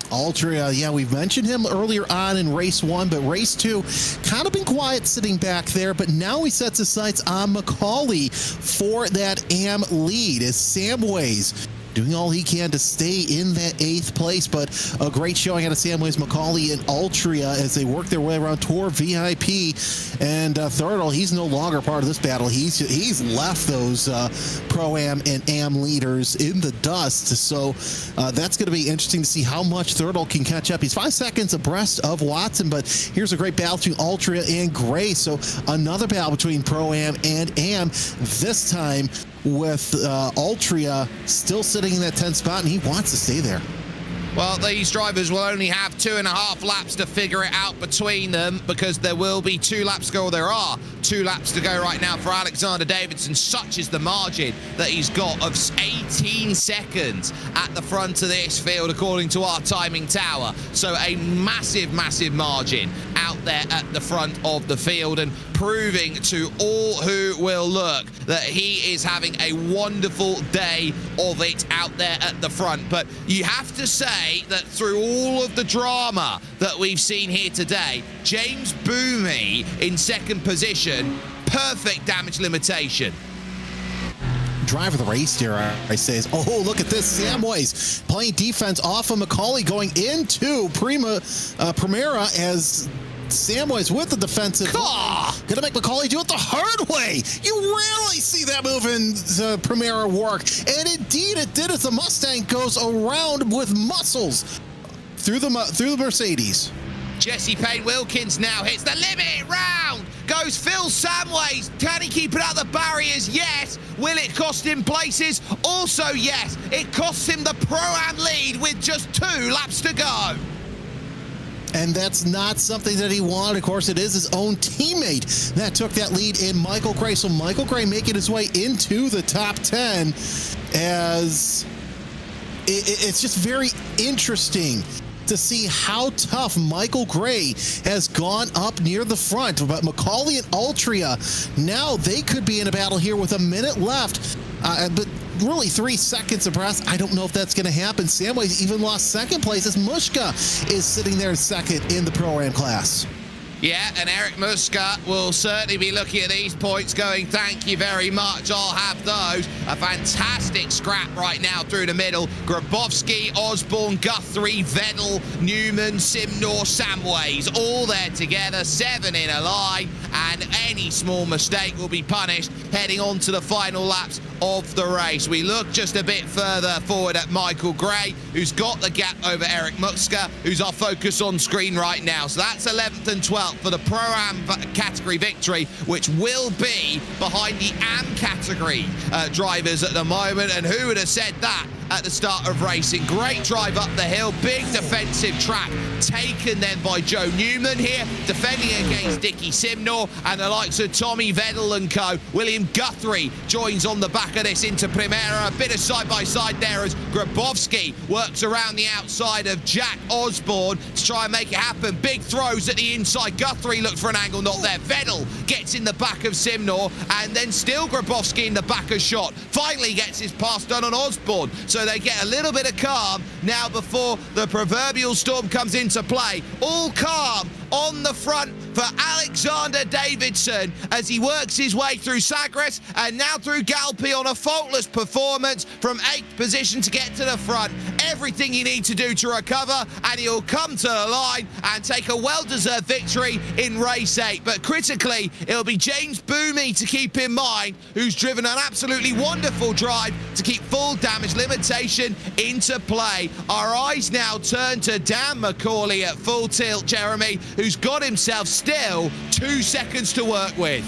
Altria, yeah, we've mentioned him earlier on in race 1, but race 2, kind of been quiet sitting back there, but now he sets his sights on Macaulay for that AM lead as Samways doing all he can to stay in that 8th place, but a great showing out of Samways, Macaulay, and Altria as they work their way around Tour VIP. And Thurtle, he's no longer part of this battle. He's left those Pro-Am and AM leaders in the dust. So that's going to be interesting to see how much Thurtle can catch up. He's 5 seconds abreast of Watson, but here's a great battle between Altria and Gray. So another battle between Pro-Am and AM, this time with Altria still sitting in that 10th spot, and he wants to stay there. Well, these drivers will only have 2.5 laps to figure it out between them, because there will be 2 laps to go. There are 2 laps to go right now for Alexander Davidson. Such is the margin that he's got of 18 seconds at the front of this field, according to our timing tower. So a massive, massive margin out there at the front of the field, and proving to all who will look that he is having a wonderful day of it out there at the front. But you have to say that through all of the drama that we've seen here today, James Boomey in 2nd position, perfect damage limitation. drive of the race, dare I say. Oh, look at this. Samways playing defense off of McCauley, going into Primera as Samways with the defensive. Gonna make McCauley do it the hard way. You rarely see that move in the Primera work. And indeed it did, as the Mustang goes around with muscles through the Mercedes. Jesse Payne Wilkins now hits the limit round. Goes Phil Samways. Can he keep it out the barriers? Yes. Will it cost him places? Also yes. It costs him the Pro-Am lead with just 2 laps to go. And that's not something that he wanted. Of course, it is his own teammate that took that lead in Michael Gray. So Michael Gray making his way into the top 10, as it's just very interesting to see how tough Michael Gray has gone up near the front. But McCauley and Altria, now they could be in a battle here with a minute left. But really 3 seconds abreast. I don't know if that's going to happen. Samways even lost second place as Mushka is sitting there second in the Pro-Am class. Yeah, and Eric Muska will certainly be looking at these points going, thank you very much, I'll have those. A fantastic scrap right now through the middle. Grabowski, Osborne, Guthrie, Vettel, Newman, Simnor, Samways, all there together, 7 in a line, and any small mistake will be punished heading on to the final laps of the race. We look just a bit further forward at Michael Gray, who's got the gap over Eric Muska, who's our focus on screen right now. So that's 11th and 12th for the Pro-Am category victory, which will be behind the Am category drivers at the moment. And who would have said that at the start of racing? Great drive up the hill, big defensive track taken then by Joe Newman here, defending against Dickie Simnor and the likes of Tommy Vettel and co. William Guthrie joins on the back of this into Primera. A bit of side-by-side there as Grabowski works around the outside of Jack Osborne to try and make it happen. Big throws at the inside. Guthrie looked for an angle, not there. Vettel gets in the back of Simnor, and then still Grabowski in the back of shot. Finally gets his pass done on Osborne, so they get a little bit of calm now before the proverbial storm comes into play. All calm on the front for Alexander Davidson as he works his way through Sagres and now through Galpi on a faultless performance from 8th position to get to the front. Everything he needs to do to recover, and he'll come to the line and take a well-deserved victory in race 8. But critically, it'll be James Boomey to keep in mind, who's driven an absolutely wonderful drive to keep full damage limitation into play. Our eyes now turn to Dan McCauley at full tilt, Jeremy, who's got himself still 2 seconds to work with.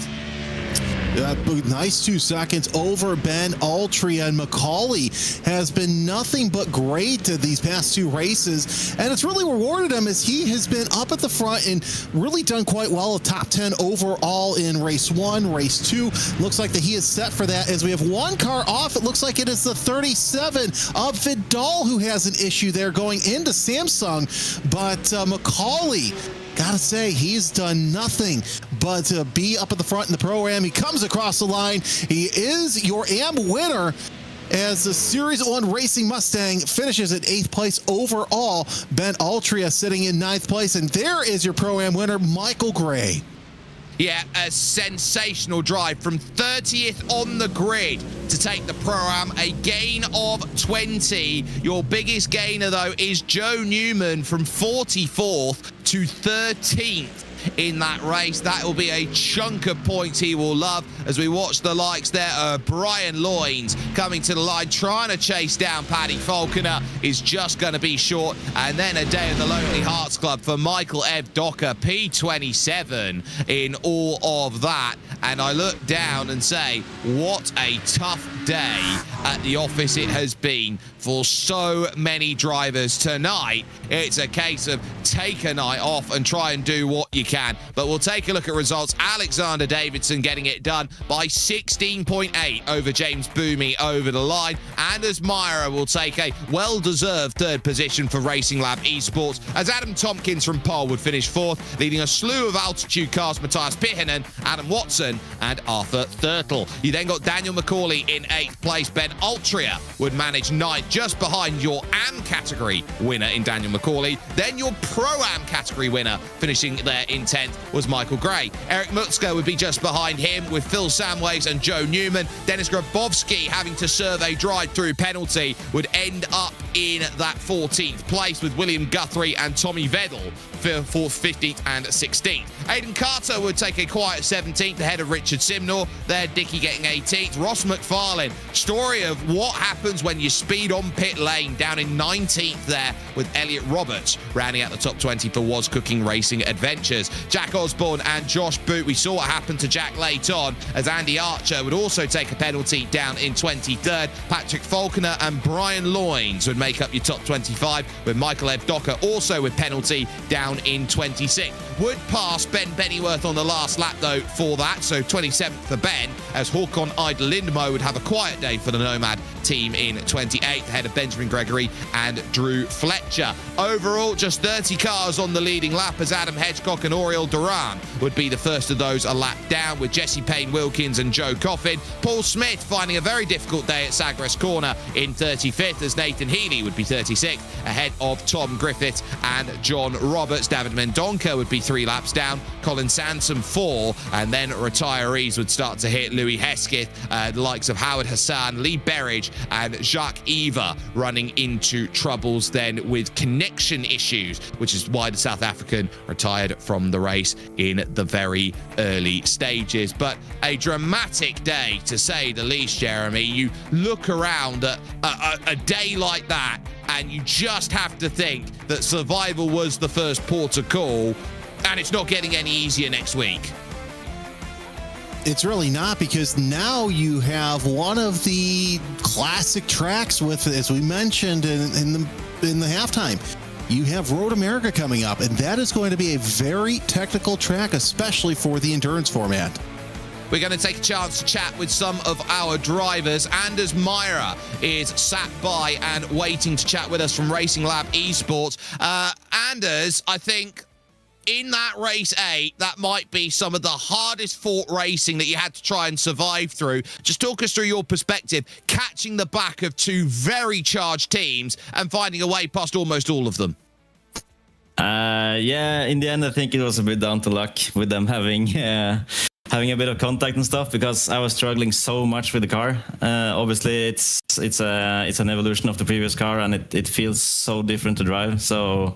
Nice 2 seconds over Ben Altria, and McCauley has been nothing but great these past 2 races, and it's really rewarded him as he has been up at the front and really done quite well. A top 10 overall in race 1, race 2. Looks like that he is set for that as we have 1 car off. It looks like it is the 37 of Vidal who has an issue there going into Samsung, but McCauley, gotta say, he's done nothing but to be up at the front in the Pro-Am. He comes across the line. He is your Am winner as the Series 1 Racing Mustang finishes at 8th place overall. Ben Altria sitting in 9th place. And there is your Pro-Am winner, Michael Gray. Yeah, a sensational drive from 30th on the grid to take the Pro-Am, a gain of 20. Your biggest gainer, though, is Joe Newman from 44th to 13th in that race. That will be a chunk of points he will love as we watch the likes there of Brian Loynes coming to the line, trying to chase down Paddy Falconer, is just going to be short. And then a day at the Lonely Hearts Club for Michael Ev Docker, P27 in all of that. And I look down and say, what a tough day at the office it has been for so many drivers tonight. It's a case of take a night off and try and do what you can. But we'll take a look at results. Alexander Davidson getting it done by 16.8 over James Boomey over the line. Anders Meyer will take a well-deserved 3rd position for Racing Lab Esports, as Adam Tompkins from pole would finish 4th, leading a slew of altitude cars, Matthias Pihinen, Adam Watson, Byrne and Arthur Thurtle. You then got Daniel McCauley in 8th place. Ben Altria would manage 9th, just behind your AM category winner in Daniel McCauley. Then your Pro-Am category winner finishing there in 10th was Michael Gray. Eric Mutzke would be just behind him with Phil Samways and Joe Newman. Dennis Grabowski, having to serve a drive-through penalty, would end up in that 14th place with William Guthrie and Tommy Vedel for 15th and 16th. Aidan Carter would take a quiet 17th ahead of Richard Simnor. There, Dickey getting 18th. Ross McFarlane, story of what happens when you speed on pit lane, down in 19th there with Elliot Roberts, rounding out the top 20 for Was Cooking Racing Adventures. Jack Osborne and Josh Boot, we saw what happened to Jack late on, as Andy Archer would also take a penalty down in 23rd. Patrick Falconer and Brian Loynes would make up your top 25, with Michael Evdocker also with penalty down in 26th. Would pass Ben Bennyworth on the last lap though for that, so 27th for Ben, as Håkon Idle Lindmo would have a quiet day for the Nomad team in 28th, ahead of Benjamin Gregory and Drew Fletcher. Overall, just 30 cars on the leading lap, as Adam Hedgecock and Oriel Duran would be the first of those a lap down, with Jesse Payne Wilkins and Joe Coffin. Paul Smith finding a very difficult day at Sagres Corner in 35th, as Nathan Healy would be 36th, ahead of Tom Griffith and John Roberts. David Mendonca would be 3 laps down, Colin Sansom 4, and then retirees would start to hit Louis Hesketh, the likes of Howard Hassan, Lee Berridge and Jacques Eva running into troubles then with connection issues, which is why the South African retired from the race in the very early stages. But a dramatic day, to say the least, Jeremy. You look around at a day like that, and you just have to think that survival was the first port of call, and it's not getting any easier next week. It's really not, because now you have one of the classic tracks with, as we mentioned in the halftime, you have Road America coming up, and that is going to be a very technical track, especially for the endurance format. We're going to take a chance to chat with some of our drivers. Anders Myra is sat by and waiting to chat with us from Racing Lab Esports. Anders, I think in that race 8, that might be some of the hardest fought racing that you had to try and survive through. Just talk us through your perspective, catching the back of 2 very charged teams and finding a way past almost all of them. Yeah, in the end, I think it was a bit down to luck with them having a bit of contact and stuff, because I was struggling so much with the car. Obviously, it's an evolution of the previous car, and it feels so different to drive. So,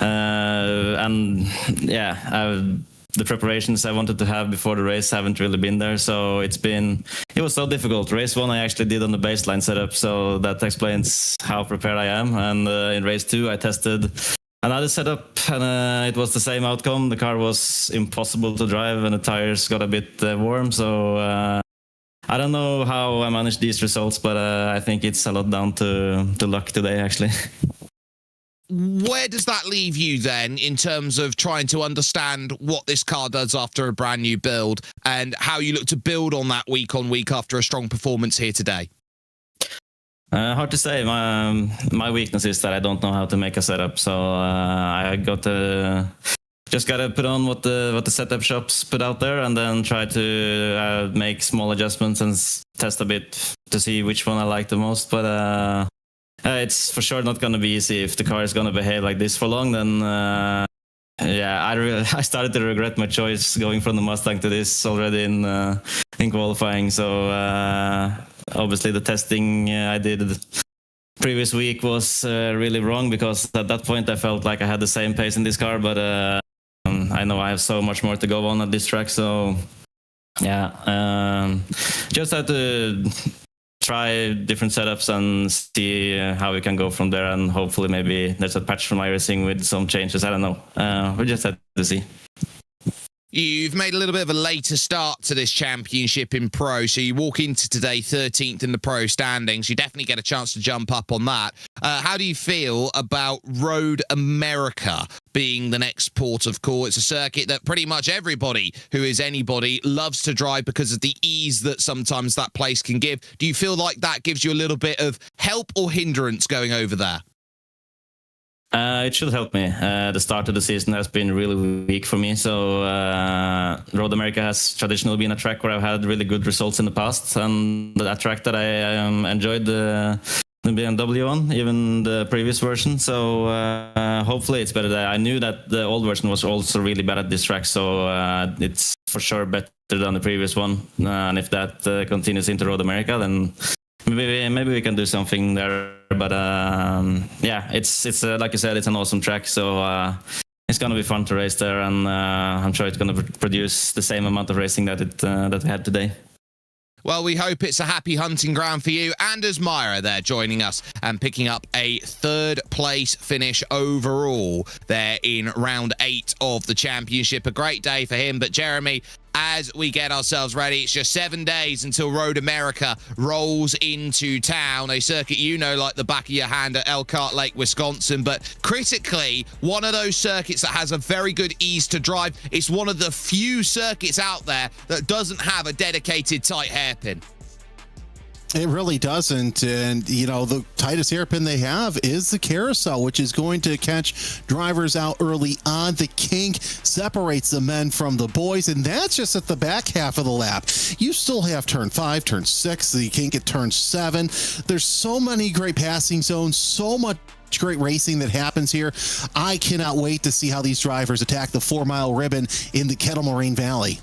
and yeah, the preparations I wanted to have before the race haven't really been there. So it was so difficult. Race 1 I actually did on the baseline setup, so that explains how prepared I am. And in race 2 I tested another setup, and it was the same outcome. The car was impossible to drive, and the tires got a bit warm. So I don't know how I managed these results, but I think it's a lot down to luck today, actually. Where does that leave you then in terms of trying to understand what this car does after a brand new build, and how you look to build on that week on week after a strong performance here today? Hard to say. My weakness is that I don't know how to make a setup, so I just gotta put on what the setup shops put out there, and then try to make small adjustments and test a bit to see which one I like the most. But it's for sure not gonna be easy. If the car is gonna behave like this for long, then yeah, I started to regret my choice going from the Mustang to this already in qualifying. So obviously the testing I did previous week was really wrong, because at that point I felt like I had the same pace in this car, but I know I have so much more to go on at this track. So yeah, just had to try different setups and see how we can go from there, and hopefully maybe there's a patch from iRacing with some changes. I don't know. We just had to see. You've made a little bit of a later start to this championship in Pro, so you walk into today 13th in the Pro standings. You definitely get a chance to jump up on that. How do you feel about Road America being the next port of call? It's a circuit that pretty much everybody who is anybody loves to drive because of the ease that sometimes that place can give. Do you feel like that gives you a little bit of help or hindrance going over there? It should help me. The start of the season has been really weak for me. So Road America has traditionally been a track where I've had really good results in the past, and that track that I enjoyed the BMW on, even the previous version. So hopefully it's better. I knew that the old version was also really bad at this track, so it's for sure better than the previous one. And if that continues into Road America, then maybe we can do something there. But yeah, it's like you said, it's an awesome track. So it's gonna be fun to race there, and I'm sure it's gonna produce the same amount of racing that we had today. Well, we hope it's a happy hunting ground for you. Anders Meyer there joining us and picking up a 3rd place finish overall there in round 8 of the championship. A great day for him. But Jeremy, as we get ourselves ready, it's just 7 days until Road America rolls into town, a circuit you know like the back of your hand at Elkhart Lake, Wisconsin. But critically, one of those circuits that has a very good ease to drive. It's one of the few circuits out there that doesn't have a dedicated tight hairpin. It really doesn't. And, you know, the tightest hairpin they have is the carousel, which is going to catch drivers out early on. The kink separates the men from the boys, and that's just at the back half of the lap. You still have turn 5, turn 6, the kink at turn 7. There's so many great passing zones, so much great racing that happens here. I cannot wait to see how these drivers attack the 4-mile ribbon in the Kettle Moraine Valley.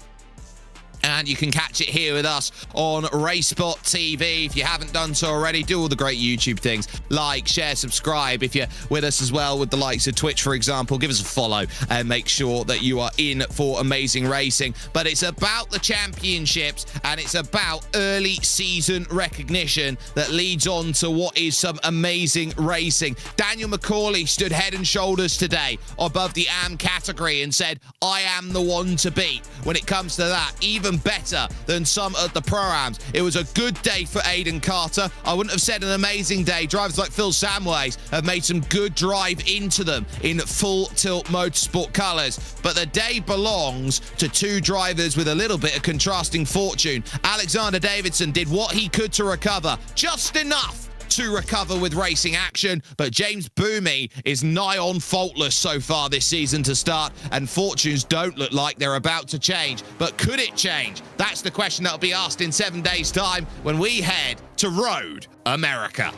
And you can catch it here with us on RaceSpotTV. If you haven't done so already, do all the great YouTube things. Like, share, subscribe. If you're with us as well with the likes of Twitch, for example, give us a follow and make sure that you are in for amazing racing. But it's about the championships, and it's about early season recognition that leads on to what is some amazing racing. Daniel McCauley stood head and shoulders today above the AM category and said, I am the one to beat. When it comes to that, even better than some of the pro-ams. It was a good day for Aiden Carter. I wouldn't have said an amazing day. Drivers like Phil Samways have made some good drive into them in full tilt motorsport colours. But the day belongs to 2 drivers with a little bit of contrasting fortune. Alexander Davidson did what he could to recover, just enough to recover with racing action, but James Boomey is nigh on faultless so far this season to start, and fortunes don't look like they're about to change. But could it change? That's the question that'll be asked in 7 days' time when we head to Road America.